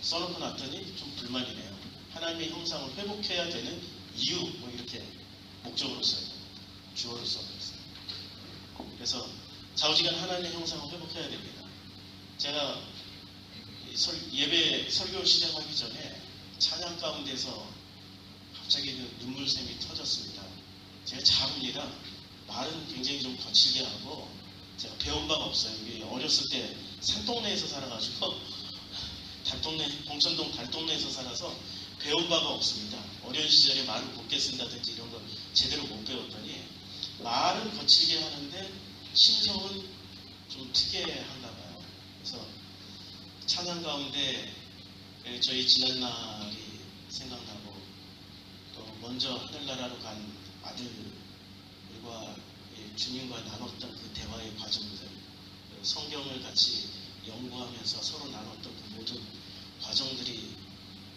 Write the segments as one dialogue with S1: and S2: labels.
S1: 써놓고 났더니 좀 불만이네요. 하나님의 형상을 회복해야 되는 이유, 뭐 이렇게 목적으로 써요. 주어로 써버렸어요. 그래서 좌우지간 하나님의 형상을 회복해야 됩니다. 제가 예배 설교 시작하기 전에 찬양 가운데서 갑자기 그 눈물샘이 터졌습니다. 제가 자입니다. 말은 굉장히 좀 거칠게 하고 제가 배운 바가 없어요. 이게 어렸을 때 산동네에서 살아가지고 봉천동 달동네에서 살아서 배운 바가 없습니다. 어린 시절에 말을 곱게 쓴다든지 이런 거 제대로 못 배웠더니 말은 거칠게 하는데 심성은 좀 특이한가 봐요. 그래서 찬양 가운데 저희 지난날이 생각나고 또 먼저 하늘나라로 간 아들과 주님과 나눴던 그 대화의 과정들, 성경을 같이 연구하면서 서로 나눴던 그 모든 과정들이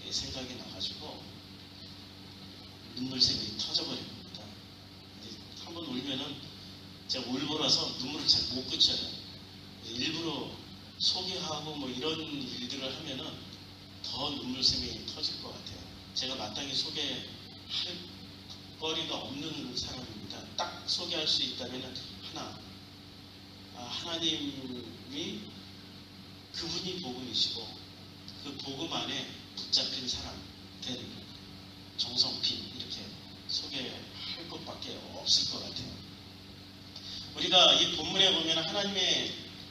S1: 생각이 나가지고 눈물샘이 터져버립니다. 한번 울면은 제가 울보라서 눈물을 잘 못 그쳐요. 일부러 소개하고 뭐 이런 일들을 하면은 더 눈물샘이 터질 것 같아요. 제가 마땅히 소개할 거리가 없는 사람입니다. 딱 소개할 수 있다면 하나, 하나님이 그분이 복음이시고 그 복음 안에 붙잡힌 사람 된 정성필, 이렇게 소개할 것밖에 없을 것 같아요. 우리가 이 본문에 보면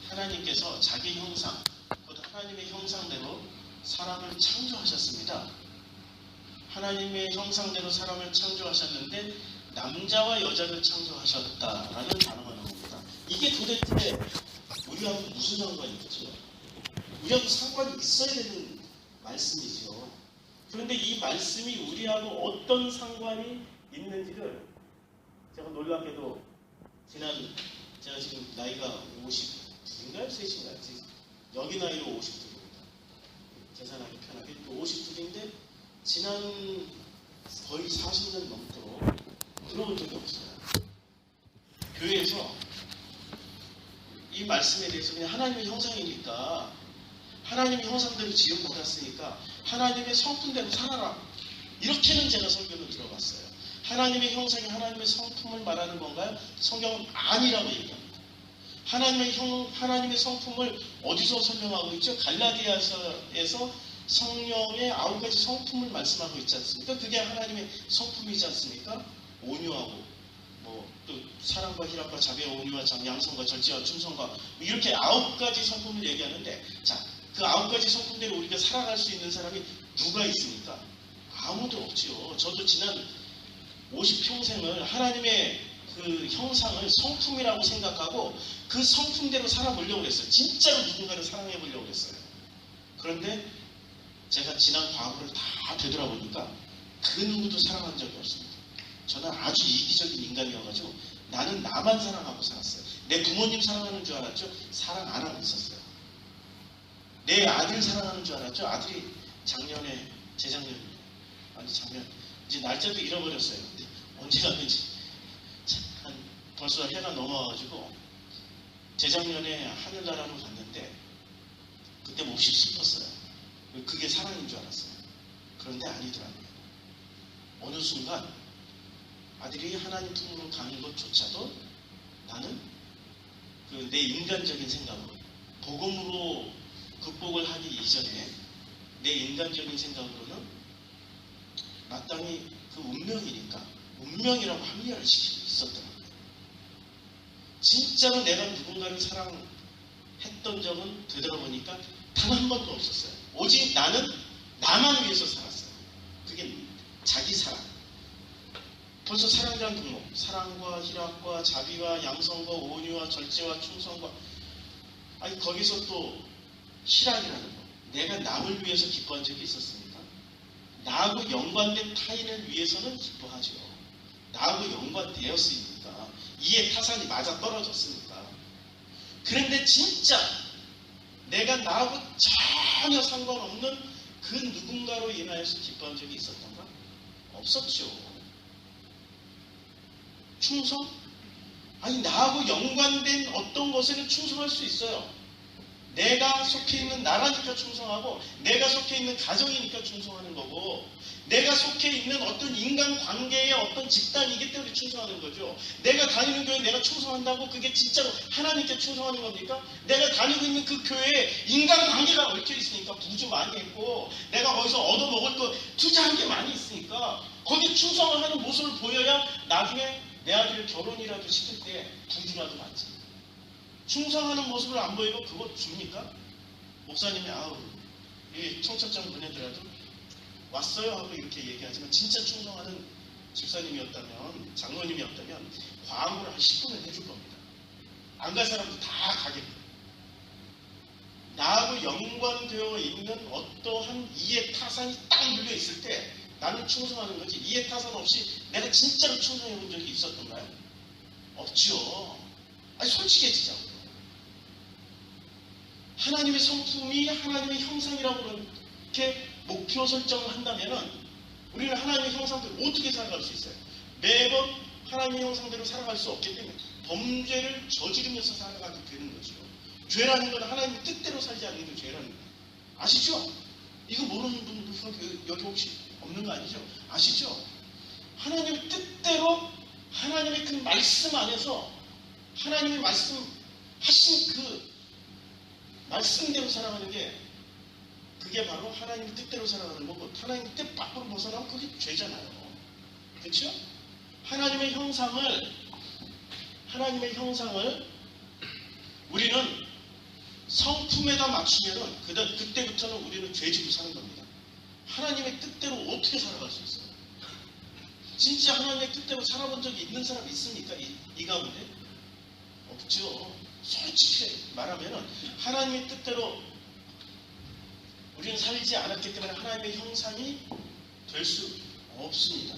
S1: 하나님께서 자기 형상, 곧 하나님의 형상대로 사람을 창조하셨습니다. 하나님의 형상대로 사람을 창조하셨는데 남자와 여자를 창조하셨다라는 단어가 나옵니다. 이게 도대체 우리하고 무슨 상관이 있죠? 우리하고 상관이 있어야 되는 말씀이죠. 그런데 이 말씀이 우리하고 어떤 상관이 있는지를 제가 놀랍게도 제가 지금 나이가 52인가요? 3인가요? 여기 나이로 52입니다. 계산하기 편하게 52인데 지난 거의 40년 넘도록 들어본 적이 없어요. 교회에서 이 말씀에 대해서 그냥 하나님의 형상이니까 하나님의 형상대로 지음받았으니까 하나님의 성품대로 살아라, 이렇게는 제가 설교를 들어봤어요. 하나님의 형상이 하나님의 성품을 말하는 건가요? 성경은 아니라고 얘기합니다. 하나님의 성품을 어디서 설명하고 있죠? 갈라디아서에서 성령의 9가지 성품을 말씀하고 있지 않습니까? 그게 하나님의 성품이지 않습니까? 온유하고 또 사랑과 희락과 자비와 온유와 양성과 절제와 충성과 이렇게 9가지 성품을 얘기하는데, 자, 그 9가지 성품대로 우리가 살아갈 수 있는 사람이 누가 있습니까? 아무도 없지요. 저도 지난 50평생을 하나님의 그 형상을 성품이라고 생각하고 그 성품대로 살아보려고 했어요. 진짜로 누군가를 사랑해 보려고 했어요. 그런데 제가 지난 과거를 다 되돌아보니까 그 누구도 사랑한 적이 없습니다. 저는 아주 이기적인 인간이어가지고 나는 나만 사랑하고 살았어요. 내 부모님 사랑하는 줄 알았죠? 사랑 안 하고 있었어요. 내 아들 사랑하는 줄 알았죠? 아들이 재작년에 이제 날짜도 잃어버렸어요. 근데 언제 갔는지 벌써 해가 넘어가가지고 재작년에 하늘나라로 갔는데 그때 몹시 슬펐어요. 그게 사랑인 줄 알았어요. 그런데 아니더라고요. 어느 순간 아들이 하나님 품으로 가는 것조차도 나는 내 인간적인 생각으로 복음으로 극복을 하기 이전에 내 인간적인 생각으로는 마땅히 그 운명이라고 합리화를 시키고 있었더라고요. 진짜로 내가 누군가를 사랑했던 적은 되돌아보니까 단 한 번도 없었어요. 오직 나는 나만 위해서 살았어요. 그게 자기 사랑. 벌써 사랑이라는 등록, 사랑과 희락과 자비와 양성과 온유와 절제와 충성과, 거기서 또 희락이라는 거, 내가 남을 위해서 기뻐한 적이 있었습니까? 나하고 연관된 타인을 위해서는 기뻐하죠. 나하고 연관되었으니까, 이에 타산이 맞아 떨어졌으니까. 그런데 진짜 내가 나하고 전혀 상관없는 그 누군가로 인하여서 기뻐한 적이 있었던가? 없었죠. 충성? 나하고 연관된 어떤 것에는 충성할 수 있어요. 내가 속해 있는 나라니까 충성하고, 내가 속해 있는 가정이니까 충성하는 거고, 내가 속해 있는 어떤 인간관계의 어떤 집단이기 때문에 충성하는 거죠. 내가 다니는 교회에 내가 충성한다고 그게 진짜로 하나님께 충성하는 겁니까? 내가 다니고 있는 그 교회에 인간관계가 얽혀 있으니까 부주 많이 했고, 내가 거기서 얻어먹을 거 투자한 게 많이 있으니까 거기에 충성을 하는 모습을 보여야 나중에 내 아들 결혼이라도 시킬 때 부주라도 받지. 충성하는 모습을 안 보이고 그거 줍니까? 목사님이 이 청첩장 보내더라도 왔어요 하고 이렇게 얘기하지만, 진짜 충성하는 집사님이었다면, 장로님이었다면 광고를 한 10분을 해줄 겁니다. 안 갈 사람도 다 가겠고, 나하고 연관되어 있는 어떠한 이해타산이 딱 물려 있을 때 나는 충성하는 거지, 이해타산 없이 내가 진짜로 충성해 본 적이 있었던가요? 없죠. 아니 솔직해지자고요. 하나님의 성품이 하나님의 형상이라고 그렇게 목표 설정을 한다면 우리는 하나님의 형상대로 어떻게 살아갈 수 있어요? 매번 하나님의 형상대로 살아갈 수 없기 때문에 범죄를 저지르면서 살아가게 되는 거죠. 죄라는 건 하나님의 뜻대로 살지 않는 게 죄라는 거예요. 아시죠? 이거 모르는 분도 여기 혹시 없는 거 아니죠? 아시죠? 하나님의 뜻대로, 하나님의 그 말씀 안에서 하나님의 말씀하신 그 말씀대로 살아가는 게, 그게 바로 하나님의 뜻대로 살아가는 거고, 하나님의 뜻 밖으로 벗어나면 그게 죄잖아요. 그렇죠? 하나님의 형상을 우리는 성품에다 맞추면은 그때부터는 우리는 죄지고 사는 겁니다. 하나님의 뜻대로 어떻게 살아갈 수 있어요? 진짜 하나님의 뜻대로 살아본 적이 있는 사람이 있습니까? 이 가운데? 없죠. 솔직히 말하면은 하나님의 뜻대로 우리는 살지 않았기 때문에 하나님의 형상이 될 수 없습니다.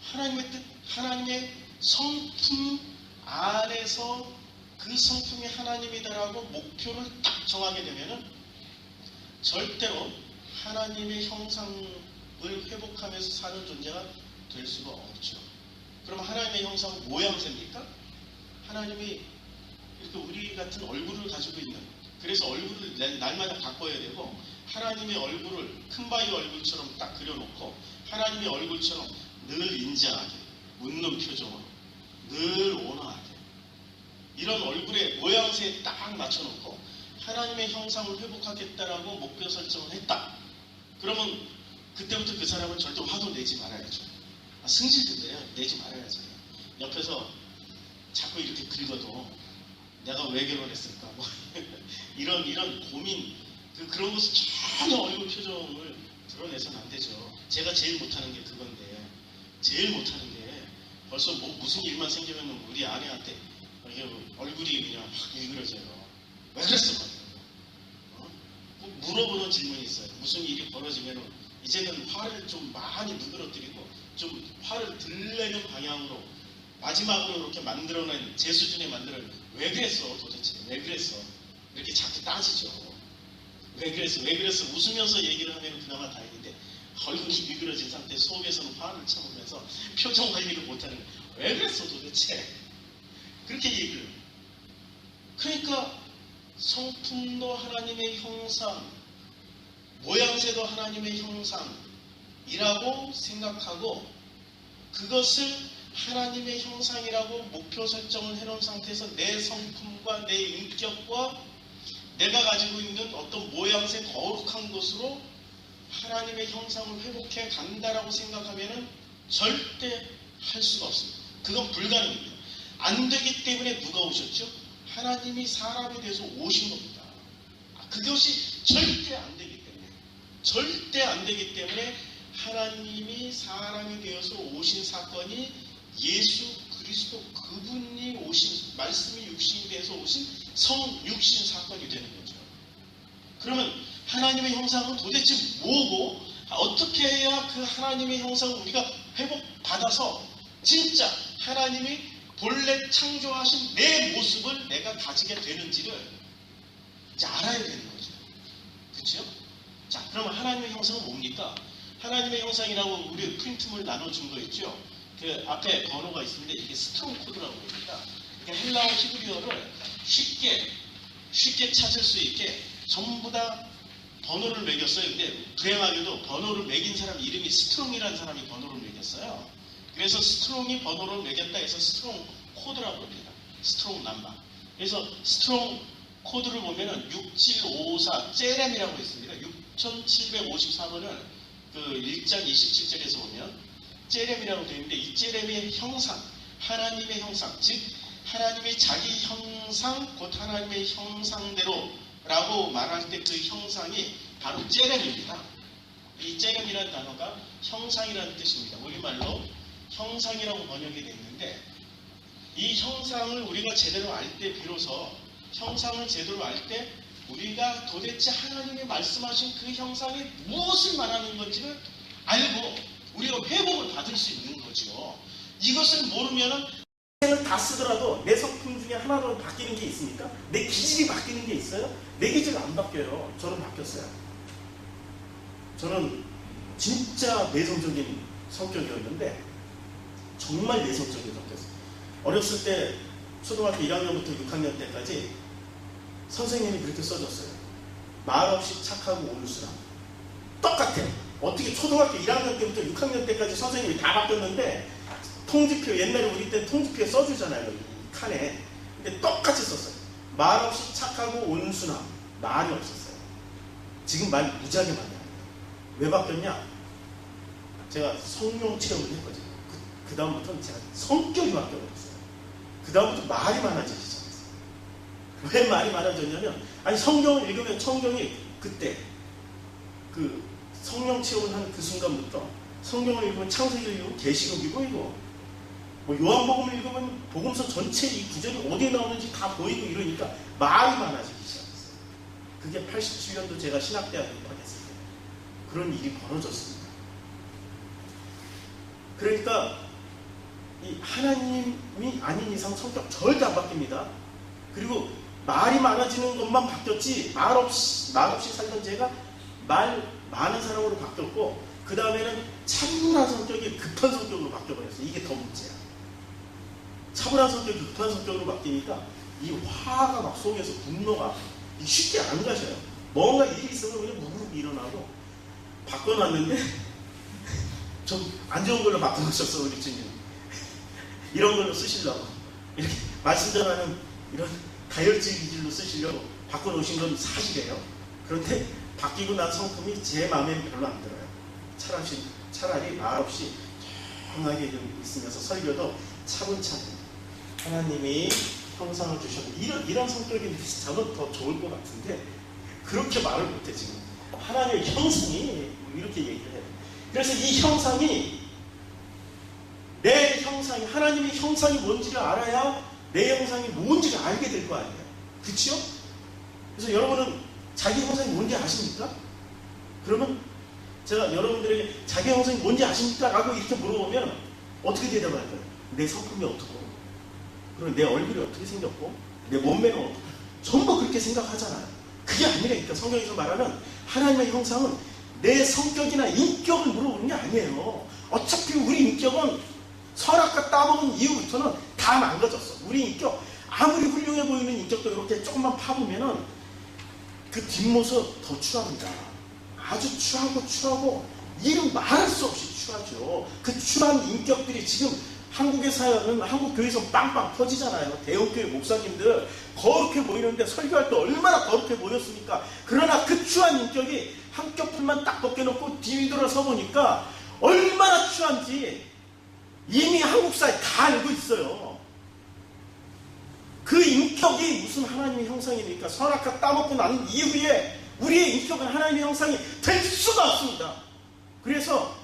S1: 하나님의 뜻, 하나님의 성품 안에서 그 성품이 하나님이다라고 목표를 딱 정하게 되면은 절대로 하나님의 형상을 회복하면서 사는 존재가 될 수가 없죠. 그럼 하나님의 형상은 모양새입니까? 하나님이 이렇게 우리 같은 얼굴을 가지고 있는, 그래서 얼굴을 날마다 바꿔야 되고, 하나님의 얼굴을 큰바위 얼굴처럼 딱 그려놓고 하나님의 얼굴처럼 늘 인자하게 웃는 표정으로 늘 온화하게 이런 얼굴의 모양새에 딱 맞춰놓고 하나님의 형상을 회복하겠다라고 목표 설정을 했다. 그러면 그때부터 그 사람은 절대 화도 내지 말아야죠. 승질도 내지 말아야죠. 옆에서 자꾸 이렇게 긁어도 내가 왜 결혼했을까? 뭐 이런 고민, 그런 모습 전혀 얼굴 표정을 드러내서는 안 되죠. 제가 제일 못하는 게 그건데, 제일 못하는 게 벌써 무슨 일만 생기면 우리 아내한테 얼굴이 그냥 확 일그러져요. 왜 그랬어? 꼭 물어보는 질문이 있어요. 무슨 일이 벌어지면 이제는 화를 좀 많이 누그러뜨리고 좀 화를 들내는 방향으로 마지막으로 이렇게 만들어낸 제 수준에 만들어낸, 왜 그랬어 도대체? 왜 그랬어? 이렇게 자꾸 따지죠. 왜 그랬어? 왜 그랬어? 웃으면서 얘기를 하면 그나마 다행인데 얼굴이 일그러진 상태 속에서는 화를 참으면서 표정 관리를 못하는 거예요. 왜 그랬어 도대체? 그렇게 얘기를 해요. 그러니까 성품도 하나님의 형상, 모양새도 하나님의 형상이라고 생각하고 그것을 하나님의 형상이라고 목표 설정을 해놓은 상태에서 내 성품과 내 인격과 내가 가지고 있는 어떤 모양새 거룩한 것으로 하나님의 형상을 회복해 간다라고 생각하면 절대 할 수가 없습니다. 그건 불가능입니다. 안 되기 때문에 누가 오셨죠? 하나님이 사람이 돼서 오신 겁니다. 그것이 절대 안 되기 때문에 하나님이 사람이 되어서 오신 사건이 예수 그리스도 그분이 오신, 말씀이 육신이 돼서 오신 성육신 사건이 되는 거죠. 그러면 하나님의 형상은 도대체 뭐고, 어떻게 해야 그 하나님의 형상을 우리가 회복받아서 진짜 하나님이 본래 창조하신 내 모습을 내가 가지게 되는지를 이제 알아야 되는 거죠. 그렇죠? 자, 그러면 하나님의 형상은 뭡니까? 하나님의 형상이라고 우리 프린트물 나눠준 거 있죠? 그 앞에 번호가 있습니다. 이게 스트롱 코드라고 합니다. 헬라어 히브리어를 쉽게 쉽게 찾을 수 있게 전부 다 번호를 매겼어요. 근데 불행하게도 번호를 매긴 사람 이름이 스트롱이라는 사람이 번호를 매겼어요. 그래서 스트롱이 번호를 매겼다 해서 스트롱 코드라고 합니다. 스트롱 넘버. 그래서 스트롱 코드를 보면은 6754 제렘이라고 있습니다. 6754번을 그 1장 27절에서 보면 제렘이라고 되어 있는데, 이 제렘의 형상, 하나님의 형상, 즉 하나님의 자기 형상, 곧 하나님의 형상대로라고 말할 때 그 형상이 바로 제렘입니다. 이 제렘이라는 단어가 형상이라는 뜻입니다. 우리말로 형상이라고 번역이 되어 있는데, 이 형상을 우리가 제대로 알 때 비로소, 형상을 제대로 알 때 우리가 도대체 하나님이 말씀하신 그 형상이 무엇을 말하는 건지를 알고 우리가 회복을 받을 수 있는 거죠. 이것을 모르면은
S2: 인생을 다 쓰더라도 내 성품 중에 하나로 바뀌는 게 있습니까? 내 기질이 바뀌는 게 있어요? 내 기질 안 바뀌어요. 저는 바뀌었어요. 저는 진짜 내성적인 성격이었는데 정말 내성적인 성격이었어요. 어렸을 때 초등학교 1학년부터 6학년 때까지 선생님이 그렇게 써줬어요. 말없이 착하고 온순함. 똑같아요. 어떻게 초등학교 1학년 때부터 6학년 때까지 선생님이 다 바뀌었는데, 통지표, 옛날에 우리 때 통지표에 써주잖아요. 이 칸에. 근데 똑같이 썼어요. 말없이 착하고 온순함. 말이 없었어요. 지금 말 무지하게 많이 합니다. 왜 바뀌었냐? 제가 성령 체험을 했거든요. 그 다음부터는 제가 성격이 바뀌어버렸어요. 그 다음부터 말이 많아지기 시작했어요. 왜 말이 많아졌냐면, 아니 성경을 읽으면 성경이 그때 그 성령 체험을 하는 그 순간부터 성경을 읽으면 창세기를 읽고 계시록이고 이거 뭐 요한복음을 읽으면 복음서 전체 이 구절이 어디에 나오는지 다 보이고 이러니까 말이 많아지기 시작했어요. 그게 87년도 제가 신학대학에 입학했을 때 그런 일이 벌어졌습니다. 그러니까 이 하나님이 아닌 이상 성격 절대 안 바뀝니다. 그리고 말이 많아지는 것만 바뀌었지 말없이 살던 제가 말 많은 사람으로 바뀌었고, 그 다음에는 차분한 성격이 급한 성격으로 바뀌어버렸어요. 이게 더 문제야. 차분한 성격이 급한 성격으로 바뀌니까 이 화가 막 속에서 분노가 쉽게 안 가셔요. 뭔가 일이 있으면 그냥 무릎 일어나고. 바꿔놨는데 좀 안 좋은 걸로 바꿔놓으셨어 우리 주님. 이런 걸로 쓰시려고, 이렇게 말씀 전하는 이런 다혈질 기질로 쓰시려고 바꿔놓으신 건 사실이에요. 그런데 바뀌고 난 성품이 제 마음에 별로 안 들어요. 차라리 말없이 조용하게 있으면서 설교도 차분차분 하나님이 형상을 주셨는데, 이런 성격이 있으면 더 좋을 것 같은데 그렇게 말을 못해. 지금 하나님의 형상이 이렇게 얘기를 해요. 그래서 이 형상이, 내 형상이, 하나님의 형상이 뭔지를 알아야 내 형상이 뭔지를 알게 될 거 아니에요. 그치요? 그래서 여러분은 자기 형상이 뭔지 아십니까? 그러면 제가 여러분들에게 자기 형상이 뭔지 아십니까? 라고 이렇게 물어보면 어떻게 대답할까요? 내 성품이 어떻고, 그리고 내 얼굴이 어떻게 생겼고, 내 몸매는 어떻고, 전부 그렇게 생각하잖아요. 그게 아니라니까. 성경에서 말하는 하나님의 형상은 내 성격이나 인격을 물어보는 게 아니에요. 어차피 우리 인격은 선악과 따먹은 이후부터는 다 망가졌어. 우리 인격, 아무리 훌륭해 보이는 인격도 이렇게 조금만 파보면은 그 뒷모습 더 추합니다. 아주 추하고 이름 말할 수 없이 추하죠. 그 추한 인격들이 지금 한국의 사회는, 한국 교회에서 빵빵 터지잖아요. 대형교회 목사님들 거룩해 보이는데 설교할 때 얼마나 거룩해 보였습니까? 그러나 그 추한 인격이 한꺼풀만 딱 벗겨놓고 뒤돌아서 보니까 얼마나 추한지 이미 한국 사회 다 알고 있어요. 그 인격이 무슨 하나님의 형상이니까. 선악과 따먹고 난 이후에 우리의 인격은 하나님의 형상이 될 수가 없습니다. 그래서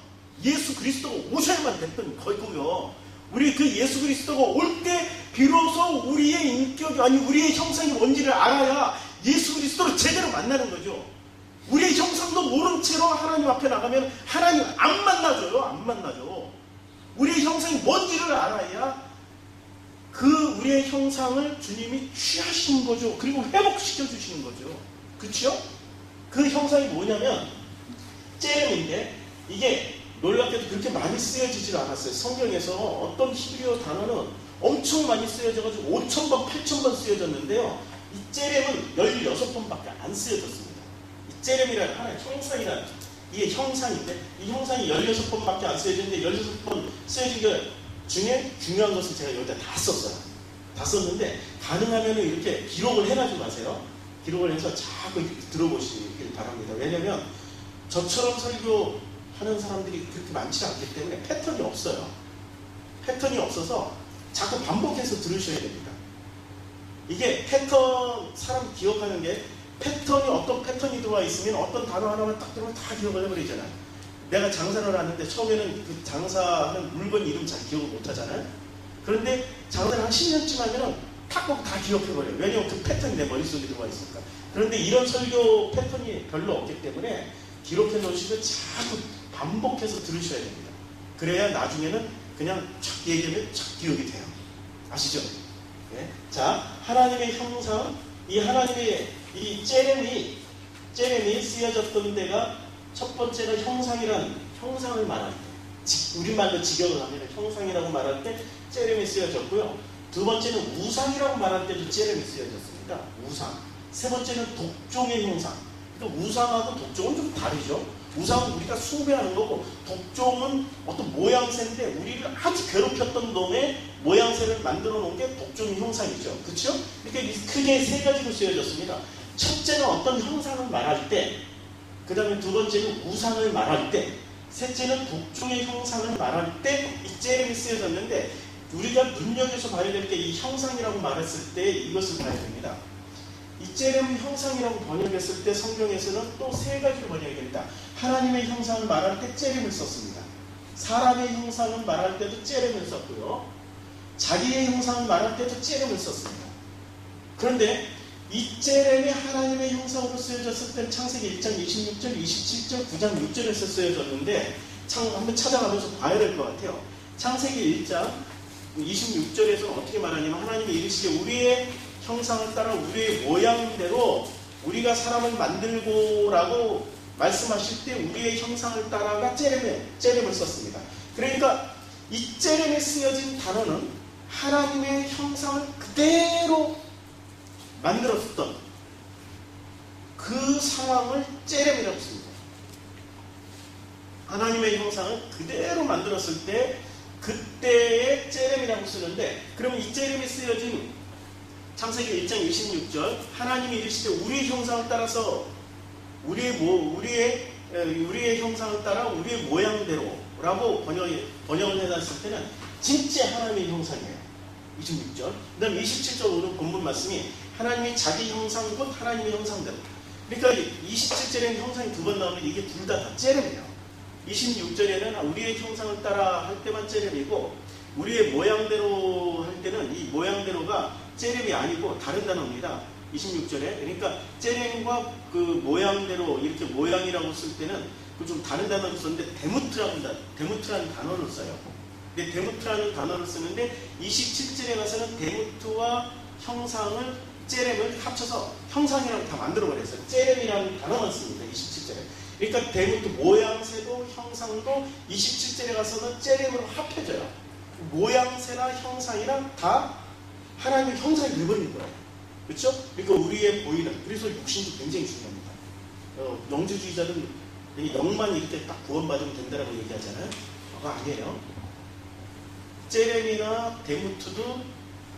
S2: 예수 그리스도가 오셔야만 됐던 거고요. 우리 그 예수 그리스도가 올 때 비로소 우리의 인격이, 아니 우리의 형상이 뭔지를 알아야 예수 그리스도를 제대로 만나는 거죠. 우리의 형상도 모른 채로 하나님 앞에 나가면 하나님 안 만나줘요. 안 만나죠. 우리의 형상이 뭔지를 알아야 그 우리의 형상을 주님이 취하시는 거죠. 그리고 회복시켜 주시는 거죠. 그렇죠? 그 형상이 뭐냐면 째름인데, 이게 놀랍게도 그렇게 많이 쓰여지질 않았어요. 성경에서 어떤 히브리어 단어는 엄청 많이 쓰여져가지고 5,000번, 8,000번 쓰여졌는데요. 이 제렘은 16번밖에 안 쓰여졌습니다. 이 제렘이라는 하나의 형상이라는 이게 형상인데 이 형상이 16번밖에 안 쓰여졌는데 16번 쓰여진 것 중에 중요한 것을 제가 여기다 다 썼어요. 다 썼는데 가능하면 이렇게 기록을 해가지고 가세요. 기록을 해서 자꾸 들어보시길 바랍니다. 왜냐면 저처럼 설교하는 사람들이 그렇게 많지 않기 때문에 패턴이 없어요. 패턴이 없어서 자꾸 반복해서 들으셔야 됩니다. 이게 패턴, 사람 기억하는 게 패턴이 어떤 패턴이 들어와 있으면 어떤 단어 하나만 딱 들어오면 다 기억을 해버리잖아요. 내가 장사를 하는데 처음에는 그 장사하는 물건 이름 잘 기억을 못 하잖아요. 그런데 장사를 한 10년쯤 하면은 딱 보고 다 기억해버려요. 왜냐면 그 패턴이 내 머릿속에 들어와 있으니까. 그런데 이런 설교 패턴이 별로 없기 때문에 기록해 놓으시고 자꾸 반복해서 들으셔야 됩니다. 그래야 나중에는 그냥 착 얘기하면 착 기억이 돼요. 아시죠? 네. 자, 하나님의 형상, 이 하나님의 이 제렘이 쓰여졌던 데가 첫 번째가 형상을 말할 때, 우리말로 직역을 하면 형상이라고 말할 때 제렘이 쓰여졌고요. 두 번째는 우상이라고 말할 때도 제렘이 쓰여졌습니다. 우상. 세 번째는 독종의 형상. 그러니까 우상하고 독종은 좀 다르죠. 우상은 우리가 숭배하는 거고 독종은 어떤 모양새인데 우리를 아주 괴롭혔던 놈의 모양새를 만들어 놓은 게 독종의 형상이죠. 그렇죠? 그러니까 크게 세 가지로 쓰여졌습니다. 첫째는 어떤 형상을 말할 때, 그 다음에 두 번째는 우상을 말할 때, 셋째는 독종의 형상을 말할 때 이 제렘이 쓰여졌는데 우리가 눈여겨서 봐야 될 게 이 형상이라고 말했을 때 이것을 봐야 됩니다. 이 제렘 형상이라고 번역했을 때 성경에서는 또 세 가지로 번역이 됩니다. 하나님의 형상을 말할 때 제렘을 썼습니다. 사람의 형상을 말할 때도 제렘을 썼고요. 자기의 형상을 말할 때도 제렘을 썼습니다. 그런데 이 제렘이 하나님의 형상으로 쓰여졌을 때 창세기 1장 26절, 27절, 9장 6절에서 쓰여졌는데 한번 찾아가면서 봐야 될 것 같아요. 창세기 1장 26절에서는 어떻게 말하냐면 하나님이 이르시되 우리의 형상을 따라 우리의 모양대로 우리가 사람을 만들고라고 말씀하실 때 우리의 형상을 따라가 제렘을 썼습니다. 그러니까 이 제렘에 쓰여진 단어는 하나님의 형상을 그대로 만들었던 그 상황을 제렘이라고 씁니다. 하나님의 형상을 그대로 만들었을 때 그때의 제렘이라고 쓰는데, 그러면 이 제렘이 쓰여진 창세기 1장 26절 하나님이 이르시되 우리의 형상을 따라서 우리의 형상을 따라 우리의 모양대로라고 번역을 해놨을 때는 진짜 하나님의 형상이에요. 26절. 그 다음 27절 오늘 본문 말씀이 하나님이 자기 형상 곧 하나님의 형상대로. 그러니까 27절에는 형상이 두 번 나오는데 이게 둘 다 제렘이에요. 26절에는 우리의 형상을 따라 할 때만 제렘이고 우리의 모양대로 할 때는 이 모양대로가 제렘이 아니고 다른 단어입니다. 26절에. 그러니까 제렘과 그 모양대로 이렇게 모양이라고 쓸 때는 그 좀 다른 단어를 썼는데 데무트라는 단어를 써요. 근데 데무트라는 단어를 쓰는데 27절에 가서는 데무트와 형상을 제렘을 합쳐서 형상이라고 다 만들어버렸어요. 제렘이라는 단어만 씁니다. 27절에. 그러니까 데무트 모양새도 형상도 27절에 가서는 제렘으로 합해져요. 모양새나 형상이랑 다 하나님의 형상이 되어버린 거예요. 그렇죠? 그러니까 우리의 보이는, 그래서 육신도 굉장히 중요합니다. 영주주의자들은 영만 이렇게 딱 구원받으면 된다라고 얘기하잖아요. 그거 아니에요. 제렘이나 데무트도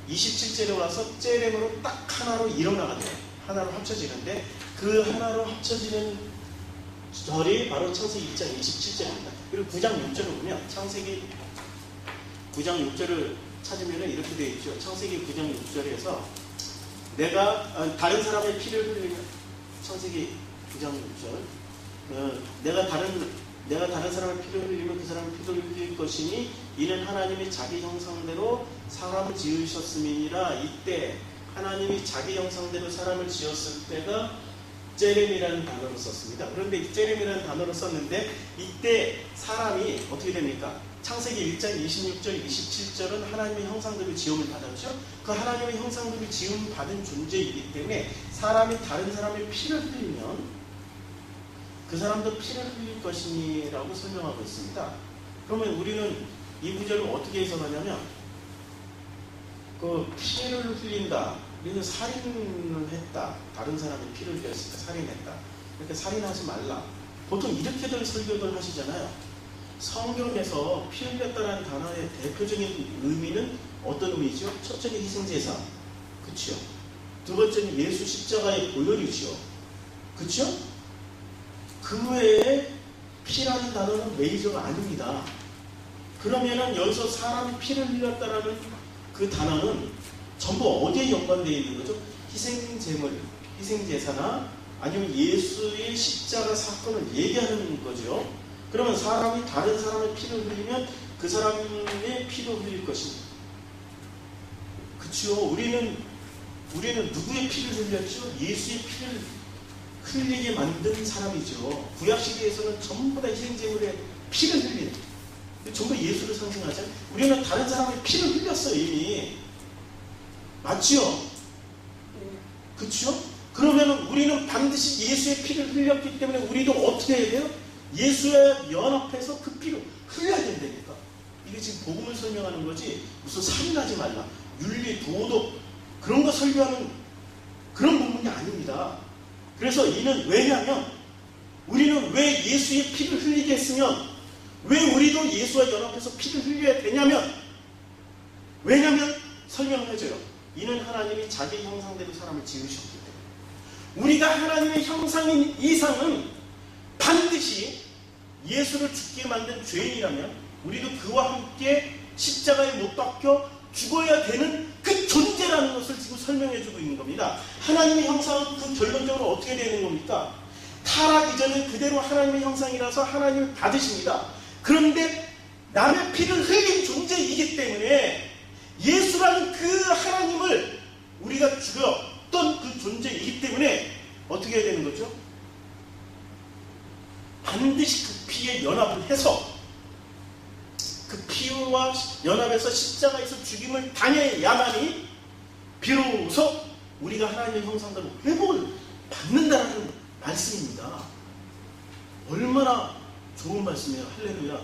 S2: 27절에 와서 제렘으로 딱 하나로 일어나가 돼요. 하나로 합쳐지는데 그 하나로 합쳐지는 절이 바로 창세기 1장 27절입니다. 그리고 9장 6절을 보면 창세기 9장 6절을 찾으면 이렇게 되어 있죠. 창세기 9장 6절에서 내가 다른 사람의 피를 흘리면, 창세기 9장 6절, 내가 다른 사람의 피를 흘리면 그 사람의 피를 흘릴 것이니 이는 하나님이 자기 형상대로 사람을 지으셨음이니라. 이때 하나님이 자기 형상대로 사람을 지었을 때가 제렘이라는 단어를 썼습니다. 그런데 이 제렘이라는 단어를 썼는데 이때 사람이 어떻게 됩니까? 창세기 1장 26절, 27절은 하나님의 형상대로 지음을 받았죠. 그 하나님의 형상대로 지음 받은 존재이기 때문에 사람이 다른 사람의 피를 흘리면 그 사람도 피를 흘릴 것이니라고 설명하고 있습니다. 그러면 우리는 이 구절을 어떻게 해석하냐면 그 피를 흘린다, 우리는 살인을 했다. 다른 사람의 피를 흘렸으니까 살인했다. 이렇게 살인하지 말라. 보통 이렇게들 설교들 하시잖아요. 성경에서 피 흘렸다는 단어의 대표적인 의미는 어떤 의미죠? 첫째는 희생제사. 그렇죠? 두 번째는 예수 십자가의 보혈이죠. 그렇죠? 그 외에 피라는 단어는 메이저가 아닙니다. 그러면은 여기서 사람이 피를 흘렸다라는 그 단어는 전부 어디에 연관되어 있는 거죠? 희생제물, 희생제사나 아니면 예수의 십자가 사건을 얘기하는 거죠. 그러면 사람이 다른 사람의 피를 흘리면 그 사람의 피도 흘릴 것입니다. 그렇죠? 우리는 누구의 피를 흘렸죠? 예수의 피를 흘리게 만든 사람이죠. 구약시대에서는 전부 다 희생제물의 피를 흘리는, 전부 예수를 상징하잖아요. 우리는 다른 사람의 피를 흘렸어요, 이미. 맞죠? 그렇죠? 그러면 우리는 반드시 예수의 피를 흘렸기 때문에 우리도 어떻게 해야 돼요? 예수와 연합해서 그 피를 흘려야 된다니까. 이게 지금 복음을 설명하는 거지, 무슨 살인하지 말라, 윤리, 도덕 그런 거 설교하는 그런 부분이 아닙니다. 그래서 이는 왜냐하면 우리는 왜 예수의 피를 흘리게 했으면 왜 우리도 예수와 연합해서 피를 흘려야 되냐면, 왜냐하면 설명을 해줘요. 이는 하나님이 자기 형상대로 사람을 지으셨기 때문에. 우리가 하나님의 형상인 이상은 반드시 예수를 죽게 만든 죄인이라면 우리도 그와 함께 십자가에 못 박혀 죽어야 되는 그 존재라는 것을 지금 설명해주고 있는 겁니다. 하나님의 형상은 그 결론적으로 어떻게 되는 겁니까? 타락 이전에 그대로 하나님의 형상이라서 하나님을 받으십니다. 그런데 남의 피를 흘린 존재이기 때문에 예수라는 그 하나님을 우리가 죽였던 그 존재이기 때문에 어떻게 해야 되는 거죠? 반드시 그 피에 연합을 해서 그 피와 연합해서 십자가에서 죽임을 당해야만이 비로소 우리가 하나님의 형상대로 회복을 받는다는 말씀입니다. 얼마나 좋은 말씀이에요. 할렐루야.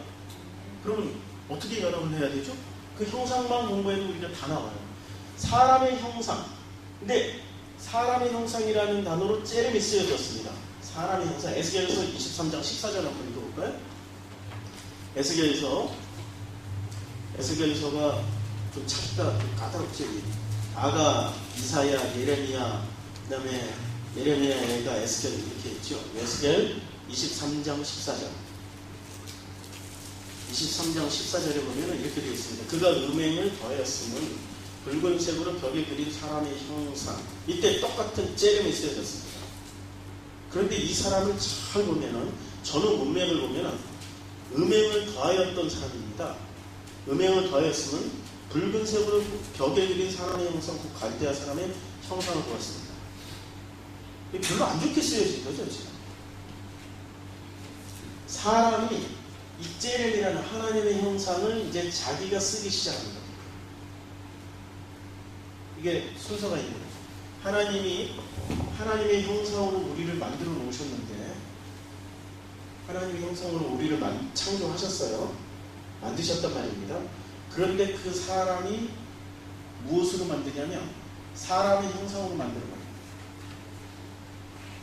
S2: 그러면 어떻게 연합을 해야 되죠? 그 형상만 공부해도 우리가 다 나와요. 사람의 형상. 근데 사람의 형상이라는 단어로 째름이 쓰여졌습니다. 사람의 형상. 에스겔서 23장 14절 한번 읽어볼까요? 에스겔서가 좀 찾기가 좀 까다롭죠. 아가, 이사야, 예레미야, 그 다음에 예레미야가 에스겔 이렇게 있죠. 에스겔 23장 14절. 23장 14절에 보면 이렇게 되어 있습니다. 그가 음행을 더하였음은 붉은색으로 벽에 그린 사람의 형상. 이때 똑같은 째름이 쓰여졌습니다. 그런데 이 사람을 잘 보면은, 저는 문맥을 보면은 음행을 더하였던 사람입니다. 음행을 더하였으면 붉은색으로 벽에 그린 사람의 형상, 그 갈대아 사람의 형상을 보았습니다. 별로 안 좋게 쓰여진 거죠, 지금. 사람이 이 째렘이라는 하나님의 형상을 이제 자기가 쓰기 시작합니다. 이게 순서가 있는 거예요. 하나님이 하나님의 형상으로 우리를 만들어 놓으셨는데, 하나님의 형상으로 우리를 창조하셨어요. 만드셨단 말입니다. 그런데 그 사람이 무엇으로 만드냐면 사람의 형상으로 만들어버려요.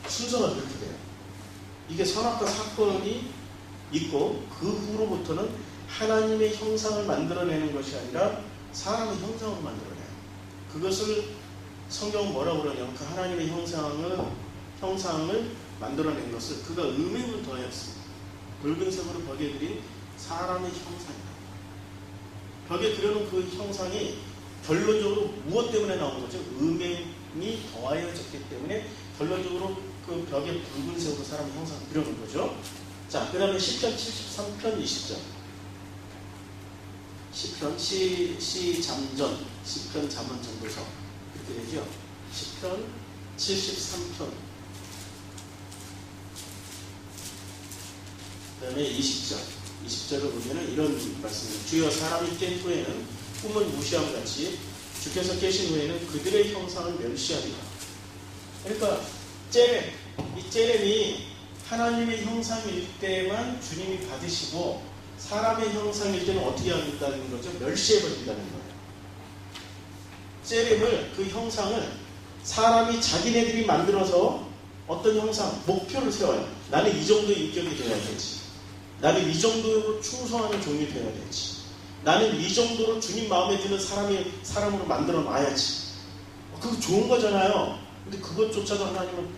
S2: 순서가 그렇게 돼요. 이게 선악과 사건이 있고 그 후로부터는 하나님의 형상을 만들어내는 것이 아니라 사람의 형상으로 만들어내요. 그것을 성경은 뭐라고 그러냐면 그 하나님의 형상을 만들어낸 것을 그가 음행을 더하였습니다. 붉은색으로 벽에 그린 사람의 형상이다. 벽에 그려놓은 그 형상이 결론적으로 무엇 때문에 나온 거죠? 음행이 더하여졌기 때문에 결론적으로 그 벽에 붉은색으로 사람의 형상을 그려놓은 거죠. 자, 그 다음에 시편 73편 20절. 시편, 시잠전, 시편 잠언 전도서. 이렇게 되죠. 시편 73편. 그 다음에 20절. 20절을 보면 이런 말씀입니다. 주여 사람이 깬 후에는 꿈을 무시함 같이 주께서 계신 후에는 그들의 형상을 멸시하리라. 그러니까 이 째렘이 하나님의 형상일 때만 주님이 받으시고 사람의 형상일 때는 어떻게 한다는 거죠? 멸시해버린다는 거예요. 째렘을, 그 형상을 사람이 자기네들이 만들어서 어떤 형상, 목표를 세워요. 나는 이 정도의 인격이 되어야 되지. 나는 이 정도로 충성하는 종이 되어야 되지. 나는 이 정도로 주님 마음에 드는 사람으로 만들어 놔야지. 그거 좋은 거잖아요. 근데 그것조차도 하나님은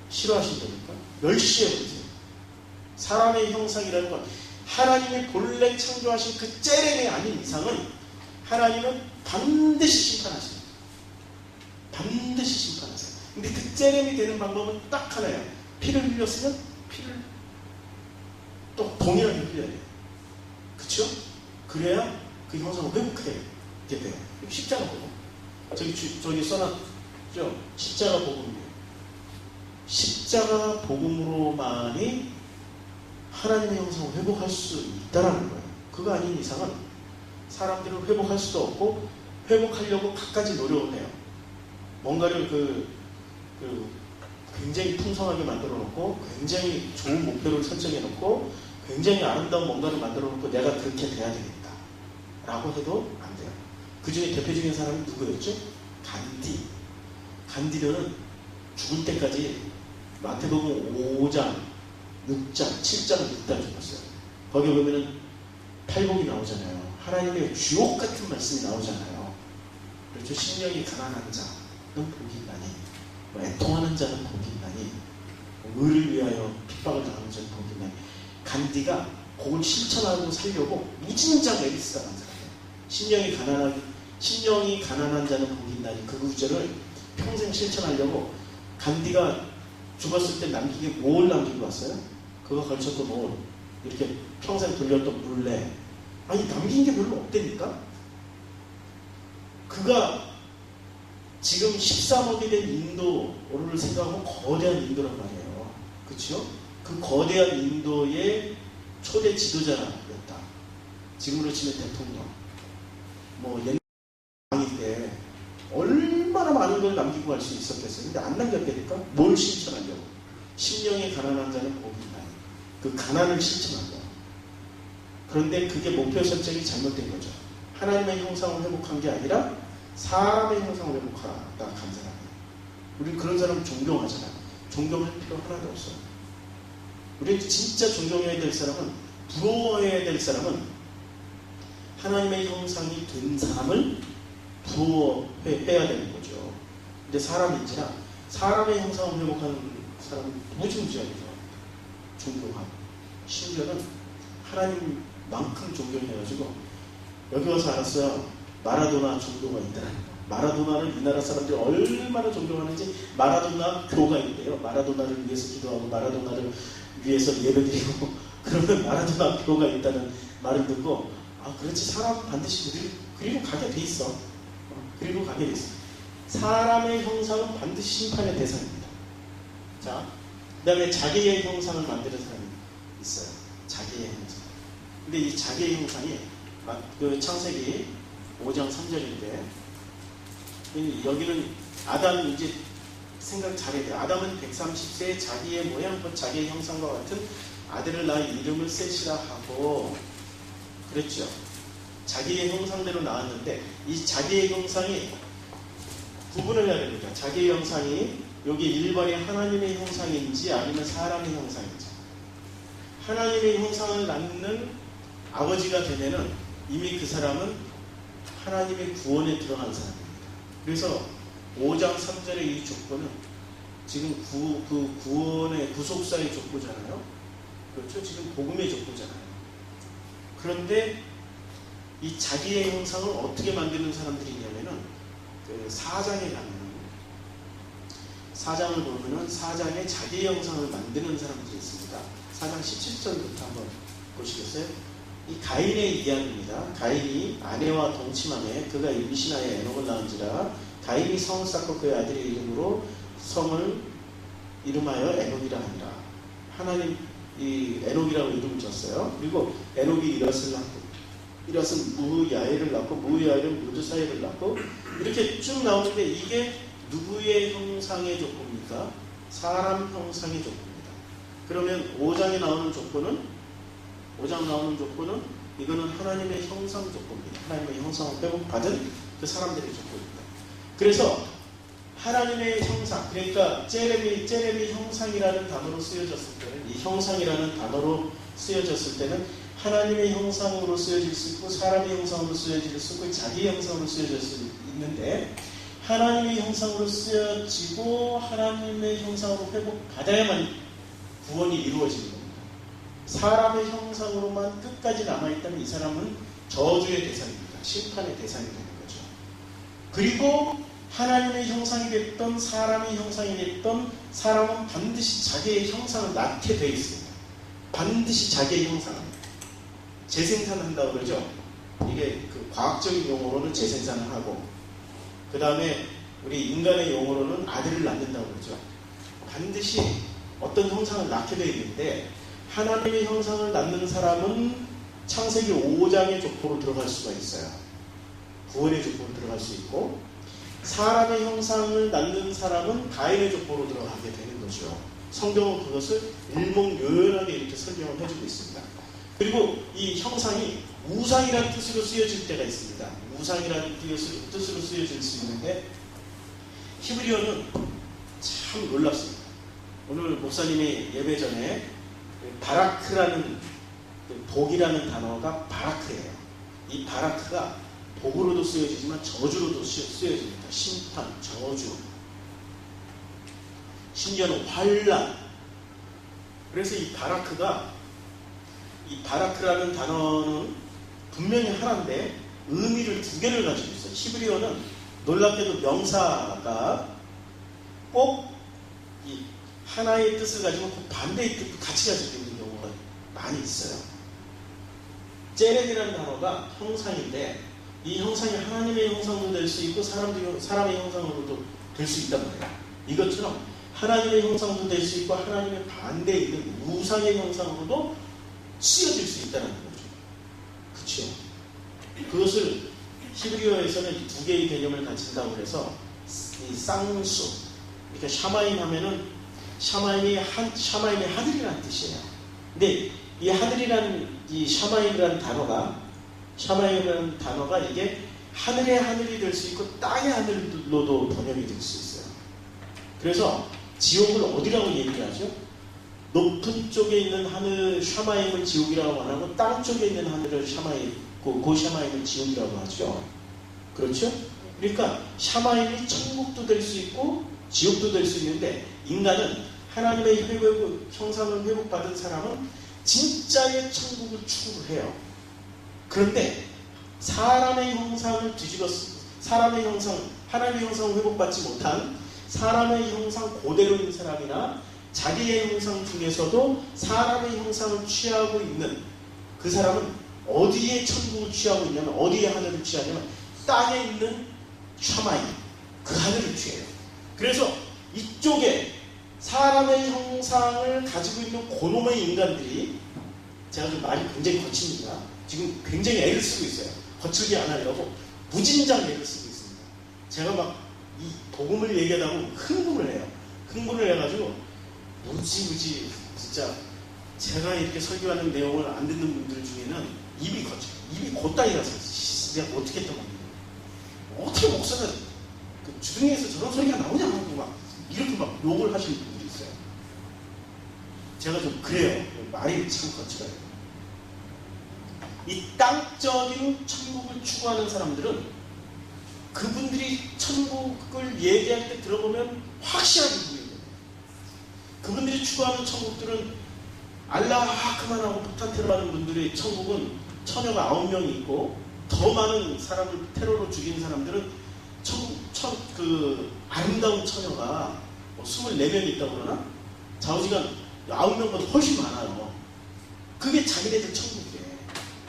S2: 싫어하신다니까. 멸시해버리세요. 사람의 형상이라는 건 하나님이 본래 창조하신 그 째렘이 아닌 이상은 하나님은 반드시 심판하세요. 반드시 심판하세요. 근데 그 째렘이 되는 방법은 딱 하나예요. 피를 흘렸으면 피를 또 동일하게 흘려야 돼요. 그쵸? 그래야 그 형상을 회복해야 돼요. 십자가 복음. 저기 써놨죠? 십자가 복음이에요. 십자가 복음으로만이 하나님의 형상을 회복할 수 있다라는 거예요. 그거 아닌 이상은 사람들을 회복할 수도 없고 회복하려고 갖가지 노력을 해요. 뭔가를 굉장히 풍성하게 만들어 놓고 굉장히 좋은 목표를 설정해 놓고 굉장히 아름다운 뭔가를 만들어 놓고 내가 그렇게 돼야 되겠다 라고 해도 안 돼요. 그 중에 대표적인 사람이 누구였죠? 간디는 죽을 때까지 마태복음 5장, 6장, 7장 읽다 죽었어요. 거기 보면은 팔복이 나오잖아요. 하나님의 주옥 같은 말씀이 나오잖아요. 그렇죠? 심령이 가난한 자는 복이 있나니, 애통하는 자는 복이 있나니, 의를 위하여 핍박을 당하는 자는 복이 있나니. 간디가 그걸 실천하고 살려고 무진장 애를 쓰다 간 사람이에요. 심령이 가난한 자는 복이 있나니 그 구절을 평생 실천하려고 간디가 죽었을 때 남기게 뭘 남기고 왔어요? 그거 걸쳤던 뭘 이렇게 평생 돌렸던 물레. 아니 남긴 게 별로 없다니까? 그가 지금 13억이 된 인도를 생각하면 거대한 인도란 말이에요. 그렇죠? 그 거대한 인도의 초대 지도자였다. 지금으로 치면 대통령. 옛날 왕일 때 얼마나 많은 걸 남기고 갈 수 있었겠어요. 근데 안 남겼다니까? 뭘 실천하려고? 심령이 가난한 자는 복이 있나니. 그 가난을 실천한 거야. 그런데 그게 목표 설정이 잘못된 거죠. 하나님의 형상을 회복한 게 아니라 사람의 형상을 회복하다 간 사람이에요. 우리 그런 사람 존경하잖아요. 존경할 필요 하나도 없어요. 우리 진짜 존경해야 될 사람은, 부러워해야 될 사람은 하나님의 형상이 된 사람을 부러워해야 되는 거죠. 근데 사람인지라 사람의 형상을 회복하는 사람은 무지무지하게 좋아합니다. 존경하고 심지어는 하나님만큼 존경해가지고 여기 와서 알았어요. 마라도나 정도가 있다는 거. 마라도나를 이 나라 사람들이 얼마나 존경하는지 마라도나 교가 있대요. 마라도나를 위해서 기도하고 마라도나를 위해서 예배드리고 그러면 마라도나 교가 있다는 말을 듣고 그렇지 사람 반드시 그리고 가게 돼 있어. 그리고 가게 돼 있어. 사람의 형상은 반드시 심판의 대상입니다. 자, 그 다음에 자기의 형상을 만드는 사람이 있어요. 자기의 형상. 근데 이 자기의 형상이 그 창세기 5장 3절인데 여기는 아담 이제 생각 잘해야 돼요. 아담은 130세에 자기의 모양 곧 자기의 형상과 같은 아들을 낳아 이름을 셋이라 하고 그랬죠. 자기의 형상대로 나왔는데 이 자기의 형상이 구분을 해야 됩니다. 자기의 형상이 여기 일반의 하나님의 형상인지 아니면 사람의 형상인지. 하나님의 형상을 낳는 아버지가 되면은 이미 그 사람은 하나님의 구원에 들어간 사람입니다. 그래서 5장 3절의 이 족보는 지금 그 구원의 구속사의 족보잖아요. 그렇죠? 지금 복음의 족보잖아요. 그런데 이 자기의 형상을 어떻게 만드는 사람들이 있냐면은 그 4장에 가면 4장을 보면은 4장에 자기의 형상을 만드는 사람들이 있습니다. 4장 17절부터 한번 보시겠어요? 이 가인의 이야기입니다. 가인이 아내와 동침하며 그가 임신하여 에녹을 낳은지라 가인이 성을 쌓고 그의 아들의 이름으로 성을 이름하여 에녹이라 하니라. 하나님 이 에녹이라고 이름을 줬어요. 그리고 에녹이 이럿을 낳고 이럿은 무야엘을 낳고 무야엘은 무드사엘을 낳고 이렇게 쭉 나오는데 이게 누구의 형상의 족보입니까? 사람 형상의 족보입니다. 그러면 5장에 나오는 족보는 5장 나오는 족보는 이거는 하나님의 형상 족보입니다. 하나님의 형상을 회복받은 그 사람들의 족보입니다. 그래서 하나님의 형상, 그러니까 제레미 형상이라는 단어로 쓰여졌을 때는, 이 형상이라는 단어로 쓰여졌을 때는 하나님의 형상으로 쓰여질 수 있고 사람의 형상으로 쓰여질 수 있고 자기의 형상으로 쓰여질 수 있는데, 하나님의 형상으로 쓰여지고 하나님의 형상으로 회복받아야만 구원이 이루어지는 겁니다. 사람의 형상으로만 끝까지 남아있다면 이 사람은 저주의 대상입니다. 심판의 대상이 되는 거죠. 그리고 하나님의 형상이 됐던 사람의 형상이 됐던 사람은 반드시 자기의 형상을 낳게 되어 있습니다. 반드시 자기의 형상을 재생산한다고 그러죠. 이게 그 과학적인 용어로는 재생산을 하고, 그 다음에 우리 인간의 용어로는 아들을 낳는다고 그러죠. 반드시 어떤 형상을 낳게 되어 있는데, 하나님의 형상을 낳는 사람은 창세기 5장의 족보로 들어갈 수가 있어요. 구원의 족보로 들어갈 수 있고, 사람의 형상을 낳는 사람은 가인의 족보로 들어가게 되는 거죠. 성경은 그것을 일목요연하게 이렇게 설명을 해주고 있습니다. 그리고 이 형상이 우상이라는 뜻으로 쓰여질 때가 있습니다. 우상이라는 뜻으로 쓰여질 수 있는데, 히브리어는 참 놀랍습니다. 오늘 목사님이 예배 전에 바라크라는, 복이라는 단어가 바라크예요. 이 바라크가 복으로도 쓰여지지만 저주로도 쓰여집니다. 심판, 저주, 심지어는 환란. 그래서 이 바라크라는 단어는 분명히 하나인데 의미를 두 개를 가지고 있어요. 히브리어는 놀랍게도 명사가 꼭 이 하나의 뜻을 가지고 꼭 반대의 뜻도 같이 가지고 있는 경우가 많이 있어요. 제렘이라는 단어가 형상인데, 이 형상이 하나님의 형상도 될 수 있고 사람의 형상으로도 될 수 있단 말이에요. 이것처럼 하나님의 형상도 될 수 있고 하나님의 반대에 있는 우상의 형상으로도 쓰여질 수 있다는 거죠. 그렇죠? 그것을 히브리어에서는 이 두 개의 개념을 가진다고 해서 이 쌍수, 그러니까 샤마임 하면은 샤마임이 하늘이라는 뜻이에요. 근데 이 하늘이라는 이 샤마임이라는 단어가 이게 하늘의 하늘이 될 수 있고 땅의 하늘로도 번역이 될 수 있어요. 그래서 지옥을 어디라고 얘기하죠? 높은 쪽에 있는 하늘 샤마임을 지옥이라고 말하고, 땅 쪽에 있는 하늘을 샤마임, 그 샤마임을 지옥이라고 하죠. 그렇죠? 그러니까 샤마임이 천국도 될 수 있고 지옥도 될 수 있는데, 인간은 하나님의 형상을 회복받은 사람은 진짜의 천국을 추구를 해요. 그런데 사람의 형상을 하나님의 형상을 회복받지 못한 사람의 형상 그대로인 사람이나 자기의 형상 중에서도 사람의 형상을 취하고 있는 그 사람은 어디에 천국을 취하고 있냐면, 어디에 하늘을 취하냐면 땅에 있는 샤마임, 그 하늘을 취해요. 그래서 이쪽에 사람의 형상을 가지고 있는 고놈의 인간들이, 제가 좀 말이 굉장히 거칩니다. 지금 굉장히 애를 쓰고 있어요. 거칠게 안 하려고 무진장 애를 쓰고 있습니다. 제가 막 이 복음을 얘기하다 보면 흥분을 해요. 흥분을 해가지고 무지 진짜 제가 이렇게 설교하는 내용을 안 듣는 분들 중에는 입이 거쳐요. 입이 곧다이라서 내가 어떻게 했던 겁니까? 어떻게 목사가 그 주둥이에서 저런 소리가 나오냐 하고 막 이렇게 막 욕을 하시는 분들이 있어요. 제가 좀 그래요. 말이 참 거쳐요. 이 땅적인 천국을 추구하는 사람들은 그분들이 천국을 얘기할 때 들어보면 확실하게 보여요. 그분들이 추구하는 천국들은 알라하 아크만하고 폭탄 테러하는 분들의 천국은 처녀가 9명이 있고, 더 많은 사람을 테러로 죽인 사람들은 그 아름다운 처녀가 24명이 있다고 그러나? 좌우지간 9명보다 훨씬 많아요. 그게 자기네들 천국이래.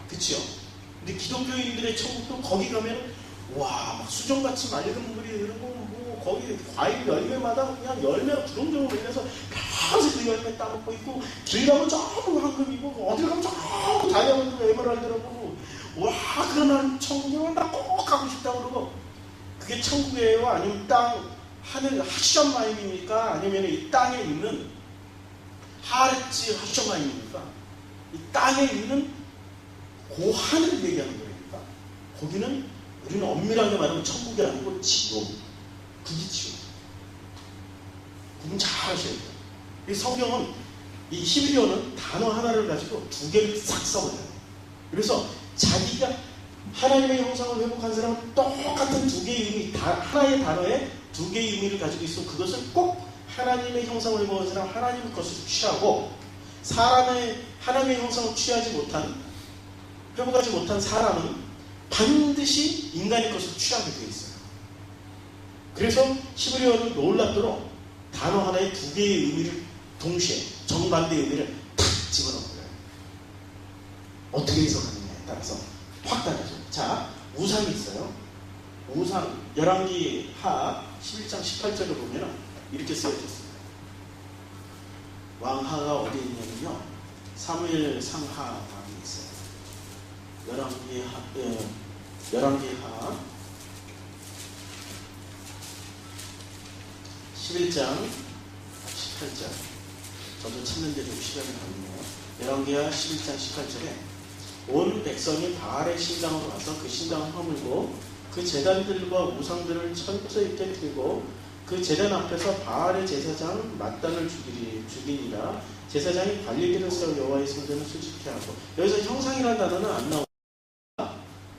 S2: 그치요? 근데 기독교인들의 천국도 거기 가면 와, 막 수정같이 맑은 물이 흐르고, 뭐 거기 과일 열매마다 그냥 열매가 주렁주렁 열려서 평생 그 열매 따먹고 있고, 길 가면 전부 황금이고, 어딜 가면 전부 다이아몬드 에메랄드라고, 와, 그런 천국에 나 꼭 가고 싶다고 그러고, 그게 천국이에요? 아니면 하늘 하셴마임입니까? 아니면 이 땅에 있는 하르츠 하셴마임입니까? 이 땅에 있는 그 하늘을 얘기하는 거니까, 거기는 우리는 엄밀하게 말하면 천국이 아니고 지옥. 그게 지옥. 구분 잘 하셔야 돼요. 이 성경은 이 히브리어는 단어 하나를 가지고 두 개를 싹 써버려요. 그래서 자기가 하나님의 형상을 회복한 사람은 똑같은 두 개의 의미, 하나의 단어에 두 개의 의미를 가지고 있어 그것을 꼭 하나님의 형상을 회복한 사람 하나님의 것을 취하고 사람의 하나님의 형상을 취하지 못한 회복하지 못한 사람은 반드시 인간의 것을 취하게 되어 있어요. 그래서 히브리어는 놀랍도록 단어 하나에 두 개의 의미를 동시에 정반대의 의미를 탁 집어넣어요. 어떻게 해석하느냐에 따라서 확 달라져요. 자, 우상이 있어요. 우상, 열왕기하 11장 18절을 보면 이렇게 쓰여졌습니다. 왕하가 어디 있냐면요, 사무엘 상하 왕이 있어요. 열왕기하 11장 18절. 저도 찾는데 좀 시간이 걸리네요. 열왕기하 11장 18절에 온 백성이 바알의 신당으로 와서 그 신당을 허물고 그 제단들과 우상들을 철저 있게 들고 그 제단 앞에서 바알의 제사장 mat단을 죽이니라. 제사장이 관리기를 세워 여호와의 성전을 수직케 하고. 여기서 형상이라는 단어는 안 나옵니다.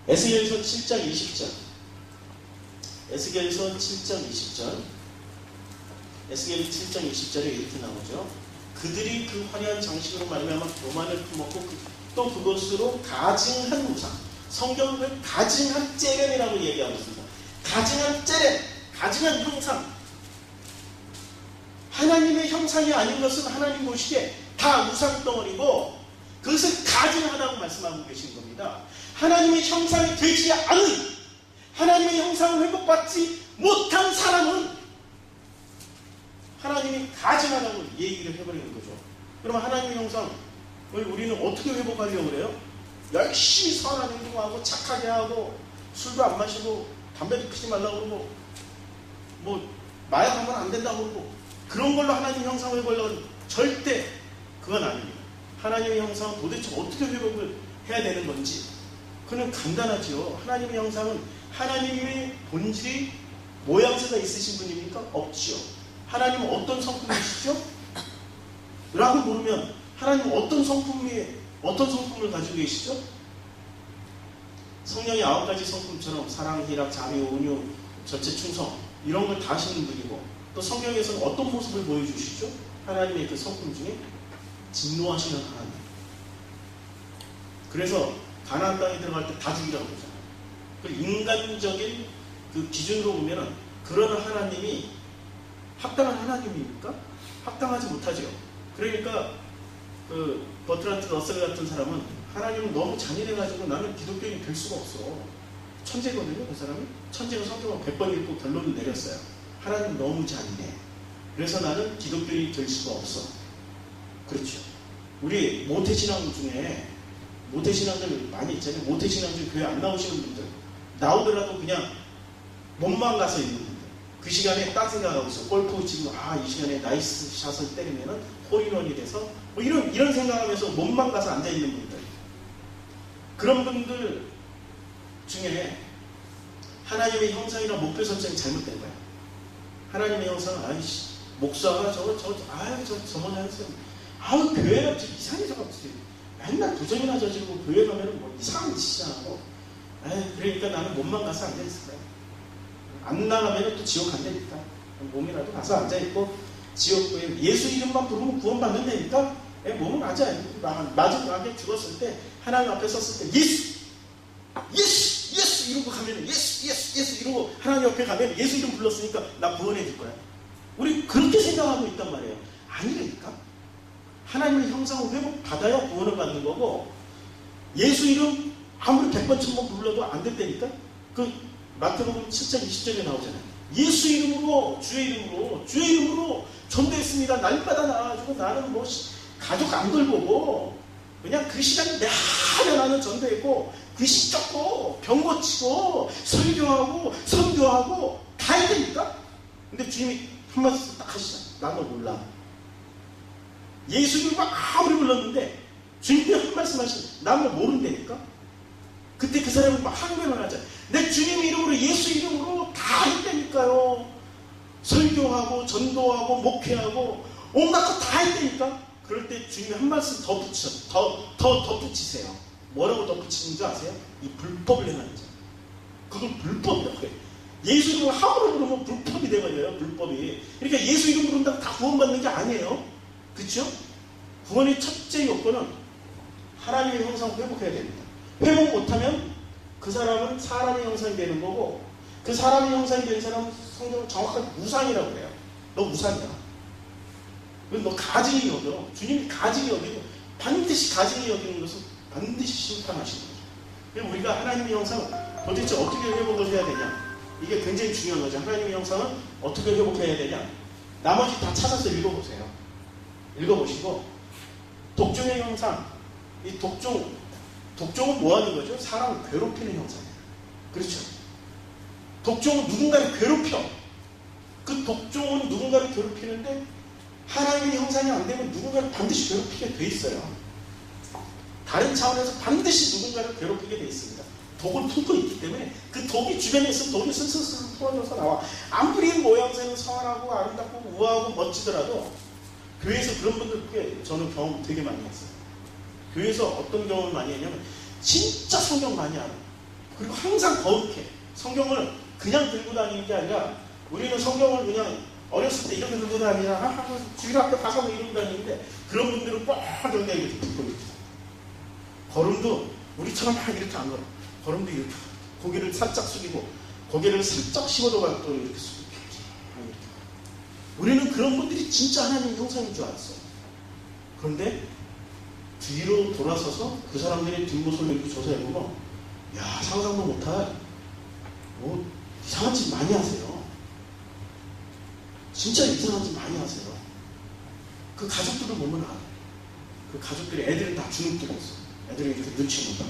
S2: 에스겔서 7장 20절. 에스겔서 7장 20절. 에스겔 7장 20절에 이렇게 나오죠. 그들이 그 화려한 장식으로 말미암아 교만을 품었고 또 그것으로 가증한 우상, 성경을 가증한 째рем이라고 얘기하고 있습니다. 가증한 째렘, 가증한 형상. 하나님의 형상이 아닌 것은 하나님 보시기에 다 우상덩어리고 그것을 가증하다고 말씀하고 계신 겁니다. 하나님의 형상이 되지 않은, 하나님의 형상을 회복받지 못한 사람은 하나님이 가증하다고 얘기를 해버리는 거죠. 그러면 하나님의 형상 우리는 어떻게 회복하려고 그래요? 열심히 선한 행동하고 착하게 하고 술도 안 마시고 담배도 피지 말라고 그러고 뭐 마약하면 안 된다고 그러고 그런 걸로 하나님 형상을 회복하려고 절대 그건 아닙니다. 하나님의 형상은 도대체 어떻게 회복을 해야 되는 건지 그는 간단하죠. 하나님의 형상은 하나님의 본질이 모양새가 있으신 분입니까? 없지요. 하나님은 어떤 성품이시죠? 라고 물으면 하나님은 어떤 성품을 가지고 계시죠? 성령의 9가지 성품처럼 사랑, 희락, 자비, 온유, 절제, 충성 이런 걸 다 하시는 분이고 또 성경에서는 어떤 모습을 보여주시죠? 하나님의 그 성품 중에 진노하시는 하나님. 그래서 가나안 땅에 들어갈 때 다 죽이라고 그러잖아요. 그 인간적인 그 기준으로 보면은 그런 하나님이 합당한 하나님입니까? 합당하지 못하죠. 그러니까 그 버트란트 러셀 같은 사람은 하나님은 너무 잔인해가지고 나는 기독교인이 될 수가 없어. 천재거든요. 그 사람이 천재로 성경을 100번 읽고 결론을 내렸어요. 하나님 너무 잔인해. 그래서 나는 기독교인이 될 수가 없어. 그렇죠. 우리 모태신앙 중에 모태신앙들 많이 있잖아요. 모태신앙 중에 교회 안 나오시는 분들 나오더라도 그냥 몸만 가서 있는 분들 그 시간에 딱 생각하고 있어. 골프 지금 이 시간에 나이스 샷을 때리면은 홀인원이 돼서 뭐 이런 생각하면서 몸만 가서 앉아있는 분들 그런 분들 중에 하나님의 형상이랑 목표 설정이 잘못된 거야. 하나님의 형상은 아이씨 목사가 저번에 했어요. 교회가 좀 이상해져가지고 맨날 부정이나 저지르고 교회 가면은 뭐 이상한 짓이잖아. 그러니까 나는 몸만 가서 앉아있을 거야. 안 나가면 또 지옥 안 되니까 몸이라도 가서 앉아있고 지옥에 예수 이름만 부르면 구원받는 데니까 몸은 마지막에 죽었을 때 하나님 앞에 섰을 때 예수 이러고 가면 예수 이러고 하나님 옆에 가면 예수 이름 불렀으니까 나 구원해 줄 거야. 우리 그렇게 생각하고 있단 말이에요. 아니라니까. 하나님의 형상을 회복받아야 구원을 받는 거고 예수 이름 아무리 100번 1000번 불러도 안 됐다니까. 그 마태복음 7장 20절에 나오잖아요. 예수 이름으로 주의 이름으로 전도했습니다. 날마다 나와가지고 나는 뭐 가족 안 돌보고 그냥 그 시간에 내하려 나는 전도했고 귀신 쫓고 병 고치고 설교하고 선교하고 다 해야 근데 주님이 한 말씀 딱 하시잖아요. 나는 몰라. 예수 이름을 아무리 불렀는데 주님이 한 말씀 하시면 나는 모른다니까. 그때 그 사람은 막 항변을 하잖아요. 내 주님 이름으로 예수 이름으로 다 했다니까요. 설교하고 전도하고 목회하고 온갖 거 다 했다니까. 그럴 때 주님이 한 말씀 더 덧붙이세요. 뭐라고 덧붙이는 줄 아세요? 이 불법을 행하는 자. 그걸 불법이라고 해요. 예수 이름을 함부로 부르면 불법이 되거든요. 불법이. 그러니까 예수 이름 부른다고 다 구원받는 게 아니에요. 그렇죠? 구원의 첫째 요건은 하나님의 형상을 회복해야 됩니다. 회복 못하면 그 사람은 사람의 형상이 되는 거고, 그 사람의 형상이 된 사람은 성경은 정확하게 우상이라고 그래요. 너 우상이야. 너 가증이 여겨. 주님이 가증이 여기고, 반드시 가증이 여기는 것은 반드시 심판하시는 거죠. 그럼 우리가 하나님의 형상을 도대체 어떻게 회복을 해야 되냐? 이게 굉장히 중요한 거죠. 하나님의 형상은 어떻게 회복해야 되냐? 나머지 다 찾아서 읽어보세요. 읽어보시고, 독종의 형상, 이 독종은 뭐 하는 거죠? 사람을 괴롭히는 형상이에요. 그렇죠? 독종은 누군가를 괴롭혀. 그 독종은 누군가를 괴롭히는데 하나님의 형상이 안 되면 누군가를 반드시 괴롭히게 돼 있어요. 다른 차원에서 반드시 누군가를 괴롭히게 돼 있습니다. 독을 품고 있기 때문에 그 독이 주변에 있으면 독이 슬슬 풀어져서 나와. 아무리 모양새는 선하고 아름답고 우아하고 멋지더라도 교회에서 그런 분들 저는 경험 되게 많이 했어요. 교회에서 어떤 경험을 많이 했냐면 진짜 성경 많이 알아요. 그리고 항상 거룩해. 성경을 그냥 들고 다니는 게 아니라 우리는 성경을 그냥 어렸을 때 이렇게 들고 다니냐 주일학교 가서 뭐 이러고 다니는데 그런 분들은 꼭 여기가 이렇게 붙고 있어요. 걸음도 우리처럼 막 이렇게 안 걸어. 걸음도 이렇게 고개를 살짝 숙이고 고개를 살짝 씹어도 또 이렇게 숙이고 이렇게. 우리는 그런 분들이 진짜 하나님의 형상인 줄 알았어요. 그런데 뒤로 돌아서서 그 사람들의 뒷모습을 이렇게 조사해보면 야, 상상도 못할 뭐 이상한 짓 많이 하세요. 진짜 이상한 짓 많이 하세요. 그 가족들을 보면 알아요. 그 가족들이 애들은 다 주눅들어 있어. 애들이 이렇게 눈치 못 봐.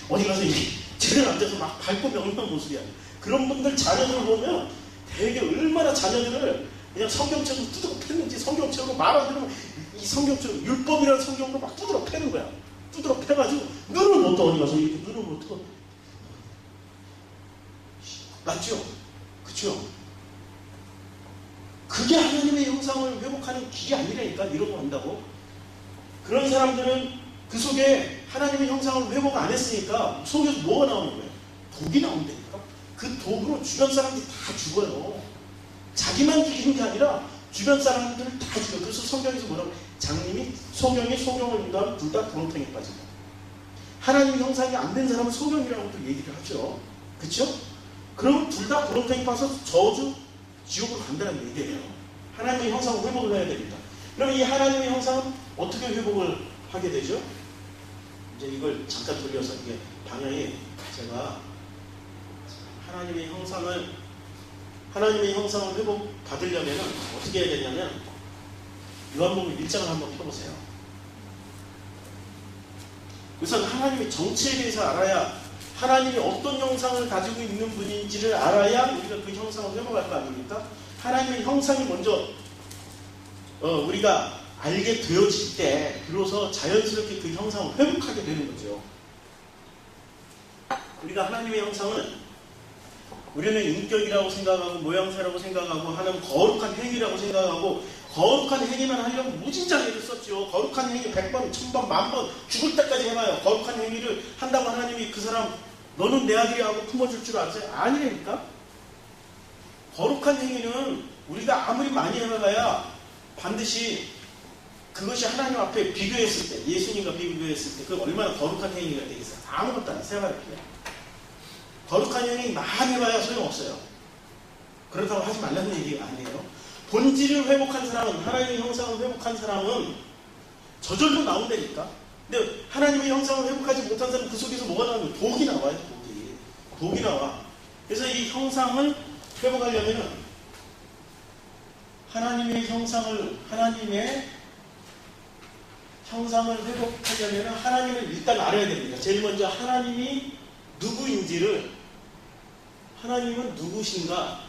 S2: 어디 가서 이렇게 제대로 앉아서 막 밟고 명령한 모습이야. 그런 분들 자녀들 보면 되게 얼마나 자녀들을 그냥 성경책으로 두드러 팼는지 성경책으로 말 안 들으면 이 성경책 율법이라는 성경으로 막 두드러 패는 거야. 두드러 패가지고 눈을 못 떠. 어디 가서 이렇게 눈을 못 떠. 맞죠? 그쵸? 그게 하나님의 형상을 회복하는 길이 아니라니까. 이러고 한다고. 그런 사람들은 그 속에 하나님의 형상을 회복 안 했으니까 속에서 뭐가 나오는 거예요? 독이 나온다니까. 그 독으로 주변 사람들이 다 죽어요. 자기만 죽이는 게 아니라 주변 사람들을 다 죽여요. 그래서 성경에서 뭐라고? 장님이 소경이 소경을 인도하면 둘 다 구렁텅이에 빠진다. 하나님의 형상이 안 된 사람은 소경이라고도 얘기를 하죠. 그렇죠? 그럼 둘 다 구렁텅이 빠서 저주 지옥으로 간다는 얘기예요. 하나님의 형상을 회복을 해야 됩니다. 그럼 이 하나님의 형상은 어떻게 회복을 하게 되죠? 이제 이걸 잠깐 돌려서 이게 방향이 제가 하나님의 형상을 회복받으려면 어떻게 해야 되냐면 요한복음 1장을 한번 펴보세요. 우선 하나님의 정체에 대해서 알아야 하나님이 어떤 형상을 가지고 있는 분인지를 알아야 우리가 그 형상을 회복할 거 아닙니까? 하나님의 형상이 먼저 우리가 알게 되어질 때 비로소 자연스럽게 그 형상을 회복하게 되는 거죠. 우리가 하나님의 형상은 우리는 인격이라고 생각하고 모양새라고 생각하고 하는 거룩한 행위라고 생각하고 거룩한 행위만 하려면 무진장애를 썼죠. 거룩한 행위 100번, 1000번, 10,000번 죽을 때까지 해봐요. 거룩한 행위를 한다고 하나님이 그 사람 너는 내 아들이 하고 품어줄 줄 아세요? 아니라니까. 거룩한 행위는 우리가 아무리 많이 해봐야 반드시 그것이 하나님 앞에 비교했을 때, 예수님과 비교했을 때 그 얼마나 거룩한 행위가 되겠어요? 아무것도 안 생각할게요. 거룩한 행위 많이 해봐야 소용없어요. 그렇다고 하지 말라는 얘기가 아니에요. 본질을 회복한 사람은, 하나님의 형상을 회복한 사람은 저절로 나온다니까. 근데 하나님의 형상을 회복하지 못한 사람은 그 속에서 뭐가 나오면 독이 나와요. 독이 나와. 그래서 이 형상을 회복하려면 하나님의 형상을 회복하려면 하나님을 일단 알아야 됩니다. 제일 먼저 하나님이 누구인지를, 하나님은 누구신가,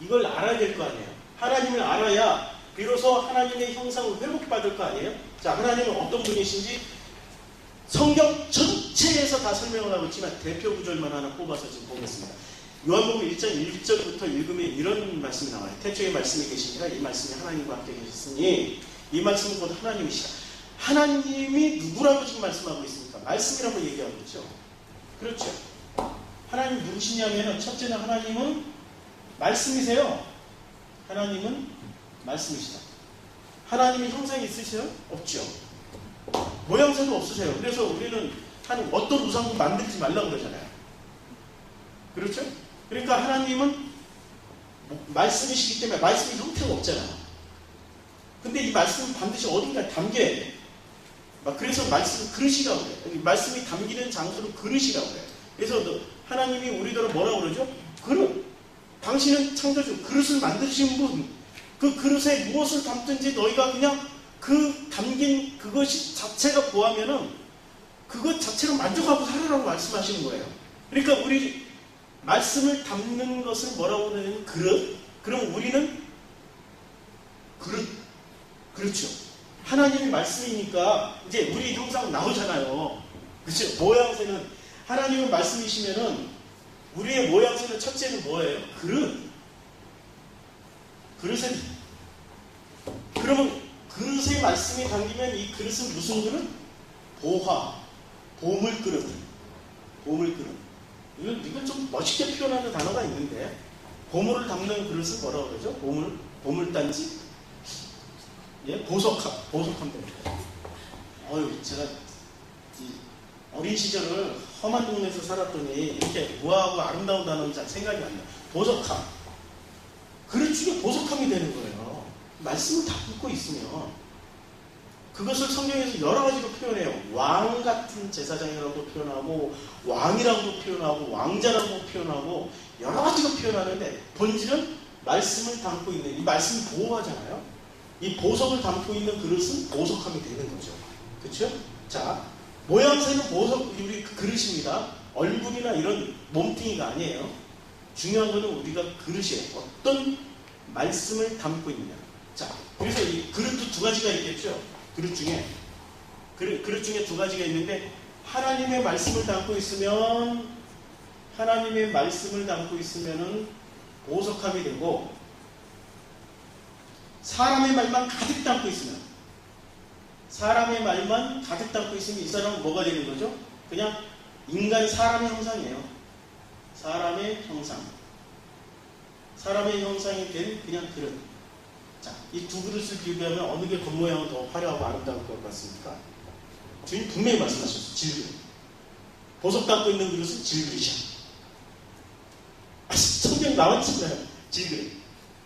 S2: 이걸 알아야 될 거 아니에요. 하나님을 알아야 비로소 하나님의 형상을 회복받을 거 아니에요. 자, 하나님은 어떤 분이신지 성경 전체에서 다 설명을 하고 있지만 대표 구절만 하나 뽑아서 지금 보겠습니다. 요한복음 1장 1절부터 읽으면 이런 말씀이 나와요. 태초에 말씀이 계시니라 이 말씀이 하나님과 함께 계셨으니 이 말씀은 곧 하나님이시라. 하나님이 누구라고 지금 말씀하고 있습니까? 말씀이라고 얘기하고 있죠. 그렇죠. 하나님 누구시냐면 첫째는 하나님은 말씀이세요. 하나님은 말씀이시다. 하나님이 형상이 있으세요? 없죠. 모양새도 없으세요. 그래서 우리는 어떤 우상도 만들지 말라고 그러잖아요. 그렇죠? 그러니까 하나님은 말씀이시기 때문에 말씀이 형태가 없잖아요. 근데 이 말씀은 반드시 어딘가에 담겨야 돼. 그래서 말씀 그릇이라고 그래요. 말씀이 담기는 장소를 그릇이라고 그래요. 그래서 하나님이 우리들을 뭐라고 그러죠? 그릇. 당신은 창조주, 그릇을 만드신 분. 그 그릇에 무엇을 담든지 너희가 그냥 그 담긴 그것이 자체가 보하면은 그것 자체로 만족하고 살아라고 말씀하시는 거예요. 그러니까 우리 말씀을 담는 것을 뭐라고 그러냐면 그릇. 그럼 우리는 그릇. 그렇죠. 하나님이 말씀이니까 이제 우리 형상 나오잖아요. 그렇죠. 모양새는 하나님은 말씀이시면은 우리의 모양새는 첫째는 뭐예요? 그릇. 그릇은 그러면 그릇에 말씀이 담기면 이 그릇은 무슨 그릇? 보물 그릇. 보물 그릇. 이건 좀 멋있게 표현하는 단어가 있는데 보물을 담는 그릇은 뭐라고 그러죠? 보물단지? 예? 보석함 됩니다. 제가 어린 시절을 험한 동네에서 살았더니 이렇게 우아하고 아름다운 단어는 잘 생각이 안 나요. 보석함. 그릇 중에 보석함이 되는 거예요. 말씀을 다 듣고 있으면 그것을 성경에서 여러 가지로 표현해요. 왕 같은 제사장이라고 표현하고 왕이라고 표현하고 왕자라고 표현하고 여러 가지로 표현하는데 본질은 말씀을 담고 있는 이 말씀이 보호하잖아요. 이 보석을 담고 있는 그릇은 보석함이 되는 거죠. 그렇죠? 자, 모양새는 우리 그릇입니다. 얼굴이나 이런 몸뚱이가 아니에요. 중요한 것은 우리가 그릇이에요. 어떤 말씀을 담고 있느냐. 자, 그래서 이 그릇도 두 가지가 있겠죠. 그릇 중에 두 가지가 있는데 하나님의 말씀을 담고 있으면은 보석함이 되고 사람의 말만 가득 담고 있으면 이 사람은 뭐가 되는 거죠? 그냥 사람의 형상이에요. 사람의 형상이 된 그냥 그릇. 자, 이 두 그릇을 비교하면 어느 게 겉모양은 더 화려하고 아름다울 것 같습니까? 주인 분명히 말씀하셨어요. 질그릇. 보석 담고 있는 그릇은 질그릇이야. 성경 나왔잖아요. 질그릇.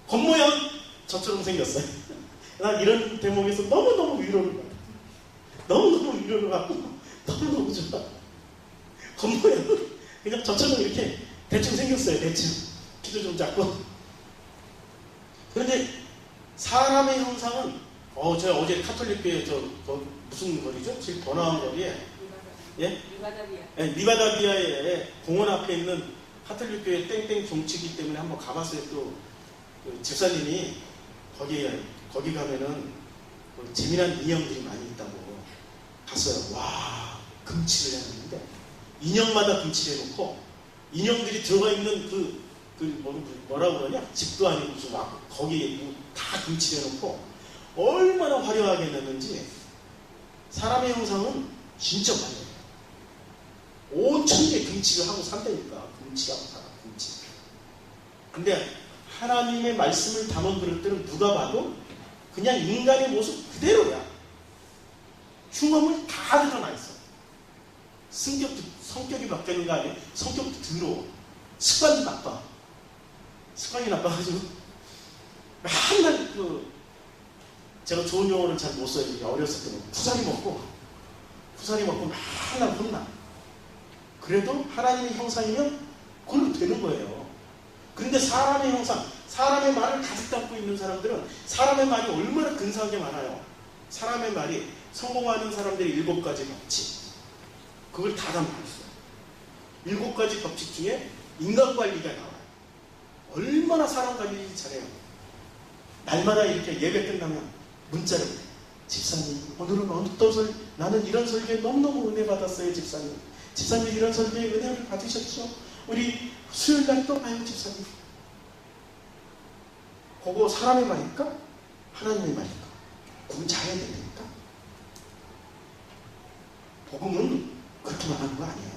S2: 겉모양은 저처럼 생겼어요. 난 이런 대목에서 너무너무 위로를 받아요. 너무너무 위로를 받고 너무너무 좋아. 겉모양은 그냥 저처럼 이렇게 대충 생겼어요. 대충. 키도 좀 작고. 그런데 사람의 형상은 제가 어제 카톨릭교회 무슨 거리죠? 지금 번화한 거리에 리바다비아의 공원 앞에 있는 카톨릭교회 땡땡 종치기 때문에 한번 가봤어요. 또 집사님이 거기 가면은 재미난 인형들이 많이 있다고 갔어요. 와, 금치를 해놨는데 인형마다 금치를 해놓고 인형들이 들어가 있는 뭐라고 그러냐? 집도 아니고 무슨 거기에 다 금치를 해놓고 얼마나 화려하게 해놨는지 사람의 형상은 진짜 화려해요. 온 천지에 금치를 하고 산다니까. 금치하고 살아. 금치. 근데 하나님의 말씀을 담은 그릇들은 누가 봐도 그냥 인간의 모습 그대로야. 흉엄을 다 드러나 있어. 성격이 바뀌는 거 아니에요? 성격도 더러워. 습관이 나빠가지고 맨날 제가 좋은 용어를 잘 못 써요. 어렸을 때는 푸사리 먹고 맨날 혼나. 그래도 하나님의 형상이면 그걸로 되는 거예요. 그런데 사람의 형상, 사람의 말을 가득 담고 있는 사람들은 사람의 말이 얼마나 근사하게 많아요. 사람의 말이 성공하는 사람들의 7가지 법칙. 그걸 다 담고 있어요. 7가지 법칙 중에 인간관리가 나와요. 얼마나 사람 관리 잘해요. 날마다 이렇게 예배 끝나면 문자를 해. 집사님, 오늘은 나는 이런 설교에 너무너무 은혜 받았어요. 집사님 이런 설교에 은혜를 받으셨죠? 우리 수요일 날 또 봐요, 집사님. 그거 사람의 말일까? 하나님의 말일까? 그건 잘해야 된다니까. 복음은 그렇게 말하는 거 아니에요.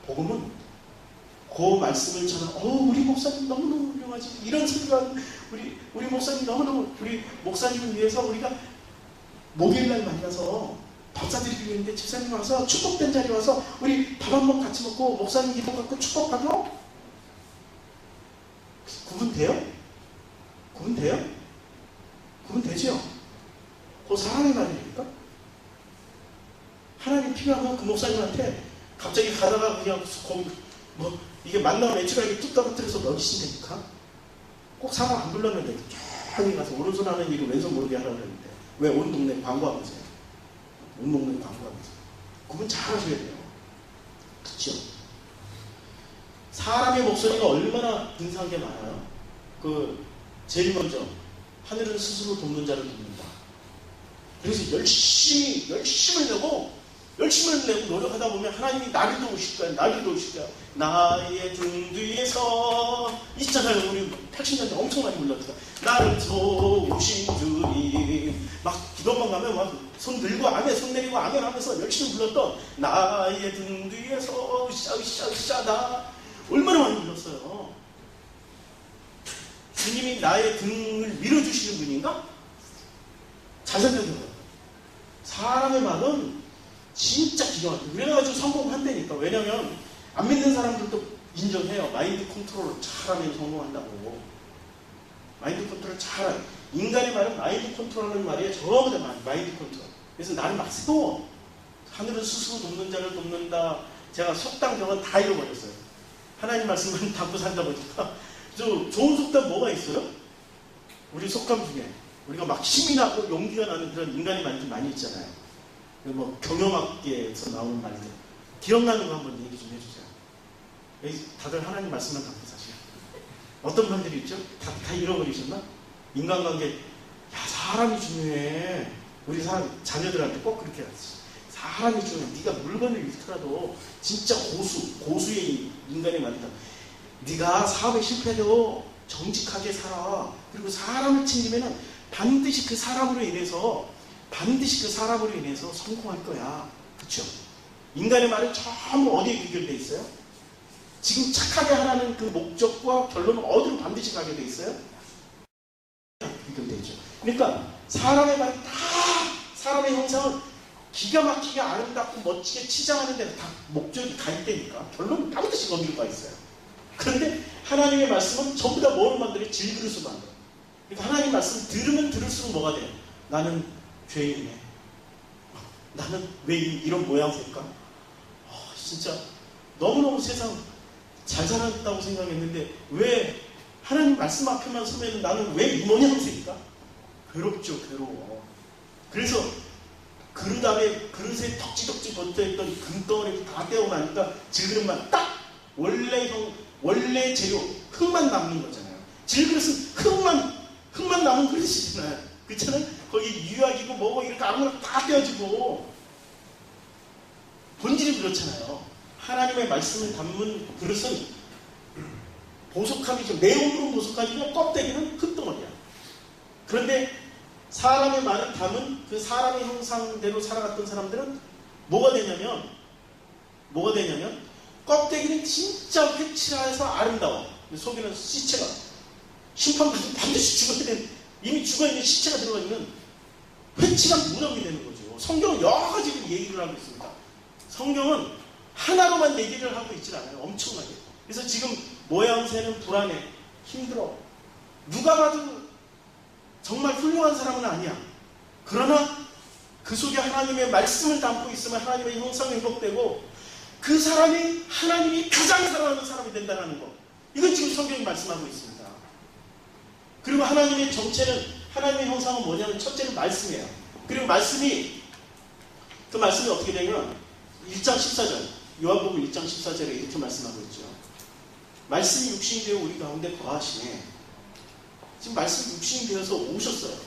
S2: 복음은 그 말씀을 전하, 우리 목사님 너무너무 훌륭하지. 이런 소리가 우리 목사님 너무너무, 우리 목사님을 위해서 우리가 목요일날 만나서 박사드리기 위해인데 집사님 와서 축복된 자리에 와서 우리 밥 한 번 같이 먹고 목사님 기도 갖고 축복받아? 구분 돼요? 구분 돼요? 구분 되죠? 그 사람의 말이니까. 하나님 필요하면 그 목사님한테 갑자기 가다가 그냥 거기 이게 만나면 애초에 뚝 떨어뜨려서 넣으신다니까. 꼭 사람 안 불렀는데 조용히 가서 오른손 하는 일을 왼손 모르게 하라고 했는데 왜 온 동네 광고하면서요? 온 동네 광고하면서. 그분 잘 하셔야 돼요. 그렇죠? 사람의 목소리가 얼마나 근사한 게 많아요. 제일 먼저 하늘은 스스로 돕는 자를 돕는다. 그래서 열심히 내고 노력하다 보면 하나님이 나를 도우실 거야. 나를 도우실 거야. 나의 등 뒤에서 있잖아요. 우리 80년대 엄청 많이 불렀다. 나를 도우신 주님. 막 기도만 가면 막 손 들고 아멘, 손 내리고 아멘 하면서 열심히 불렀던 나의 등 뒤에서 으쌰 나 얼마나 많이 불렀어요. 주님이 나의 등을 밀어주시는 분인가? 잘 생각해봐요. 사람의 말은 진짜 기가 막혀요. 그래가지고 성공한다니까. 왜냐면 안 믿는 사람들도 인정해요. 마인드 컨트롤을 잘하면 성공한다고. 마인드 컨트롤을 잘하면. 인간의 말은 마인드 컨트롤하는 말이에요. 전부 다 마인드 컨트롤. 그래서 나는 막 쓰고 하늘은 스스로 돕는 자를 돕는다. 제가 속담 저건 다 잃어버렸어요. 하나님 말씀만 담고 살다 보니까. 좋은 속담 뭐가 있어요? 우리 속담 중에 우리가 막 힘이 나고 용기가 나는 그런 인간의 말들 많이 있잖아요. 경영학계에서 나오는 말들. 기억나는 거 한번 얘기 좀 해주세요. 다들 하나님 말씀만 담고 사세요. 어떤 분들이 있죠? 다 잃어버리셨나? 인간관계, 사람이 중요해. 우리 자녀들한테 꼭 그렇게 하지. 사람이 중요해. 네가 물건을 잃더라도 진짜 고수의 인간의 말이다. 네가 사업에 실패해도 정직하게 살아. 그리고 사람을 챙기면은 반드시 그 사람으로 인해서 성공할 거야. 그렇죠? 인간의 말은 전부 어디에 귀결되어 있어요? 지금 착하게 하라는 그 목적과 결론은 어디로 반드시 가게 되어 있어요? 귀결되어 있죠. 그러니까 사람의 말이 다 사람의 형상은 기가 막히게 아름답고 멋지게 치장하는 데는 다 목적이 가 있다니까. 결론은 반드시 거기로 가 있어요. 그런데 하나님의 말씀은 전부 다 뭐로 만들어요? 질그릇으로 만들어요. 그러니까 하나님 말씀 들으면 들을수록 뭐가 돼요? 나는 죄인이네. 나는 왜 이런 모양새일까? 진짜 너무너무 세상 잘 살았다고 생각했는데 왜 하나님 말씀 앞에만 서면 나는 왜 이 모양새일까? 괴롭죠, 괴로워. 그래서 그릇에 덕지덕지 붙어있던 금덩어리를 다 떼고 나니까 질그릇만 딱 원래 재료 흙만 남는 거잖아요. 질그릇은 흙만 남은 그릇이잖아요. 그렇잖아요? 거기 유약이고 뭐고 이렇게 아무나 다 떼어지고 본질이 그렇잖아요. 하나님의 말씀을 담은 그릇은 보석함이죠. 내용으로 보석함이고 껍데기는 흙덩어리야. 그런데 사람의 말을 담은 그 사람의 형상대로 살아갔던 사람들은 뭐가 되냐면 껍데기는 진짜 회칠해서 아름다워. 속에는 시체가 심판받으면 반드시 죽어야 되는, 이미 죽어있는 시체가 들어가 있는 회칠한 무덤이 되는 거죠. 성경은 여러 가지로 얘기를 하고 있습니다. 성경은 하나로만 얘기를 하고 있질 않아요. 엄청나게. 그래서 지금 모양새는 불안해, 힘들어. 누가 봐도 정말 훌륭한 사람은 아니야. 그러나 그 속에 하나님의 말씀을 담고 있으면 하나님의 형상이 회복되고 그 사람이 하나님이 가장 사랑하는 사람이 된다는 것. 이건 지금 성경이 말씀하고 있습니다. 그리고 하나님의 정체는, 하나님의 형상은 뭐냐면 첫째는 말씀이에요. 그리고 그 말씀이 어떻게 되냐면 1장 14절, 요한복음 1장 14절에 이렇게 말씀하고 있죠. 말씀이 육신이 되어 우리 가운데 거하시네. 지금 말씀이 육신이 되어서 오셨어요.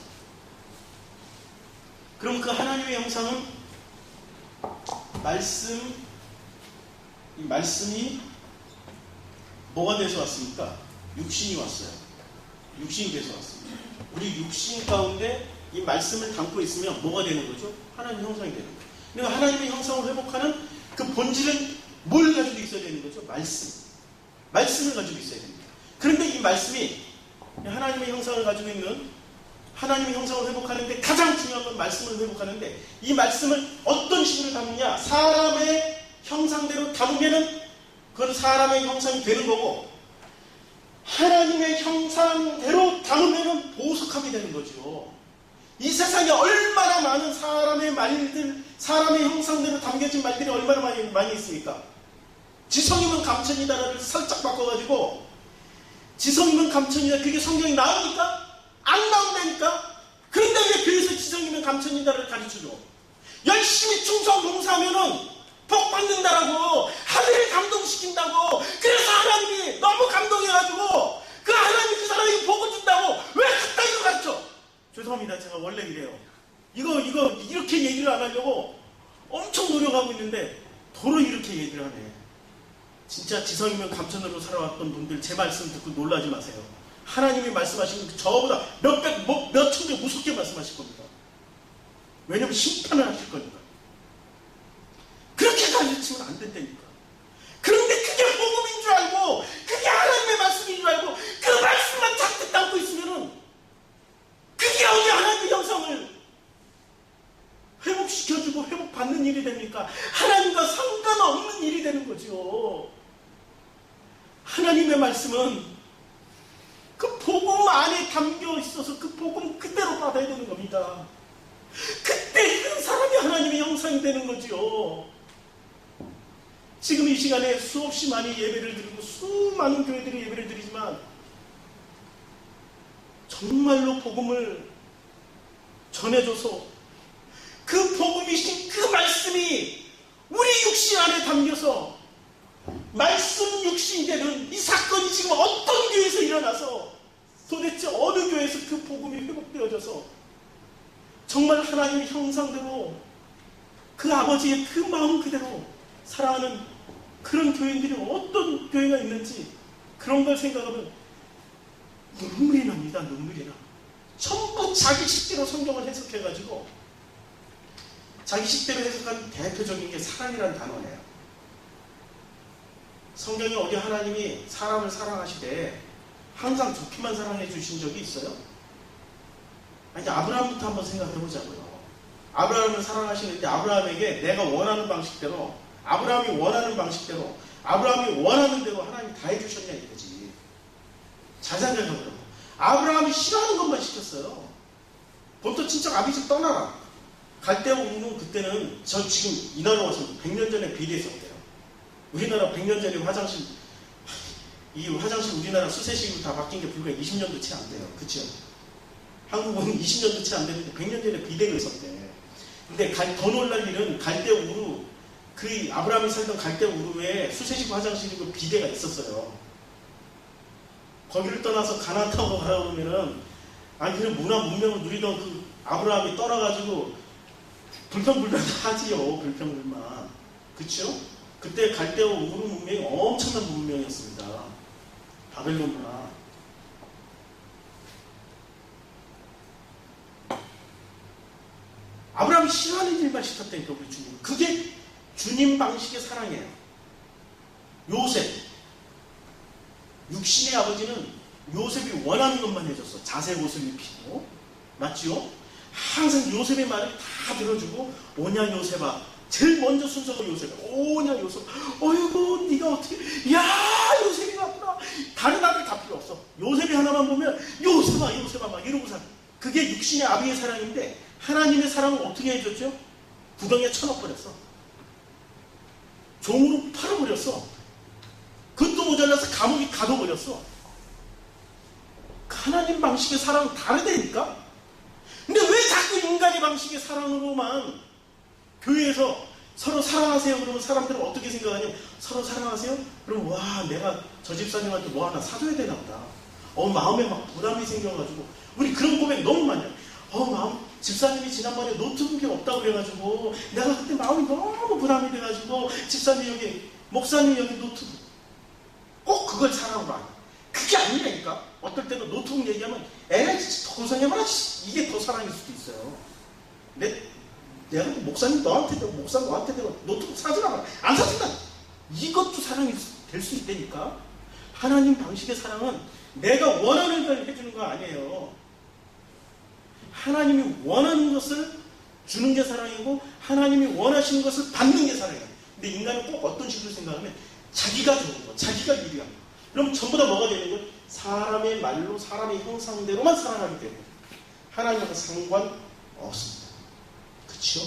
S2: 그럼 그 하나님의 형상은 이 말씀이 뭐가 돼서 왔습니까? 육신이 왔어요. 육신이 돼서 왔습니다. 우리 육신 가운데 이 말씀을 담고 있으면 뭐가 되는 거죠? 하나님 형상이 되는 거죠. 그러니까 하나님의 형상을 회복하는 그 본질은 뭘 가지고 있어야 되는 거죠? 말씀. 말씀을 가지고 있어야 됩니다. 그런데 이 말씀이 하나님의 형상을 가지고 있는 하나님의 형상을 회복하는데 가장 중요한 건 말씀을 회복하는데 이 말씀을 어떤 식으로 담느냐? 사람의 형상대로 담으면은 그건 사람의 형상이 되는 거고 하나님의 형상대로 담으면은 보석함이 되는 거죠. 이 세상에 얼마나 많은 사람의 말들, 사람의 형상대로 담겨진 말들이 얼마나 많이 있습니까? 지성이면 감천이다를 살짝 바꿔가지고 지성이면 감천이다 그게 성경이 나옵니까? 안 나온다니까? 그런데 왜 교회에서 지성이면 감천이다를 가르쳐줘? 열심히 충성 봉사하면은 복 받는다라고 하늘을 감동시킨다고 그래서 하나님이 너무 감동해가지고 그 하나님 그 사람에게 복을 준다고 왜 그따위로 가르쳐? 죄송합니다. 제가 원래 이래요. 이거 이렇게 얘기를 안 하려고 엄청 노력하고 있는데 도로 이렇게 얘기를 하네. 진짜 지성이면 감천으로 살아왔던 분들 제 말씀 듣고 놀라지 마세요. 하나님이 말씀하시는 저보다 몇천 배 무섭게 말씀하실 겁니다. 왜냐면 심판을 하실 거니까. 그렇게 가르치면 안 된다니까. 그런데 그게 복음인 줄 알고 그게 하나님의 말씀인 줄 알고 그 말씀만 잔뜩 담고 있으면은 그게 어디 하나님의 형상을 회복시켜주고 회복받는 일이 됩니까? 하나님과 상관없는 일이 되는 거죠. 하나님의 말씀은 그 복음 안에 담겨 있어서 그 복음 그대로 받아야 되는 겁니다. 그때 그 사람이 하나님의 형상이 되는 거죠. 지금 이 시간에 수없이 많이 예배를 드리고 수많은 교회들이 예배를 드리지만 정말로 복음을 전해줘서 그 복음이신 그 말씀이 우리 육신 안에 담겨서 말씀 육신이 되는 이 사건이 지금 어떤 교회에서 일어나서 도대체 어느 교회에서 그 복음이 회복되어져서 정말 하나님의 형상대로 그 아버지의 그 마음 그대로 살아가는 그런 교인들이 어떤 교회가 있는지 그런 걸 생각하면 눈물이 납니다. 눈물이 나. 전부 자기 식대로 성경을 해석해가지고 자기 식대로 해석한 대표적인 게 사랑이라는 단어네요. 성경에 어디 하나님이 사람을 사랑하시되 항상 좋게만 사랑해 주신 적이 있어요? 아니 아브라함부터 한번 생각해 보자고요. 아브라함을 사랑하시는데 아브라함에게 내가 원하는 방식대로 아브라함이 원하는 방식대로 아브라함이 원하는 대로 하나님이 다 해주셨냐 이거지. 잘 생각해보라고. 아브라함이 싫어하는 것만 시켰어요. 본토 친척 아비집 떠나라. 갈대아 우르는 그때는 저 지금 이 나라 와서 100년 전에 비례했었대요. 우리나라 100년 전에 화장실 이 화장실 우리나라 수세식으로 다 바뀐 게 불과 20년도 채 안 돼요. 그쵸? 한국은 20년도 채 안 되는데 100년 전에 비대가 있었대. 근데 더 놀랄 일은 갈대아 우르 그 아브라함이 살던 갈대아 우르에 수세식 화장실이고 비대가 있었어요. 거기를 떠나서 가나안 타고 가라 그러면은 아니 그런 문화 문명을 누리던 그 아브라함이 떠나가지고 불평불만 하지요. 불평불만. 그쵸? 그때 갈대아 우르 문명이 엄청난 문명이었습니다. 바벨론 문화. 아브라함이 싫어하는 일만 시켰다니까 우리 주님. 그게 주님 방식의 사랑이에요. 요셉. 육신의 아버지는 요셉이 원하는 것만 해줬어. 자색 옷을 입히고. 맞지요? 항상 요셉의 말을 다 들어주고 오냐 요셉아. 제일 먼저 순서가 요셉. 오냐 요셉. 어이구 네가 어떻게 야 요셉이 왔구나. 다른 아들 다 필요 없어. 요셉이 하나만 보면 요셉아 요셉아 막 이러고 살아. 그게 육신의 아비의 사랑인데 하나님의 사랑은 어떻게 해줬죠? 구덩이에 쳐넣어버렸어. 종으로 팔아버렸어. 그것도 모자라서 감옥에 가둬버렸어. 하나님 방식의 사랑은 다르다니까? 근데 왜 자꾸 인간의 방식의 사랑으로만 교회에서 서로 사랑하세요 그러면 사람들은 어떻게 생각하냐면 서로 사랑하세요? 그럼 와 내가 저 집사님한테 뭐 하나 사줘야 되나 보다. 마음에 막 부담이 생겨가지고 우리 그런 고백 너무 많이 해요. 마음 집사님이 지난번에 노트북이 없다고 그래가지고 내가 그때 마음이 너무 부담이 돼가지고 집사님 여기 목사님 여기 노트북 꼭 그걸 사랑으로 하냐. 그게 아니라니까. 어떨 때는 노트북 얘기하면 에이 더 고생해봐라. 이게 더 사랑일 수도 있어요. 내가 목사님 너한테 되고 목사 너한테 되고 노트북 사주라. 안 사준다. 이것도 사랑이 될 수 있다니까. 하나님 방식의 사랑은 내가 원하는 걸 해주는 거 아니에요. 하나님이 원하는 것을 주는 게 사랑이고 하나님이 원하시는 것을 받는 게 사랑이에요. 근데 인간은 꼭 어떤 식으로 생각하면 자기가 좋은 거, 자기가 유리한 거. 그럼 전부 다 뭐가 되는 거예요? 사람의 말로 사람의 형상대로만 사랑하기 때문에 하나님과 상관없습니다. 그렇죠?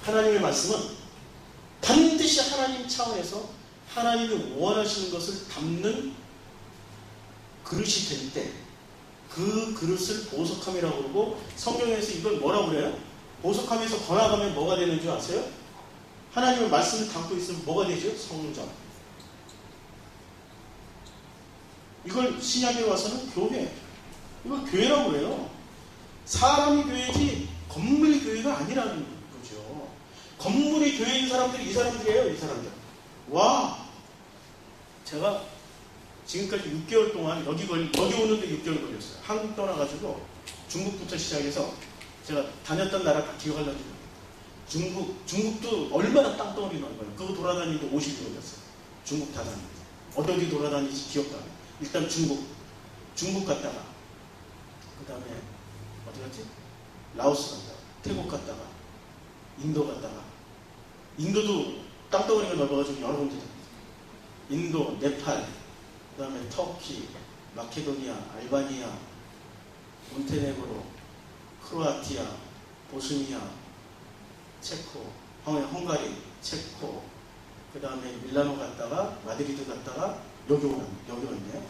S2: 하나님의 말씀은 반드시 하나님 차원에서 하나님이 원하시는 것을 담는 그릇이 될 때 그 그릇을 보석함이라고 그러고 성경에서 이걸 뭐라고 그래요? 보석함에서 더 나가면 뭐가 되는 줄 아세요? 하나님의 말씀을 담고 있으면 뭐가 되죠? 성전. 이걸 신약에 와서는 교회. 이걸 교회라고 그래요. 사람이 교회지 건물이 교회가 아니라는 거죠. 건물이 교회인 사람들이 이 사람들이에요. 이 사람들. 와, 제가 지금까지 6개월 동안 여기 오는데 6개월 걸렸어요. 한국 떠나가지고 중국부터 시작해서 제가 다녔던 나라 다 기억하려고 중국도 얼마나 땅덩어리 넓어요. 그거 돌아다니는데 50일 걸렸어요. 중국 다 다니는데. 어디 돌아다니지 기억도 안 해요. 일단 중국 갔다가 그 다음에 어디 갔지? 라오스 갔다가 태국 갔다가 인도 갔다가 인도도 땅덩어리가 넓어가지고 여러 군데 다녔어요. 인도, 네팔, 그 다음에 터키, 마케도니아, 알바니아, 몬테네그로, 크로아티아, 보스니아, 체코, 헝가리, 체코, 그 다음에 밀라노 갔다가 마드리드 갔다가 여기 왔네요.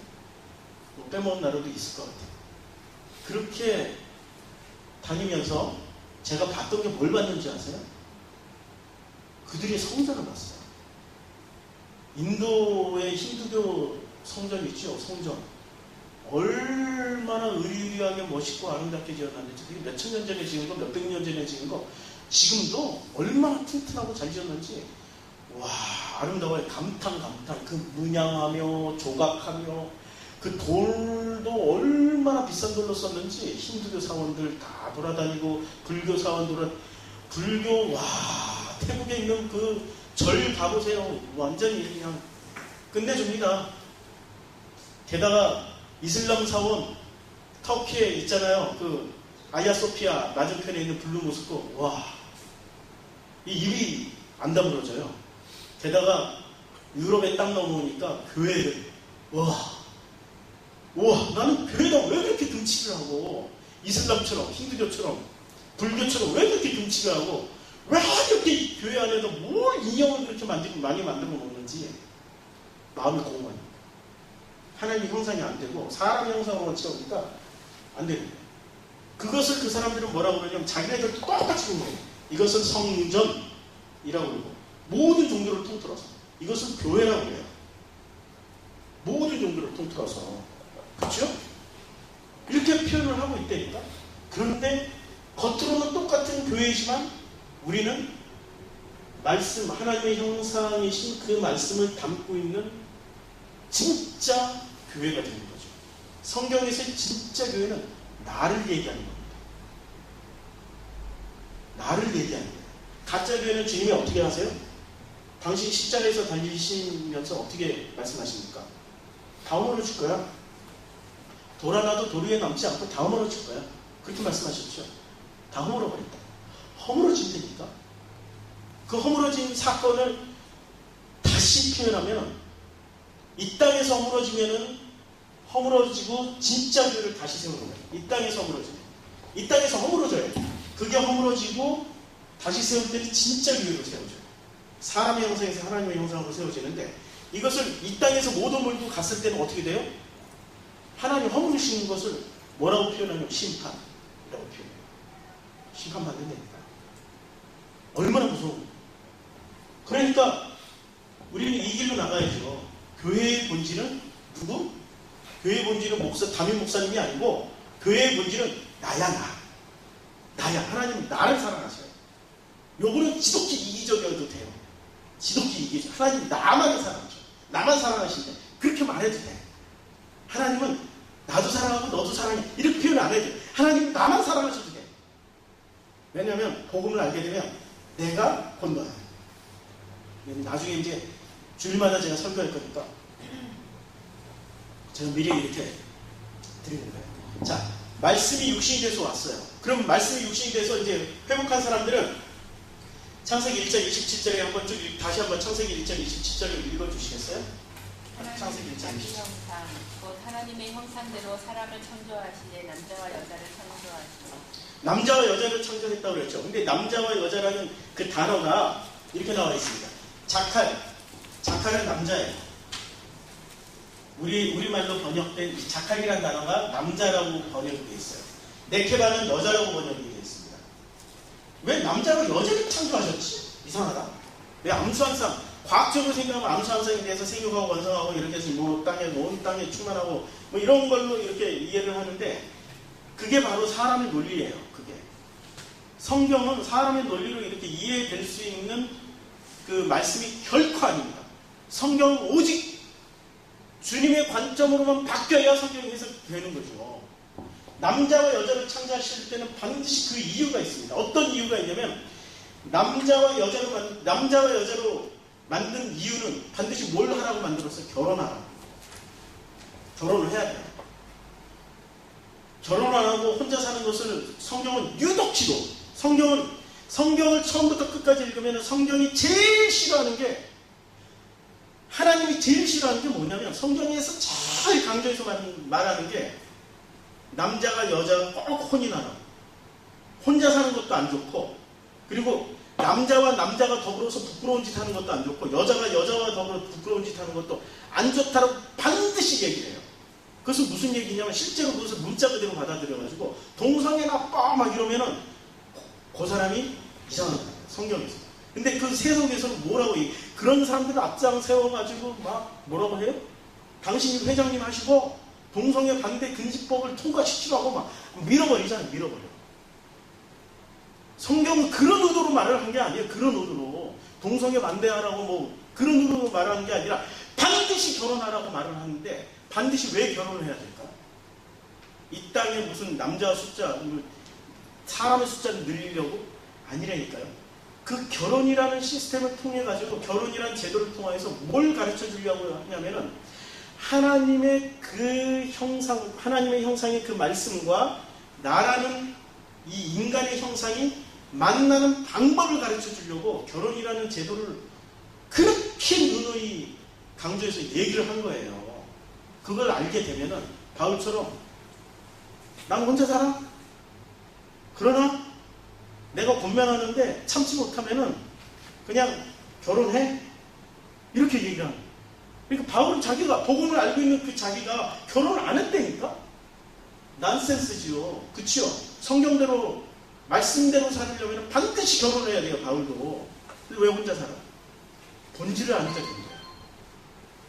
S2: 뭐 빼먹은 나라도 있을 것 같아요. 그렇게 다니면서 제가 봤던 게 뭘 봤는지 아세요? 그들의 성전을 봤어요. 인도의 힌두교 성전 있죠? 성전. 얼마나 의리의리하게 멋있고 아름답게 지었는지, 그게 몇천 년 전에 지은 거, 몇백 년 전에 지은 거, 지금도 얼마나 튼튼하고 잘 지었는지, 와, 아름다워요. 감탄. 그 문양하며, 조각하며, 그 돌도 얼마나 비싼 돌로 썼는지, 힌두교 사원들 다 돌아다니고, 불교 사원들은, 불교, 와, 태국에 있는 그 절 가보세요. 완전히 그냥 끝내줍니다. 게다가 이슬람 사원 터키에 있잖아요. 그 아야소피아 맞은편에 있는 블루 모스크. 와, 이 입이 안 다물어져요. 게다가 유럽에 딱 넘어오니까 교회를 와, 나는 교회가 왜 그렇게 등치를 하고 이슬람처럼 힌두교처럼 불교처럼 왜 그렇게 등치를 하고 왜 이렇게 교회 안에서 뭘 인형을 그렇게 많이 만들어 놓는지 마음이 공허해요. 하나님의 형상이 안 되고 사람 형상으로 채우니까 안 되는 거예요. 그것을 그 사람들은 뭐라고 그러냐면 자기네들도 똑같이 보는 거예요. 이것은 성전이라고 그러고 모든 종교를 통틀어서 이것은 교회라고 해요. 모든 종교를 통틀어서. 그렇죠? 이렇게 표현을 하고 있다니까. 그런데 겉으로는 똑같은 교회이지만 우리는 말씀, 하나님의 형상이신 그 말씀을 담고 있는 진짜 교회가 되는 거죠. 성경에서의 진짜 교회는 나를 얘기하는 겁니다. 나를 얘기하는 거예요. 가짜 교회는 주님이 어떻게 하세요? 당신 십자가에서 달리시면서 어떻게 말씀하십니까? 다음으로 줄 거야. 돌아가도 돌 위에 남지 않고 다음으로 줄 거야. 그렇게 말씀하셨죠. 다 허물어버린다. 허물어진다니까. 그 허물어진 사건을 다시 표현하면 이 땅에서 허물어지면은 허물어지고 진짜 교회를 다시 세우는 거예요. 이 땅에서 허물어지면. 이 땅에서 허물어져요. 그게 허물어지고 다시 세울 때는 진짜 교회로 세워져요. 사람의 형상에서 하나님의 형상으로 세워지는데 이것을 이 땅에서 못 허물고 갔을 때는 어떻게 돼요? 하나님 허물으시는 것을 뭐라고 표현하냐면 심판이라고 표현해요. 심판받는다니까. 얼마나 무서워. 그러니까 우리는 이 길로 나가야죠. 교회의 본질은 누구? 교회의 본질은 담임 목사님이 아니고 교회의 본질은 나야. 하나님 나를 사랑하셔요. 요거는 지독히 이기적이어도 돼요. 지독히 이기적. 하나님 나만을 사랑하셔. 나만 사랑하신대. 그렇게 말해도 돼. 하나님은 나도 사랑하고 너도 사랑해. 이렇게 표현 안 해도 돼. 하나님은 나만 사랑하셔도 돼. 왜냐하면 복음을 알게 되면 내가 본다. 나중에 이제 주일마다 제가 설교할 거니까 제가 미리 이렇게 드리는 거예요. 자, 말씀이 육신이 돼서 왔어요. 그럼 말씀이 육신이 돼서 이제 회복한 사람들은 창세기 1장 27절에 한번 쭉 다시 한번 창세기 1장 27절을 읽어주시겠어요? 창세기 1장 27절.
S3: 형상, 곧 하나님의 형상대로 사람을 창조하시되 남자와 여자를 창조하시고.
S2: 남자와 여자를 창조했다고 그랬죠. 근데 남자와 여자라는 그 단어가 이렇게 나와 있습니다. 자칼은 남자예요. 우리말로 번역된 이 자칼이라는 단어가 남자라고 번역이 되어 있어요. 네케바는 여자라고 번역이 되어 있습니다. 왜 남자가 여자를 창조하셨지? 이상하다. 왜 암수항상, 과학적으로 생각하면 암수항상에 대해서 생육하고 원성하고 이렇게 해서 뭐 온 땅에 충만하고 뭐 이런 걸로 이렇게 이해를 하는데 그게 바로 사람의 논리예요. 그게. 성경은 사람의 논리로 이렇게 이해될 수 있는 그 말씀이 결코 아닙니다. 성경은 오직 주님의 관점으로만 바뀌어야 성경이 해석되는 거죠. 남자와 여자를 창조하실 때는 반드시 그 이유가 있습니다. 어떤 이유가 있냐면 남자와 여자로 만든 이유는 반드시 뭘 하라고 만들었어요? 결혼하라고. 결혼을 해야 돼요. 결혼 안 하고 혼자 사는 것을 성경은 유독지도 성경을 처음부터 끝까지 읽으면 성경이 제일 싫어하는 게 하나님이 제일 싫어하는 게 뭐냐면 성경에서 제일 강조해서 말하는 게 남자가 여자가 꼭 혼인하라. 혼자 사는 것도 안 좋고 그리고 남자와 남자가 더불어서 부끄러운 짓 하는 것도 안 좋고 여자가 여자와 더불어 부끄러운 짓 하는 것도 안 좋다고 반드시 얘기를 해요. 그것은 무슨 얘기냐면 실제로 그것을 문자 그대로 받아들여가지고 동성애 나빠 막 이러면은 그 사람이 이상한 거예요. 성경에서. 근데 그 세속에서는 뭐라고 그런 사람들을 앞장 세워가지고 막 뭐라고 해요? 당신이 회장님 하시고 동성애 반대 금지법을 통과시키라고 막 밀어버리잖아요. 밀어버려. 성경은 그런 의도로 말을 한 게 아니에요. 그런 의도로 동성애 반대하라고 뭐 그런 의도로 말하는 게 아니라 반드시 결혼하라고 말을 하는데 반드시 왜 결혼을 해야 될까? 이 땅에 무슨 남자 숫자, 사람의 숫자를 늘리려고? 아니라니까요. 그 결혼이라는 시스템을 통해 가지고 결혼이라는 제도를 통해서 뭘 가르쳐 주려고 하냐면은 하나님의 그 형상, 하나님의 형상의 그 말씀과 나라는 이 인간의 형상이 만나는 방법을 가르쳐 주려고 결혼이라는 제도를 그렇게 누누이 강조해서 얘기를 한 거예요. 그걸 알게 되면은 바울처럼 난 혼자 살아? 그러나 내가 권면하는데 참지 못하면은 그냥 결혼해? 이렇게 얘기를 하는 거예요. 그러니까 바울은 자기가 복음을 알고 있는 그 자기가 결혼을 안 했다니까? 난센스지요. 그치요? 성경대로 말씀대로 살려면 반드시 결혼을 해야 돼요. 바울도. 근데 왜 혼자 살아? 본질을 아는 자인 거예요.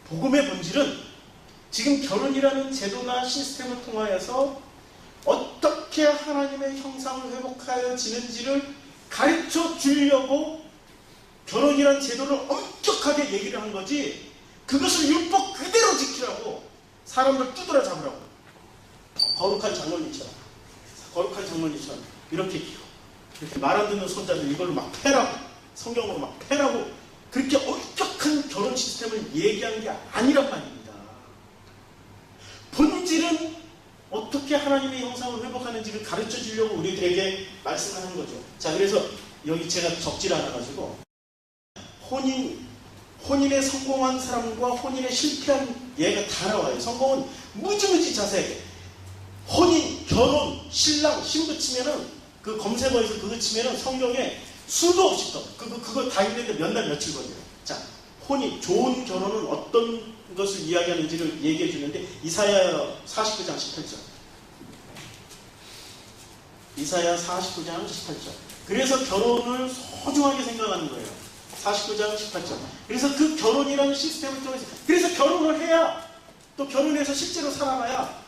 S2: 복음의 본질은 지금 결혼이라는 제도나 시스템을 통하여서 어떻게 하나님의 형상을 회복하여지는지를 가르쳐 주려고 결혼이라는 제도를 엄격하게 얘기를 한 거지 그것을 율법 그대로 지키라고 사람들 두드려 잡으라고 거룩한 장로님처럼 이렇게 말 안 듣는 손자들 이걸로 막 패라고 성경으로 막 패라고 그렇게 엄격한 결혼 시스템을 얘기한 게 아니란 말입니다. 본질은 어떻게 하나님의 형상을 회복하는지를 가르쳐 주려고 우리들에게 말씀을 하는 거죠. 자, 그래서 여기 제가 적지를 않아가지고 혼인에 성공한 사람과 혼인에 실패한 예가 다 나와요. 성공은 무지무지 자세하게 혼인, 결혼, 신랑, 신부 치면은 그 검색어에서 그거 치면은 성경에 수도 없이 떠. 그거 다 읽는데 몇 날 며칠 걸려요. 자, 혼인, 좋은 결혼은 어떤 것을 이야기하는지를 얘기해 주는데 이사야 49장 18절. 이사야 49장 18절. 그래서 결혼을 소중하게 생각하는 거예요. 49장 18절. 그래서 그 결혼이라는 시스템을 통해서 그래서 결혼을 해야 또 결혼해서 실제로 살아가야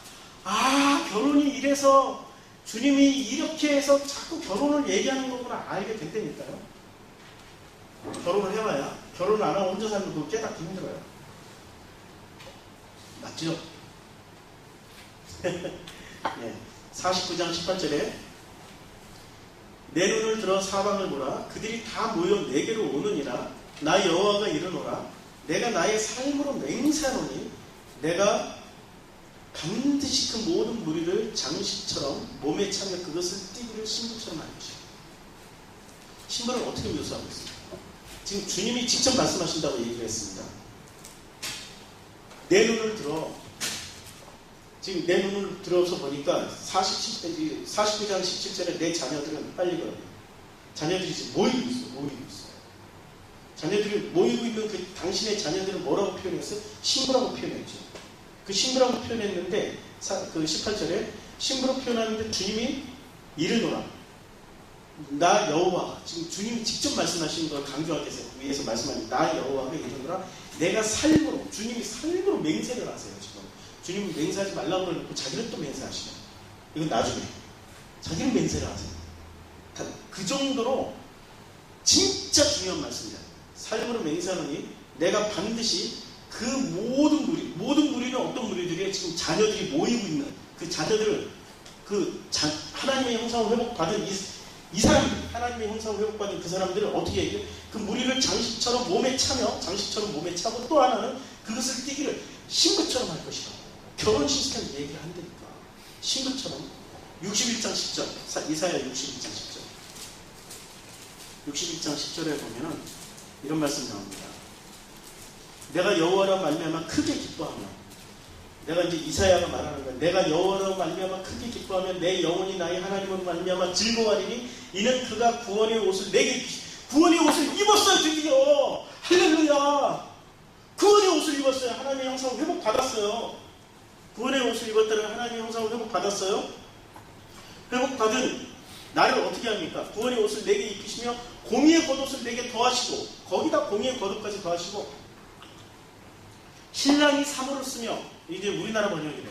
S2: 결혼이 이래서 주님이 이렇게 해서 자꾸 결혼을 얘기하는 거구나 알게 됐다니까요. 결혼을 해봐야 결혼을 안 하고 혼자 사는 거 깨닫기 힘들어요. 맞죠? 네. 49장 18절에 내 눈을 들어 사방을 보라 그들이 다 모여 내게로 오느니라 나 여호와가 이르노라 내가 나의 삶으로 맹세하노니 내가 반드시 그 모든 무리를 장식처럼 몸에 차며 그것을 띠기를 신부처럼 할 것이다. 신부를 어떻게 묘사하고 있습니까? 지금 주님이 직접 말씀하신다고 얘기를 했습니다. 내 눈을 들어 지금 내 눈을 들어서 보니까 49장 17절에 내 자녀들은 빨리 걸어요. 자녀들이 지금 모이고 있어요. 자녀들이 모이고 있는 그 당신의 자녀들은 뭐라고 표현했어요? 신부라고 표현했죠. 그 신부라고 표현했는데 그 18절에 신부로 표현하는데 주님이 이르노라 나 여호와 지금 주님이 직접 말씀하신 걸 강조하기 위해서 말씀하는 나 여호와가 이르노라 내가 삶으로 주님이 삶으로 맹세를 하세요. 지금 주님은 맹세하지 말라고 그러고 자기는 또 맹세하시네. 이건 나중에 자기는 맹세를 하세요. 그 정도로 진짜 중요한 말씀이다. 삶으로 맹세하노니 내가 반드시 그 모든 무리는 어떤 무리들이에요? 지금 자녀들이 모이고 있는 그 자녀들을 하나님의 형상을 회복받은 이 사람 하나님의 형상을 회복받은 그 사람들을 어떻게 얘기해요? 그 무리를 장식처럼 몸에 차고 또 하나는 그것을 띠기를 신부처럼 할 것이다. 결혼 시스템 얘기를 한다니까. 신부처럼 61장 10절 이사야 61장 10절 61장 10절에 보면은 이런 말씀 나옵니다. 내가 여호와로 말미암아 크게 기뻐하며 내가 이제 이사야가 말하는 거야. 내가 여호와로 말미암아 크게 기뻐하며 내 영혼이 나의 하나님으로 말미암아 즐거워하리니 이는 그가 구원의 옷을 입었어요. 드디어 할렐루야. 구원의 옷을 입었어요. 하나님의 형상을 회복받았어요. 구원의 옷을 입었다는 하나님의 형상을 회복받았어요. 회복받은 나를 어떻게 합니까? 구원의 옷을 내게 입히시며 공의의 겉옷을 내게 더하시고 거기다 공의의 겉옷까지 더하시고 신랑이 사모를 쓰며 이제 우리나라 번역이래.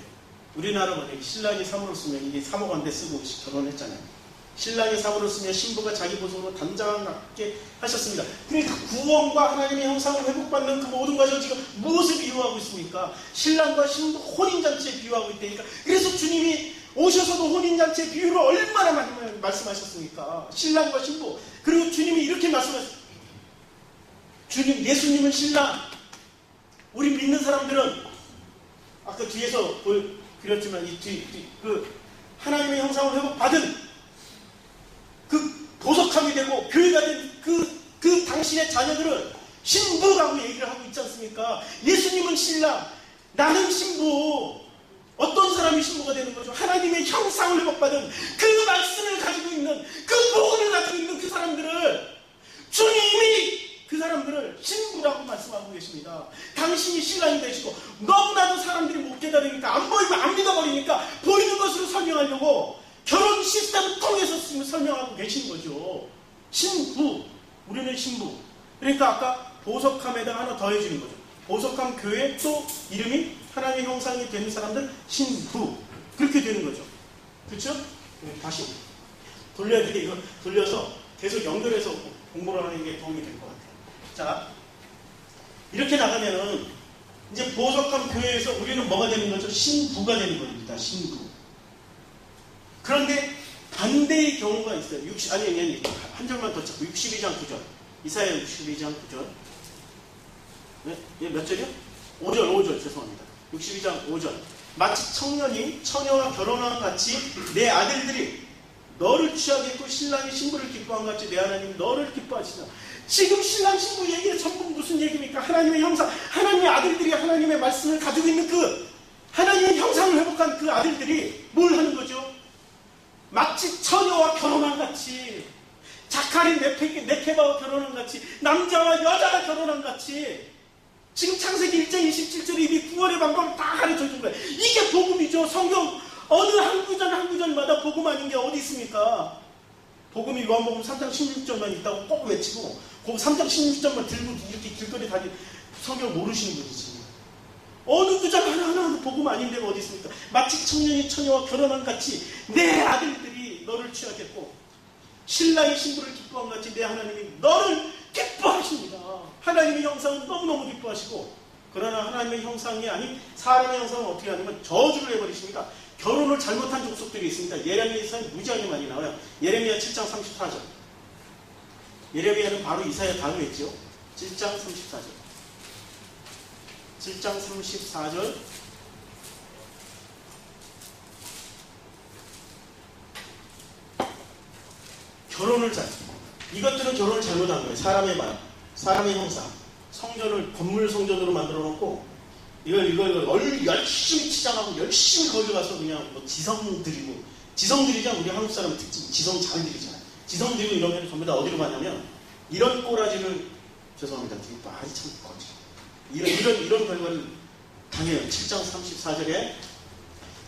S2: 우리나라 번역이 신랑이 사모를 쓰며 이게 사모관대 쓰고 결혼했잖아요. 신랑이 사모를 쓰며 신부가 자기 보석으로 단장하게 하셨습니다. 그러니까 구원과 하나님의 형상을 회복받는 그 모든 과정을 지금 무엇을 비유하고 있습니까? 신랑과 신부 혼인잔치에 비유하고 있다니까. 그래서 주님이 오셔서도 혼인잔치의 비유를 얼마나 많이 말씀하셨습니까? 신랑과 신부. 그리고 주님이 이렇게 말씀하셨어요. 예수님은 신랑. 우리 믿는 사람들은 아까 뒤에서 그렸지만 그 하나님의 형상을 회복받은 그 보석함이 되고 교회가 된 그 당신의 자녀들은 신부라고 얘기를 하고 있지 않습니까? 예수님은 신랑, 나는 신부. 어떤 사람이 신부가 되는 거죠? 하나님의 형상을 회복받은 그 말씀을 가지고 있는 그 복음을 가지고 있는 그 사람들을 주님이 그 사람들을 신부라고 말씀하고 계십니다. 당신이 신랑이 되시고 너무나도 사람들이 못 깨달으니까 안 보이면 안 믿어버리니까 보이는 것으로 설명하려고 결혼 시스템을 통해서 설명하고 계신 거죠. 신부. 우리는 신부. 그러니까 아까 보석함에다가 하나 더해주는 거죠. 보석함 교회 또 이름이 하나님의 형상이 되는 사람들 신부. 그렇게 되는 거죠. 그렇죠? 다시 돌려야 돼. 이거 돌려서 계속 연결해서 공부를 하는 게 도움이 될 것 같아요. 자, 이렇게 나가면은 이제 보석함 교회에서 우리는 뭐가 되는 거죠? 신부가 되는 겁니다. 신부. 그런데 반대의 경우가 있어요. 아니 한 절만 더 찾고 62장 9절 이사야 62장 9절 네? 몇 절이요? 5절 죄송합니다. 62장 5절 마치 청년이 처녀와 결혼한 같이 내 아들들이 너를 취하겠고 신랑이 신부를 기뻐한 같이 내 하나님 너를 기뻐하시나. 지금 신랑 신부 얘기가 전부 무슨 얘기입니까? 하나님의 형상, 하나님의 아들들이 하나님의 말씀을 가지고 있는 그 하나님의 형상을 회복한 그 아들들이 뭘 하는 거죠? 마치 처녀와 결혼한 같이, 자카리 네케바와 결혼한 같이, 남자와 여자가 결혼한 같이. 지금 창세기 1장 27절에 이미 구원의 방법을 다 가르쳐 준 거예요. 이게 복음이죠. 성경 어느 한 구절마다 복음 아닌 게 어디 있습니까? 복음이 요한복음 3장 16절만 있다고 꼭 외치고 그 3장 16절만 들고 이렇게 길거리 다니 성경 모르시는 분이지. 어느 구절 하나하나 복음 아닌 데가 어디 있습니까? 마치 청년이 처녀와 결혼한 같이 내 아들들이 너를 취하겠고 신랑이 신부를 기뻐한 같이 내 하나님이 너를 기뻐하십니다. 하나님의 형상은 너무너무 기뻐하시고 그러나 하나님의 형상이 아닌 사람의 형상은 어떻게 하냐면 저주를 해버리십니다. 결혼을 잘못한 족속들이 있습니다. 예레미야에서는 무지하게 많이 나와요. 예레미야 7장 34절. 예레미야는 바로 이사야 다음이었죠. 7장 34절. 7장 34절. 결혼을 이것들은 결혼을 잘못한 거예요. 사람의 말, 사람의 형상. 성전을 건물 성전으로 만들어 놓고 이걸 열심히 치장하고 열심히 거기 가서 그냥 뭐 지성 드리자. 우리 한국 사람 특징 지성 잘 드리잖아요. 지성 드리고 이러면 전부 다 어디로 가냐면 이런 꼬라지를 죄송합니다. 되게 많이 참 거지. 이런 결과를 당해요. 7장 34절에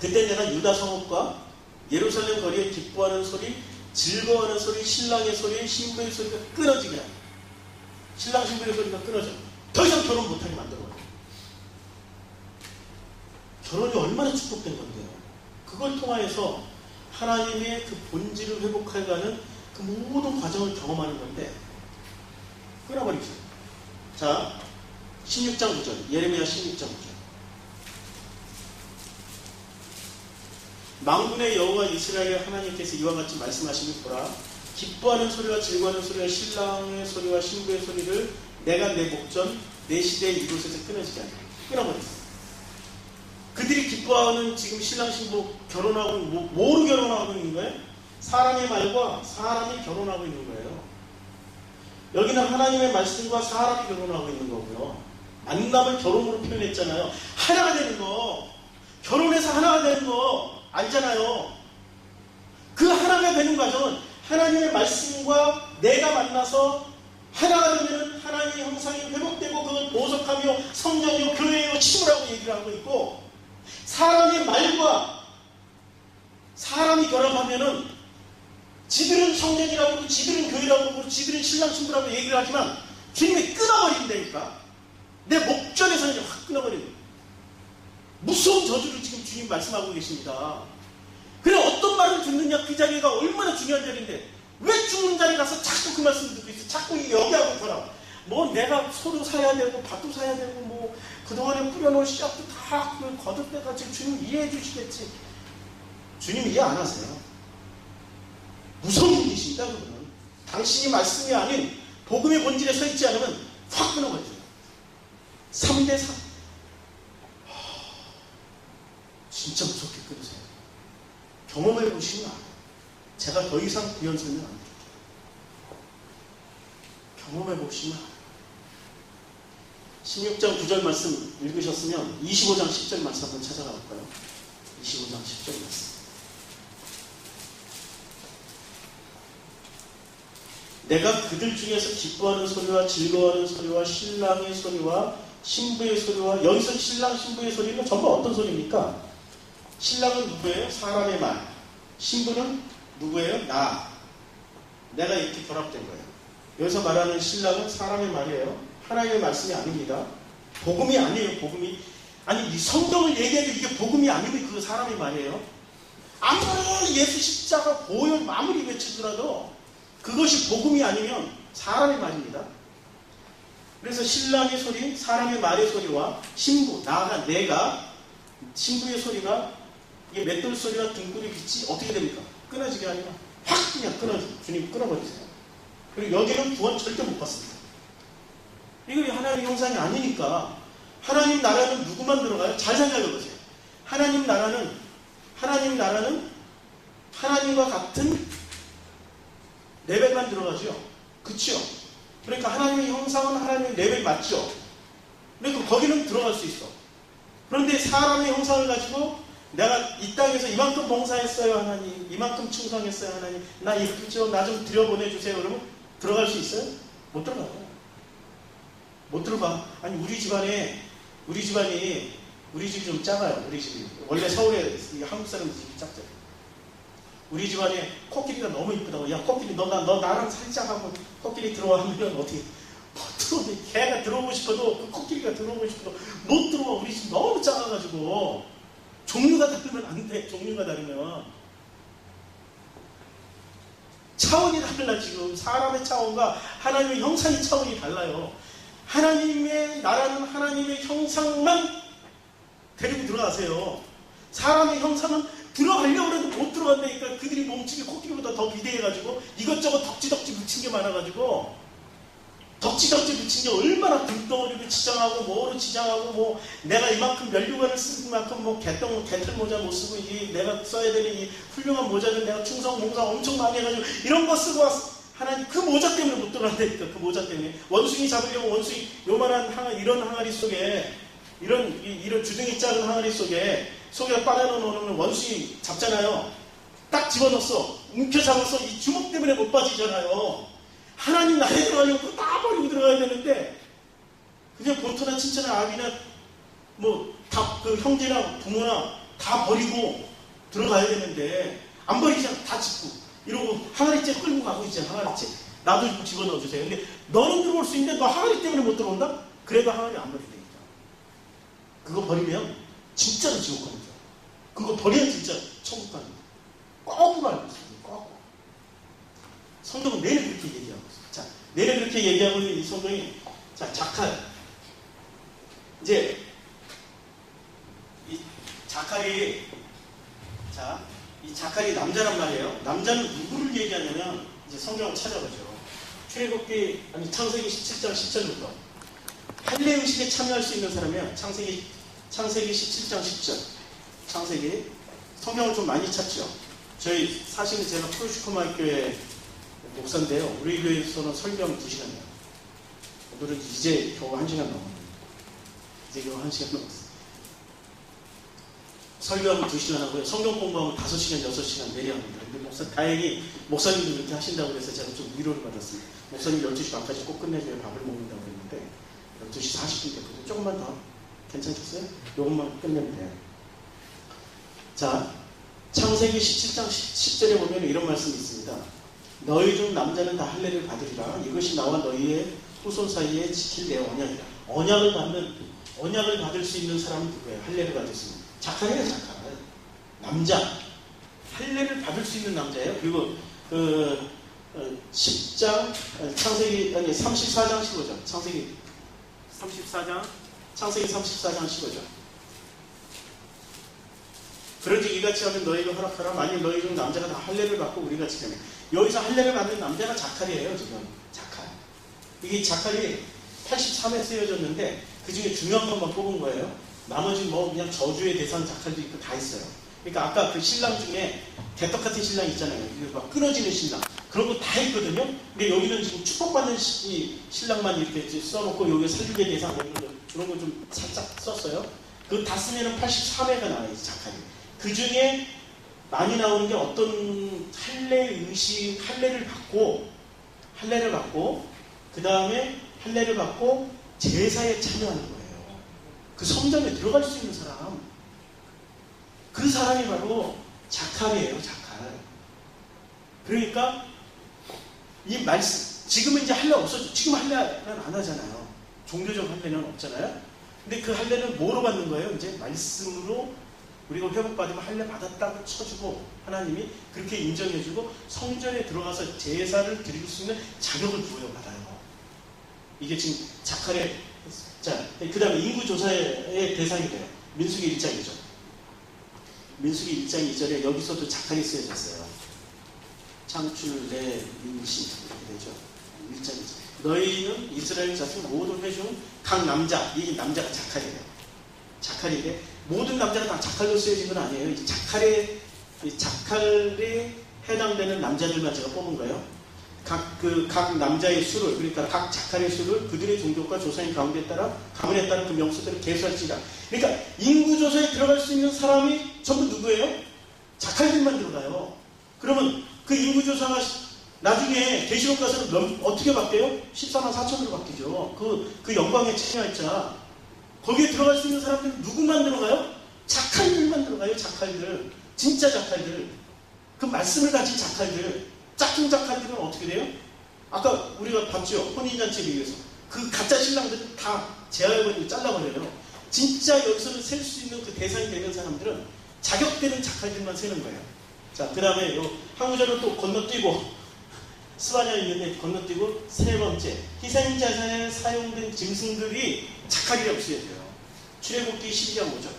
S2: 그때 내가 유다 성읍과 예루살렘 거리에 기뻐하는 소리, 즐거워하는 소리, 신랑의 소리, 신부의 소리가 끊어지게 하요. 신랑 신부의 소리가 끊어져. 더 이상 결혼 못하게 만들어요. 결혼이 얼마나 축복된 건데요. 그걸 통하여서 하나님의 그 본질을 회복해가는 그 모든 과정을 경험하는 건데 끊어버리죠. 자, 16장 9절. 예레미야 16장 9절. 만군의 여호와 이스라엘 하나님께서 이와 같이 말씀하시니 보라, 기뻐하는 소리와 즐거워하는 소리와 신랑의 소리와 신부의 소리를 내가 내 목전 내 시대에 이곳에서 끊어지게 하리라. 끊어버렸어요. 그들이 기뻐하는 지금 신랑 신부 결혼하고 뭐로 결혼하고 있는 거예요? 사람의 말과 사람이 결혼하고 있는 거예요. 여기는 하나님의 말씀과 사람이 결혼하고 있는 거고요. 만남을 결혼으로 표현했잖아요. 하나가 되는 거, 결혼해서 하나가 되는 거 알잖아요. 그 하나가 되는 과정은 하나님의 말씀과 내가 만나서 하나가 되면 하나님의 형상이 회복되고 그걸 보석하며 성전이요 교회요 치부라고 얘기를 하고 있고, 사람의 말과 사람이 결합하면은 지들은 성전이라고 그러고 지들은 교회라고 그러고 지들은 신랑 신부라고 얘기를 하지만 주님이 끊어버린다니까. 내 목전에서 이제 확 끊어버리는 무서운 저주를 지금 주님 말씀하고 계십니다. 그래 어떤 말을 듣느냐, 그 자리가 얼마나 중요한 자리인데 왜 죽는 자리 가서 자꾸 그 말씀을 듣고 있어. 자꾸 여기하고 있더라. 뭐 내가 소도 사야 되고 밭도 사야 되고 뭐 그동안에 뿌려놓은 씨앗도 다 거듭내가 지금 주님 이해해 주시겠지. 주님 이해 안 하세요. 무서운 분이십니다. 그분은 당신이 말씀이 아닌 복음의 본질에 서 있지 않으면 확 끊어버리세요. 3대3 진짜 무섭게 끊으세요. 경험해 보시면 알아요. 제가 더 이상 구현 설명 안 드릴게요. 경험해 보시면 알아요. 16장 9절 말씀 읽으셨으면 25장 10절 말씀 한번 찾아가 볼까요? 25장 10절 말씀. 내가 그들 중에서 기뻐하는 소리와 즐거워하는 소리와 신랑의 소리와 신부의 소리와, 여기서 신랑 신부의 소리는 전부 어떤 소리입니까? 신랑은 누구예요? 사람의 말. 신부는 누구예요? 내가 이렇게 결합된 거예요. 여기서 말하는 신랑은 사람의 말이에요. 하나님의 말씀이 아닙니다. 복음이 아니에요. 복음이 아니 이 성경을 얘기해도 이게 복음이 아니면 그거 사람의 말이에요. 아무리 예수 십자가 보혈 아무리 외치더라도 그것이 복음이 아니면 사람의 말입니다. 그래서 신랑의 소리, 사람의 말의 소리와 신부, 내가 신부의 소리가 이게 맷돌 소리와 등불의 빛이 어떻게 됩니까? 끊어지게 아니라 확 그냥 주님 끊어버리세요. 그리고 여기는 구원 절대 못 받습니다. 이거 하나님의 형상이 아니니까. 하나님 나라는 누구만 들어가요? 잘 생각해보세요. 하나님 나라는 하나님과 같은 레벨만 들어가죠. 그쵸? 그러니까 하나님의 형상은 하나님의 레벨 맞죠? 그러니까 거기는 들어갈 수 있어. 그런데 사람의 형상을 가지고 내가 이 땅에서 이만큼 봉사했어요 하나님, 이만큼 충성했어요 하나님, 나 이렇게 나 좀 들여보내주세요. 그러면 들어갈 수 있어요? 못 들어가요. 못 들어가. 아니 우리 집이 좀 작아요. 우리 집이 원래 서울에 한국 사람 집이 작잖아요. 우리 집안에 코끼리가 너무 이쁘다고. 야 코끼리 너 나랑 살짝 하고 코끼리 들어와 하면 어떻게 못 들어오네. 걔가 들어오고 싶어도 그 코끼리가 들어오고 싶어도 못 들어와. 우리 집 너무 작아가지고 종류가 다르면 안 돼. 종류가 다르면 차원이 달라. 지금 사람의 차원과 하나님의 형상의 차원이 달라요. 하나님의 나라는 하나님의 형상만 데리고 들어가세요. 사람의 형상은 들어가려고 해도 못 들어간다니까. 그들이 몸집이 코끼리보다 더 비대해가지고 이것저것 덕지덕지 묻힌 게 많아가지고 덕지덕지 묻힌 게 얼마나 등덩어리로 치장하고 뭐로 치장하고 뭐 내가 이만큼 면류관을 쓴 만큼 뭐 개털 모자 못 쓰고 이 내가 써야 되는 이 훌륭한 모자를 내가 충성 몽사 엄청 많이 해가지고 이런 거 쓰고 왔어. 하나님 그 모자 때문에 못 들어간다니까. 그 모자 때문에 원숭이 잡으려면 원숭이 요만한 이런 항아리 속에 이런 주둥이 작은 항아리 속에 빠내놓으면 원숭이 잡잖아요. 딱 집어넣었어. 움켜 잡았어. 이 주먹 때문에 못 빠지잖아요. 하나님 나라에 들어가려면 그거 다 버리고 들어가야 되는데 그냥 본토나 친척이나 아비나 뭐 다 그 형제나 부모나 다 버리고 들어가야 되는데 안 버리잖아. 다 짚고 이러고 항아리째 끌고 가고 있잖아. 항아리째 나도 좀 집어넣어 주세요. 근데 너는 들어올 수 있는데 너 항아리 때문에 못 들어온다? 그래도 항아리 안 버린다니까. 그거 버리면 진짜로 지옥 가는 거야. 그거 버려야 진짜 천국 가는 거야. 거꾸로 알고 있어요. 거꾸로. 성경은 내내 그렇게 얘기하고 있어요. 자, 내내 그렇게 얘기하고 있는 이 성경이, 자, 자칼. 이제, 이 자칼이, 자, 이 자칼이 남자란 말이에요. 남자는 누구를 얘기하냐면, 이제 성경을 찾아보죠. 출애굽기, 아니, 창세기 17장 10절부터. 할례 의식에 참여할 수 있는 사람이야. 창세기 17장 10절. 창세기. 성경을 좀 많이 찾죠. 저희, 사실은 제가 프로시코마교회 목사인데요. 우리 교회에서는 설교하면 2시간이에요. 오늘은 이제 겨우 1시간 넘었어요. 이제 겨우 1시간 넘었어요. 설교하면 2시간 하고요. 성경 공부하면 5시간, 6시간 내려합니다. 근데 다행히 목사님도 그렇게 하신다고 해서 제가 좀 위로를 받았습니다. 목사님 12시 반까지 꼭 끝내줘야 밥을 먹는다고 했는데 12시 40분 됐거든요. 조금만 더 괜찮겠어요? 요것만 끝내면 돼요. 자, 창세기 17장 10절에 보면 이런 말씀이 있습니다. 너희 중 남자는 다 할례를 받으리라. 이것이 나와 너희의 후손 사이에 지킬 내 언약이라. 언약을 받을 수 있는 사람은 누구예요? 할례를 받을 수 있는. 자칼이에요, 자칼. 남자. 할례를 받을 수 있는 남자예요. 그리고 10장, 창세기, 34장 15절. 창세기 34장 15절. 그러지 이같이 하면 너희가 허락하라. 만일 너희 중 남자가 다 할례를 받고 우리가 지켜내. 여기서 할례를 받는 남자가 자칼이에요. 지금 자칼. 이게 자칼이 83에 쓰여졌는데 그 중에 중요한 것만 뽑은 거예요. 나머지 뭐 그냥 저주의 대상 자칼도 있고 다 있어요. 그러니까 아까 그 신랑 중에 개떡 같은 신랑 있잖아요. 막 끊어지는 신랑. 그런 거 다 있거든요. 근데 여기는 지금 축복받는 신랑만 이렇게 써놓고 여기 살리게 대상 그런 거 좀 살짝 썼어요. 그거 다 쓰면은 83회가 나와요. 자칼이. 그 중에 많이 나오는 게 어떤 할례를 받고 그 다음에 할례를 받고 제사에 참여하는 거예요. 그 성전에 들어갈 수 있는 사람. 그 사람이 바로 자칼이에요. 자칼. 그러니까 이 말씀 지금은 이제 할례 없어져. 지금 할례는 안 하잖아요. 종교적 할례는 없잖아요. 근데 그 할례는 뭐로 받는 거예요? 이제 말씀으로 우리가 회복받으면 할례 받았다고 쳐주고 하나님이 그렇게 인정해주고 성전에 들어가서 제사를 드릴 수 있는 자격을 부여받아요. 이게 지금 자칼의 자, 그 다음에 인구조사의 대상이 돼요. 민수기 1장 2절. 민수기 1장 2절에 여기서도 자칼이 쓰여졌어요. 창출 내 민심 이렇게 되죠. 1장 2절. 너희는 이스라엘 자손 모든 회중 각 남자, 이 남자가 자칼이에요. 자칼인데 모든 남자가 다 자칼로 쓰여진 건 아니에요. 이 자칼에 해당되는 남자들만 제가 뽑은 거예요. 각 남자의 수를, 그러니까 각 자칼의 수를 그들의 종족과 조상의 가문에 따라 그 명수들을 계수할지라. 그러니까 인구조사에 들어갈 수 있는 사람이 전부 누구예요? 자칼들만 들어가요. 그러면 그 인구조사가 나중에 계시록 가서는 어떻게 바뀌어요? 14만 4천으로 바뀌죠. 그 영광의 참여할자. 거기에 들어갈 수 있는 사람들은 누구만 들어가요? 자칼들만 들어가요. 자칼들. 진짜 자칼들. 그 말씀을 가진 자칼들. 짝퉁 자칼들은 어떻게 돼요? 아까 우리가 봤죠. 혼인잔치를 위해서. 그 가짜 신랑들은 다 제하여번을 잘라버려요. 진짜 여기서는 셀 수 있는 그 대상이 되는 사람들은 자격되는 자칼들만 세는 거예요. 자, 그 다음에 한 구절을 또 건너뛰고 스바냐 인연에 건너뛰고 세 번째, 희생자산에 사용된 짐승들이 착하리라고 쓰여야 돼요. 출애굽기 12장 5절.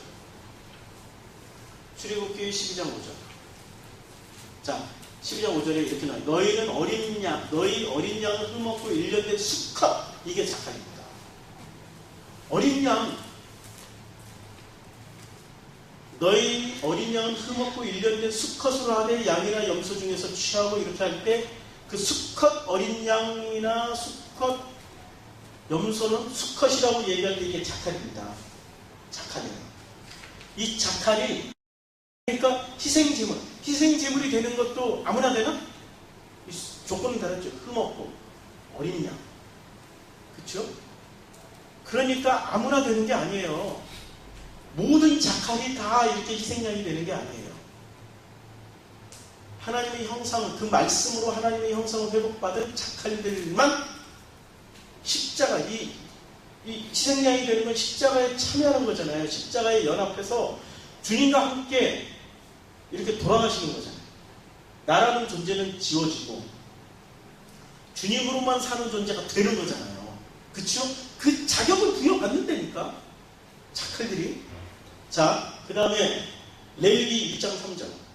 S2: 출애굽기 12장 5절. 자, 12장 5절에 이렇게 나와요. 너희는 너희 어린 양을 흠없고 1년 된 수컷, 이게 착하입니다. 어린 양, 너희 어린 양은 흠없고 1년 된 수컷으로 하되 양이나 염소 중에서 취하고 이렇게 할 때 그 수컷 어린 양이나 수컷 염소는 수컷이라고 얘기할 때 이게 자칼입니다. 자칼이에요. 이 자칼이 그러니까 희생제물이 되는 것도 아무나 되나? 조건은 다르죠. 흠없고 어린 양, 그렇죠? 그러니까 아무나 되는 게 아니에요. 모든 자칼이 다 이렇게 희생양이 되는 게 아니에요. 하나님의 형상을, 그 말씀으로 하나님의 형상을 회복받은 자칼들만 십자가, 이 희생양이 되는 건 십자가에 참여하는 거잖아요. 십자가에 연합해서 주님과 함께 이렇게 돌아가시는 거잖아요. 나라는 존재는 지워지고 주님으로만 사는 존재가 되는 거잖아요. 그쵸? 그 자격을 부여받는다니까 자칼들이. 자, 그 다음에 레위기 1장 3절.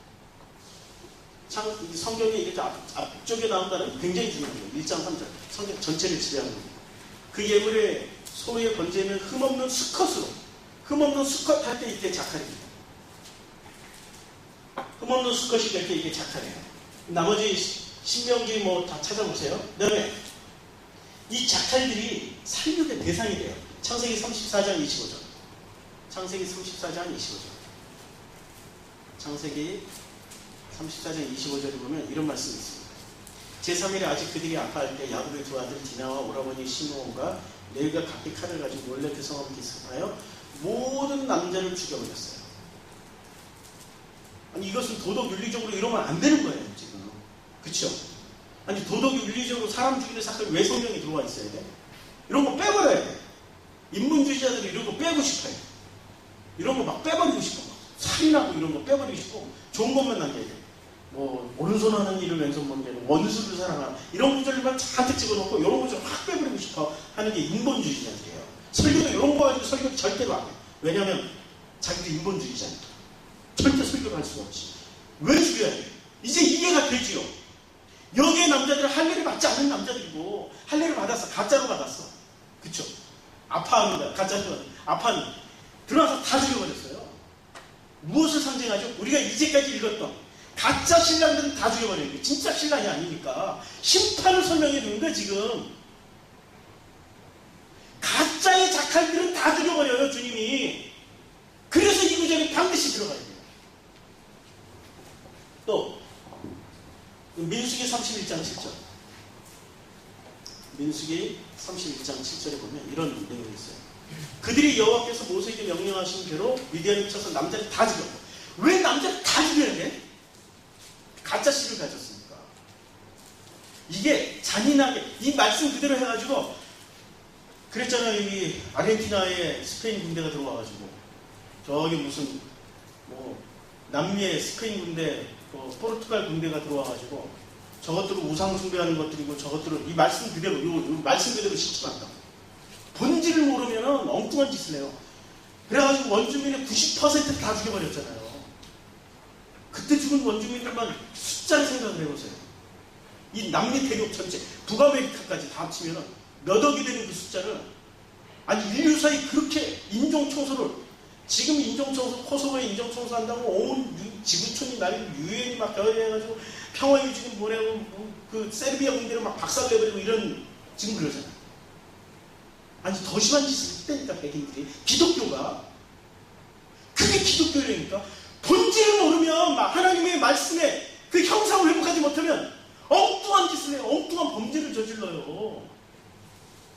S2: 성경에 이렇게 앞쪽에 나온다는 굉장히 중요한 거예요. 1장 3절. 성경 전체를 지배하는 거예요. 그 예물의 소의 번제는 흠없는 수컷으로, 흠없는 수컷 할 때 이게 자칼입니다. 흠없는 수컷이 될 때 이게 자칼이에요. 나머지 신명기 뭐 다 찾아보세요. 그 다음에 이 자칼들이 살육의 대상이 돼요. 창세기 34장 25절. 창세기 34장 25절. 창세기 34장 25절에 보면 이런 말씀이 있습니다. 제3일에 아직 그들이 아파할 때 야곱의 두 아들 디나와 오라버니 시므온과 레위가 각기 칼을 가지고 원래 그 성읍 기습하여 모든 남자를 죽여버렸어요. 아니 이것은 도덕 윤리적으로 이러면 안 되는 거예요 지금. 그쵸? 아니 도덕 윤리적으로 사람 죽이는 사건이 왜 성경에 들어와 있어야 돼? 이런 거 빼버려야 돼. 인본주의자들이 이런 거 빼고 싶어요. 이런 거 막 빼버리고 싶어. 살인하고 이런 거 빼버리고 싶고 좋은 것만 남겨야 돼. 뭐 오른손하는 일을 왼손 먼저 원수를 사랑하라 이런 구절만 잔뜩 집어넣고 이런 구절 확 빼버리고 싶어 하는 게 인본주의자들이에요. 설교도 이런 거 가지고 설교 절대로 안 해. 왜냐하면 자기도 인본주의자니까. 절대 설교를 할 수가 없지. 왜 죽여야 돼? 이제 이해가 되지요. 여기에 남자들은 할례를 받지 않는 남자들이고 할례를 받았어. 가짜로 받았어. 그쵸? 아파합니다. 가짜로 아파는 들어와서 다 죽여버렸어요. 무엇을 상징하죠? 우리가 이제까지 읽었던 가짜 신랑들은 다 죽여버리는 거예요. 진짜 신랑이 아니니까 심판을 설명해 주는 거예요. 지금 가짜의 자칼들은 다 죽여버려요. 주님이. 그래서 이 구절에 반드시 들어가야 돼요. 또 민수기 31장 7절. 민수기 31장 7절에 보면 이런 내용이 있어요. 그들이 여호와께서 모세에게 명령하신 대로 미디안에 쳐서 남자를 다 죽였고. 왜 남자를 다 죽여야 돼? 가짜 씨를 가졌으니까. 이게 잔인하게 이 말씀 그대로 해가지고 그랬잖아요. 여기 아르헨티나에 스페인 군대가 들어와가지고 저기 무슨 뭐 남미에 스페인 군대 포르투갈 군대가 들어와가지고 저것들을 우상 숭배하는 것들이고 저것들을 이 말씀 그대로 요 말씀 그대로 실천한다. 본질을 모르면 엉뚱한 짓을 해요. 그래가지고 원주민의 90%를 다 죽여버렸잖아요. 그때 죽은 원주민들만 숫자를 생각을 해보세요. 이 남미 대륙 전체, 북아메리카까지 다 합치면 몇 억이 되는 그 숫자를, 아니 인류 사이 그렇게 인종청소를, 지금 인종청소, 코소보에 인종청소 한다고 온 지구촌이 난리, 유엔이 막 겨해가지고 평화의 지금 뭐냐고 그 세르비아 군대를 막 박살내버리고 이런, 지금 그러잖아요. 아니 더 심한 짓을 했다니까 백인들이. 기독교가 그게 기독교라니까. 본질을 모르면 막 하나님의 말씀에 그 형상을 회복하지 못하면 엉뚱한 짓을 해요. 엉뚱한 범죄를 저질러요.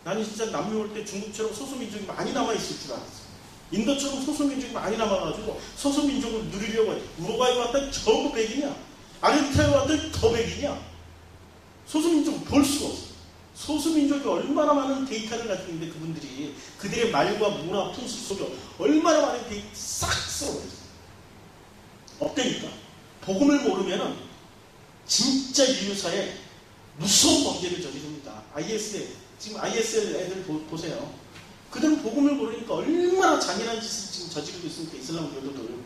S2: 나는 진짜 남미 올 때 중국처럼 소수민족이 많이 남아있을 줄 알았어. 인도처럼 소수민족이 많이 남아가지고 소수민족을 누리려고 해. 우루과이 왔더니 전부 백이냐, 아르헨티나에 왔더니 더 백이냐. 소수민족은 볼 수가 없어. 소수민족이 얼마나 많은 데이터를 가지고 있는데 그분들이 그들의 말과 문화, 풍습 속에 얼마나 많은 데이터 싹 쓸어버렸어. 없다니까. 복음을 모르면은 진짜 인류사에 무서운 범죄를 저지릅니다. 지금 ISL 애들 보세요. 그들은 복음을 모르니까 얼마나 잔인한 짓을 지금 저지르고 있습니까? 이슬람 교도들.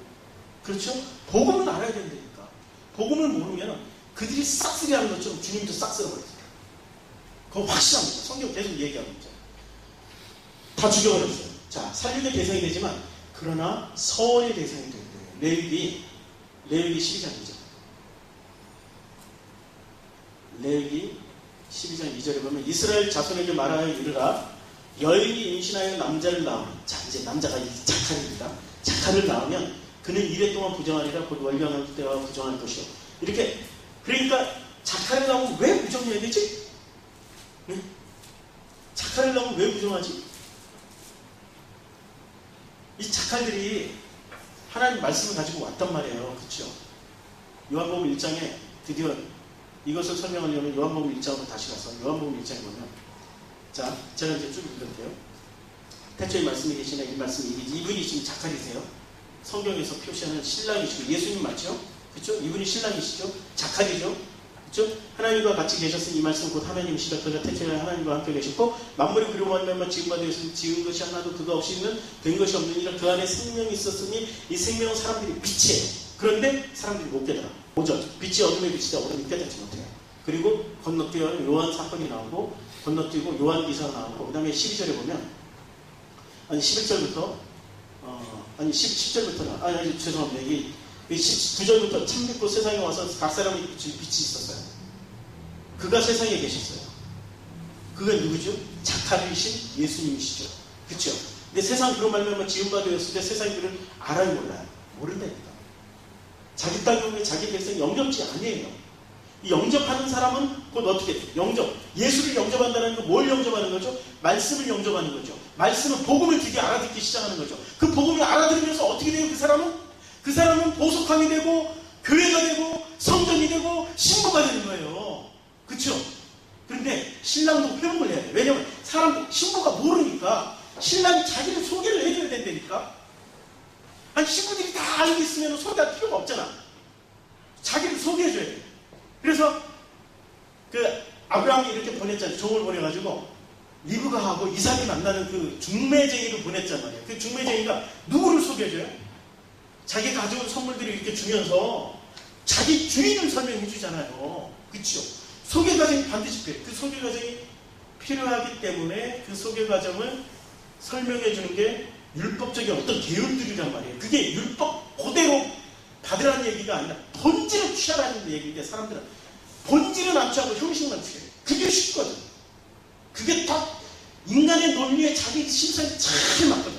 S2: 그렇죠? 복음을 알아야 된다니까. 복음을 모르면 그들이 싹쓸이 하는 것처럼 주님도 싹 쓸어버렸어요. 그거 확실합니다. 성경 계속 얘기하고 있죠. 다 죽여버렸어요. 자, 살육의 대상이 되지만 그러나 서원의 대상이 되는 거예요. 레위기 12장이죠. 레위기 12장 2절에 보면 이스라엘 자손에게 말하여 이르라 여인이 임신하여 남자를 낳으면 자 이제 남자가 자칼입니다. 자칼을 낳으면 그는 이래 동안 부정하리라 곧 월경할 때와 부정할 것이요. 이렇게 그러니까 자칼을 낳으면 왜 부정해야 되지? 네? 자칼을 낳으면 왜 부정하지? 이 자칼들이 하나님 말씀을 가지고 왔단 말이에요. 그렇죠? 요한복음 1장에 드디어 이것을 설명하려면 요한복음 1장으로 다시 가서 요한복음 1장에 보면 자, 제가 이제 쭉 읽을게요. 태초에 말씀이 계시나 이 말씀이 이분이 지금 자칼이세요. 성경에서 표시하는 신랑이시고 예수님 맞죠? 그렇죠? 이분이 신랑이시죠? 자칼이죠? 그렇죠? 하나님과 같이 계셨으니 이 말씀 곧 하나님이시다. 그가 태초에 하나님과 함께 계셨고 만물이 그리고 말미암아 지음바 되었으니 지은 것이 하나도 그가 없이 있는 된 것이 없느니라. 그 안에 생명이 있었으니 이 생명은 사람들이 빛이에요. 그런데 사람들이 못 깨달아. 5절 빛이 어둠의 빛이다. 어둠이 깨닫지 못해요. 그리고 건너뛰어 요한 사건이 나오고 건너뛰고 요한 기사가 나오고 그 다음에 12절에 보면 아니 11절부터 10절부터는 아니 죄송합니다. 이게 9절부터 참 믿고 세상에 와서 각 사람이 빛이 있었어요. 그가 세상에 계셨어요. 그가 누구죠? 자칼이신 예수님이시죠. 그렇죠? 근데 세상 그런 말면 지음바 되었을 때 세상이 그를 알아요 몰라요? 모른다니까. 자기 땅에 오면 자기 백성이 영접지 아니에요. 이 영접하는 사람은 곧 어떻게 돼요? 영접. 예수를 영접한다는 건 뭘 영접하는 거죠? 말씀을 영접하는 거죠. 말씀은 복음을 드디어 알아듣기 시작하는 거죠. 그 복음을 알아들으면서 어떻게 돼요? 그 사람은 보석함이 되고 교회가 되고 성전이 되고 신부가 되는 거예요. 그렇죠? 그런데 신랑도 회복을 해야 돼요. 왜냐하면 신부가 모르니까 신랑이 자기를 소개를 해줘야 된다니까. 아니 신부들이 다 알고 있으면 소개할 필요가 없잖아. 자기를 소개해줘야 돼. 그래서 그 아브라함이 이렇게 보냈잖아요. 종을 보내가지고 리브가하고 이삭이 만나는 그 중매쟁이를 보냈단 말이에요. 그 중매쟁이가 누구를 소개해줘요? 자기 가져온 선물들을 이렇게 주면서 자기 주인을 설명해 주잖아요. 그렇죠? 소개 과정이 반드시 필요해요. 그 소개 과정이 필요하기 때문에 그 소개 과정을 설명해 주는 게 율법적인 어떤 계율들이란 말이에요. 그게 율법 그대로 받으라는 얘기가 아니라 본질을 취하라는 얘기인데 사람들은 본질은 안 취하고 형식만 취해요. 그게 쉽거든. 그게 딱 인간의 논리에 자기 심성이 잘 맞거든.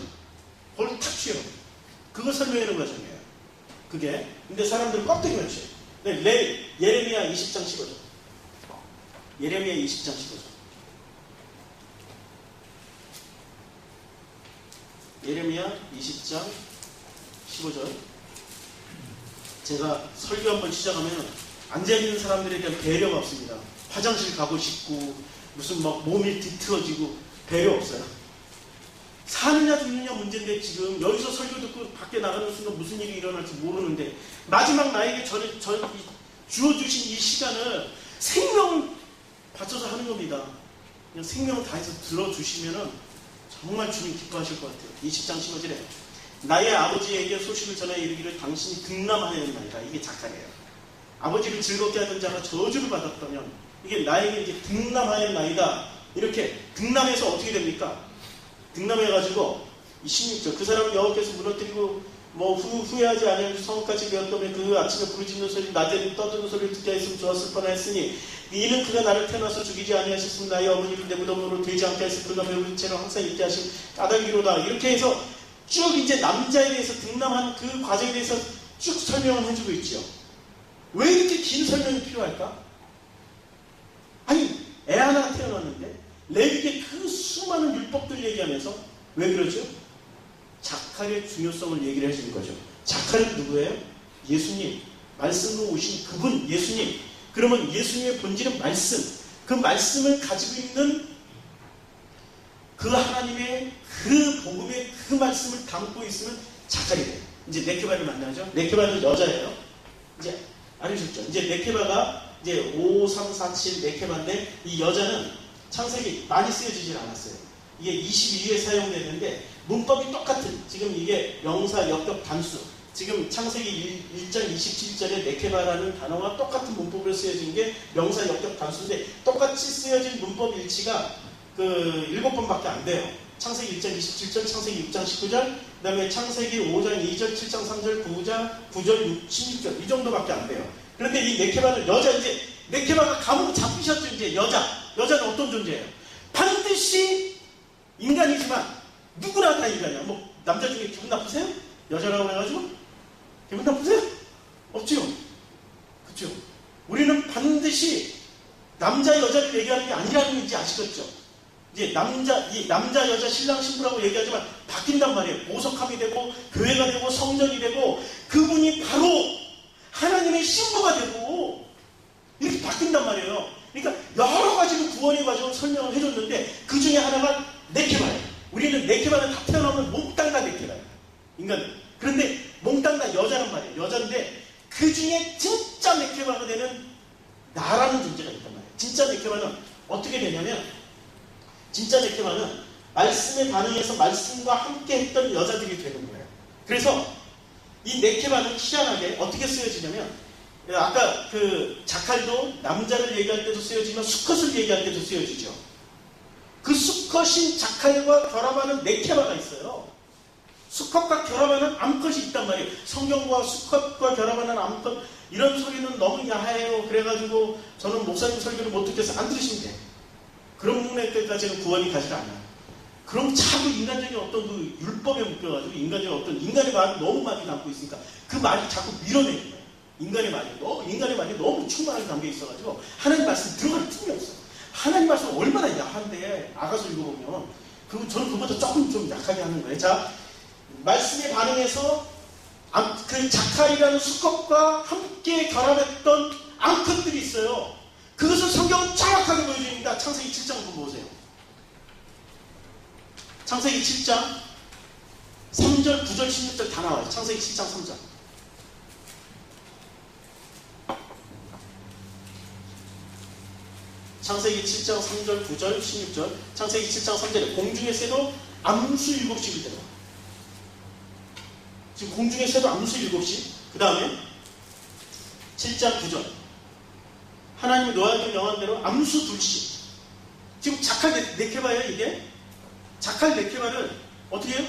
S2: 그걸 탁 취해요. 그거 설명하는 과정이에요. 그게. 근데 사람들은 껍데기만 취해요. 네, 예레미야 20장 15절. 예레미야 20장 15절. 예레미야 20장 15절. 제가 설교 한번 시작하면 앉아있는 사람들에 대한 배려가 없습니다. 화장실 가고 싶고 무슨 막 몸이 뒤틀어지고 배려 없어요. 사느냐 죽느냐 문제인데 지금 여기서 설교 듣고 밖에 나가는 순간 무슨 일이 일어날지 모르는데 마지막 나에게 주어주신 이 시간을 생명을 바쳐서 하는 겁니다. 그냥 생명을 다해서 들어주시면은 정말 주님 기뻐하실 것 같아요. 20장 15절에 나의 아버지에게 소식을 전해 이르기를 당신이 등남하였나이다. 이게 자칼이에요. 아버지를 즐겁게 하던 자가 저주를 받았다면 이게 나에게 이제 등남하였나이다. 이렇게 등남해서 어떻게 됩니까? 등남해가지고 16절 그 사람을 여호와께서 무너뜨리고 후회하지 아니할 성까지 되었다며 그 아침에 부르짖는 소리 낮에 떠드는 소리를 듣게 하였으면 좋았을 뻔하였으니 이는 그가 나를 태어나서 죽이지 아니하셨으면 나의 어머니를 내 무덤으로 되지 않게 하였으면 그가 배우는 채로 항상 있게 하신 까닭이로다. 이렇게 해서 쭉 이제 남자에 대해서 등남한 그 과정에 대해서 쭉 설명을 해주고 있죠. 왜 이렇게 긴 설명이 필요할까? 아니 애 하나 태어났는데 레위기의 그 수많은 율법들 얘기하면서 왜 그러죠? 자칼의 중요성을 얘기를 해주는 거죠. 자칼은 누구예요? 예수님. 말씀으로 오신 그분 예수님. 그러면 예수님의 본질은 말씀. 그 말씀을 가지고 있는 그 하나님의 그 복음의 그 말씀을 담고 있으면 자칼이 돼요. 이제 네케바를 만나죠. 네케바는 여자예요. 이제 알으셨죠? 이제 네케바가 이제 5, 3, 4, 7 네케바인데 이 여자는 창세기 많이 쓰여지질 않았어요. 이게 22회 사용되는데 문법이 똑같은 지금 이게 명사, 역격, 단수 지금 창세기 1장 27절에 네케바라는 단어와 똑같은 문법으로 쓰여진 게 명사, 역격, 단수인데 똑같이 쓰여진 문법 일치가 그 7번밖에 안 돼요. 창세기 1장 27절, 창세기 6장 19절, 그 다음에 창세기 5장 2절, 7장 3절, 9절, 6, 16절 이 정도밖에 안 돼요. 그런데 이 네케바는 여자 이제 네케바가 감으로 잡히셨죠. 이제 여자는 어떤 존재예요? 반드시 인간이지만 누구나 다 인간이야. 뭐 남자 중에 기분 나쁘세요? 여자라고 해가지고 기분 나쁘세요? 없지요. 그렇죠? 우리는 반드시 남자 여자를 얘기하는 게 아니라는 게 이제 아시겠죠? 이제 남자 여자 신랑 신부라고 얘기하지만 바뀐단 말이에요. 보석함이 되고 교회가 되고 성전이 되고 그분이 바로 하나님의 신부가 되고 이렇게 바뀐단 말이에요. 그러니까 여러 가지로 구원의 과정을 설명을 해줬는데 그 중에 하나가 네케바예요. 우리는 네케바는 다 태어나면 몽땅 다 네케바예요. 인간은. 그런데 몽땅 다 여자란 말이에요. 여자인데 그 중에 진짜 네케바가 되는 나라는 존재가 있단 말이에요. 진짜 네케바는 어떻게 되냐면 진짜 네케바는 말씀에 반응해서 말씀과 함께 했던 여자들이 되는 거예요. 그래서 이 네케바는 희한하게 어떻게 쓰여지냐면 아까 그 자칼도 남자를 얘기할 때도 쓰여지면 수컷을 얘기할 때도 쓰여지죠. 그 수컷인 자칼과 결합하는 네케바가 있어요. 수컷과 결합하는 암컷이 있단 말이에요. 성경과 수컷과 결합하는 암컷 이런 소리는 너무 야해요. 그래가지고 저는 목사님 설교를 못 듣겠어. 안 들으시면 돼요. 그런 부분에까지는 구원이 가지 않아요. 그럼 자꾸 인간적인 어떤 그 율법에 묶여가지고 인간의 말을 너무 많이 담고 있으니까 그 말이 자꾸 밀어내는 거예요. 인간의 말이 너무 충만하게 담겨 있어가지고 하나님 말씀 들어갈 틈이 없어요. 하나님 말씀 얼마나 야한데 아가서 읽어보면 저는 그보다 조금 좀 약하게 하는 거예요. 자, 말씀에 반응해서 그 자칼이라는 수컷과 함께 결합했던 암컷들이 있어요. 그것을 성경은 정확하게 보여줍니다. 창세기 7장 한번 보세요. 창세기 7장 3절, 9절, 16절 다 나와요. 창세기 7장 3절. 창세기 7장 3절, 9절, 16절. 창세기 7장 3절에 공중의 새도 암수 7씩이 되요. 지금 공중의 새도 암수 7씩. 그 다음에 7장 9절. 하나님이 노아에게 명한 대로 암수 2씩. 지금 자칼 네케바예요, 이게? 자칼 네케바를 어떻게 해요?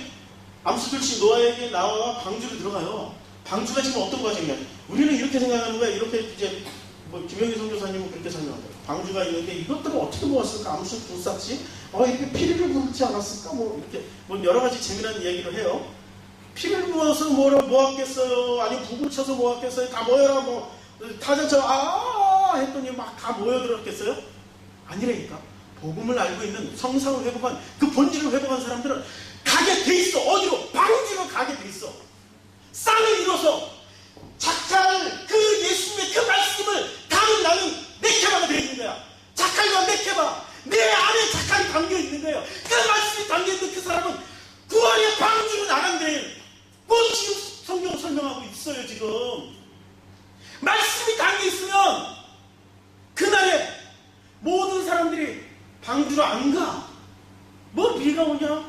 S2: 암수 2씩 노아에게 나와 방주로 들어가요. 방주가 지금 어떤 과정이냐? 우리는 이렇게 생각하는 거야. 이렇게 이제 뭐 김영희 선교사님은 그렇게 설명해요. 방주가 있는데 이것들을 어떻게 모았을까? 암수 2싹씩? 이렇게 피리를 부르지 않았을까? 뭐 이렇게 뭐 여러 가지 재미난 얘기를 해요. 피를 모아서 모았겠어요? 아니면 북을 쳐서 모았겠어요? 다 모여라 뭐 타전처럼 했더니 막 다 모여들었겠어요? 아니라니까. 복음을 알고 있는 성상을 회복한 그 본질을 회복한 사람들은 가게 돼 있어. 어디로? 방주로 가게 돼 있어. 쌍을 이뤄서 자칼 그 예수님의 그 말씀을 다룬 나는 네케바가 되어 있는 거야. 자칼과 네케바 내 안에 자칼이 담겨 있는 거예요. 그 말씀이 담겨 있는 그 사람은 구원의 방주로 나간대. 뭐 지금 성경 설명하고 있어요. 지금 말씀이 담겨 있으면 그날에 모든 사람들이 방주로 안 가. 뭐 비가 오냐?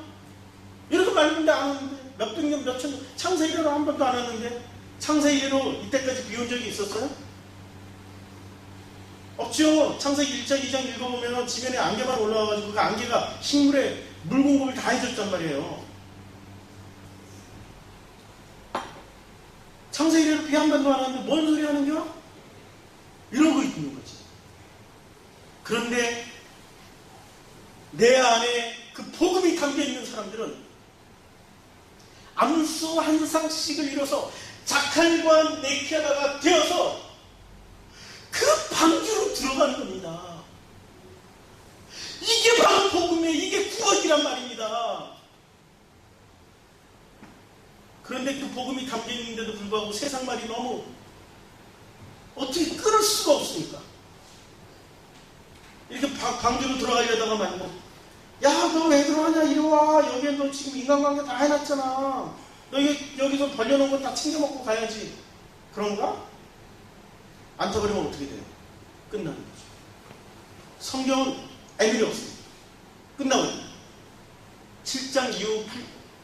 S2: 이렇게 말했는데 안 오는데 몇백 년, 몇천 년 창세기로 한 번도 안 왔는데 창세기로 이때까지 비 온 적이 있었어요? 없죠. 창세기 1장, 2장 읽어보면 지면에 안개만 올라와가지고 그 안개가 식물에 물 공급을 다 해줬단 말이에요. 창세기로 비 한 번도 안 왔는데 뭔 소리 하는겨? 이러고 있는 거지. 그런데 내 안에 그 복음이 담겨있는 사람들은 암수 한 쌍씩을 이뤄서 자칼과 네케바가 되어서 그 방주로 들어가는 겁니다. 이게 바로 복음이에요. 이게 구원이란 말입니다. 그런데 그 복음이 담겨있는데도 불구하고 세상 말이 너무 어떻게 끊을 수가 없으니까 이렇게 방주로 들어가려다가 말고 야, 너 왜 들어가냐? 이리 와. 여기에 너 지금 인간관계 다 해놨잖아. 너 여기서 벌려놓은 거 다 챙겨 먹고 가야지. 그런가? 안타 그러면 어떻게 돼요? 끝나는 거죠. 성경은 애들이 없습니다. 끝나거든요. 7장 이후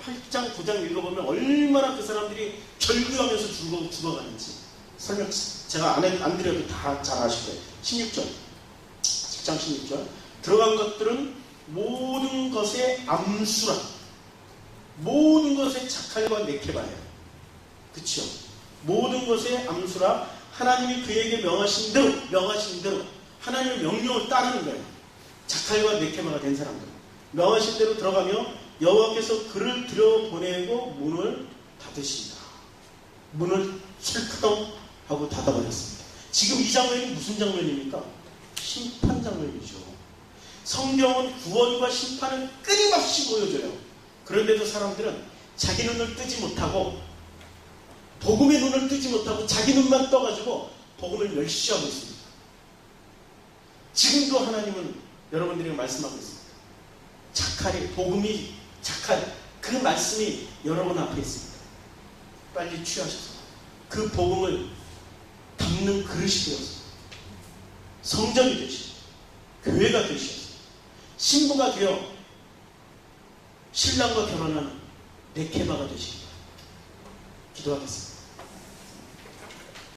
S2: 8장, 9장 읽어보면 얼마나 그 사람들이 결구하면서 죽어가는지 설명 제가 안 드려도 다 잘 아실 거예요. 16절, 10장 16절 들어간 것들은 모든 것의 암수라, 모든 것의 자칼과 네케바예요. 그쵸? 모든 것의 암수라 하나님이 그에게 명하신 대로 하나님의 명령을 따르는 거예요. 자칼과 네케바가 된 사람들 명하신 대로 들어가며 여호와께서 그를 들여보내고 문을 닫으신다. 문을 슬크덩 하고 닫아버렸습니다. 지금 이 장면이 무슨 장면입니까? 심판 장면이죠. 성경은 구원과 심판을 끊임없이 보여줘요. 그런데도 사람들은 자기 눈을 뜨지 못하고 복음의 눈을 뜨지 못하고 자기 눈만 떠가지고 복음을 멸시하고 있습니다. 지금도 하나님은 여러분들에게 말씀하고 있습니다. 복음이 자칼, 그 말씀이 여러분 앞에 있습니다. 빨리 취하셔서 그 복음을 담는 그릇이 되어서 성전이 되시고 교회가 되셔서 신부가 되어 신랑과 결혼하는 네케바가 되십니다. 기도하겠습니다.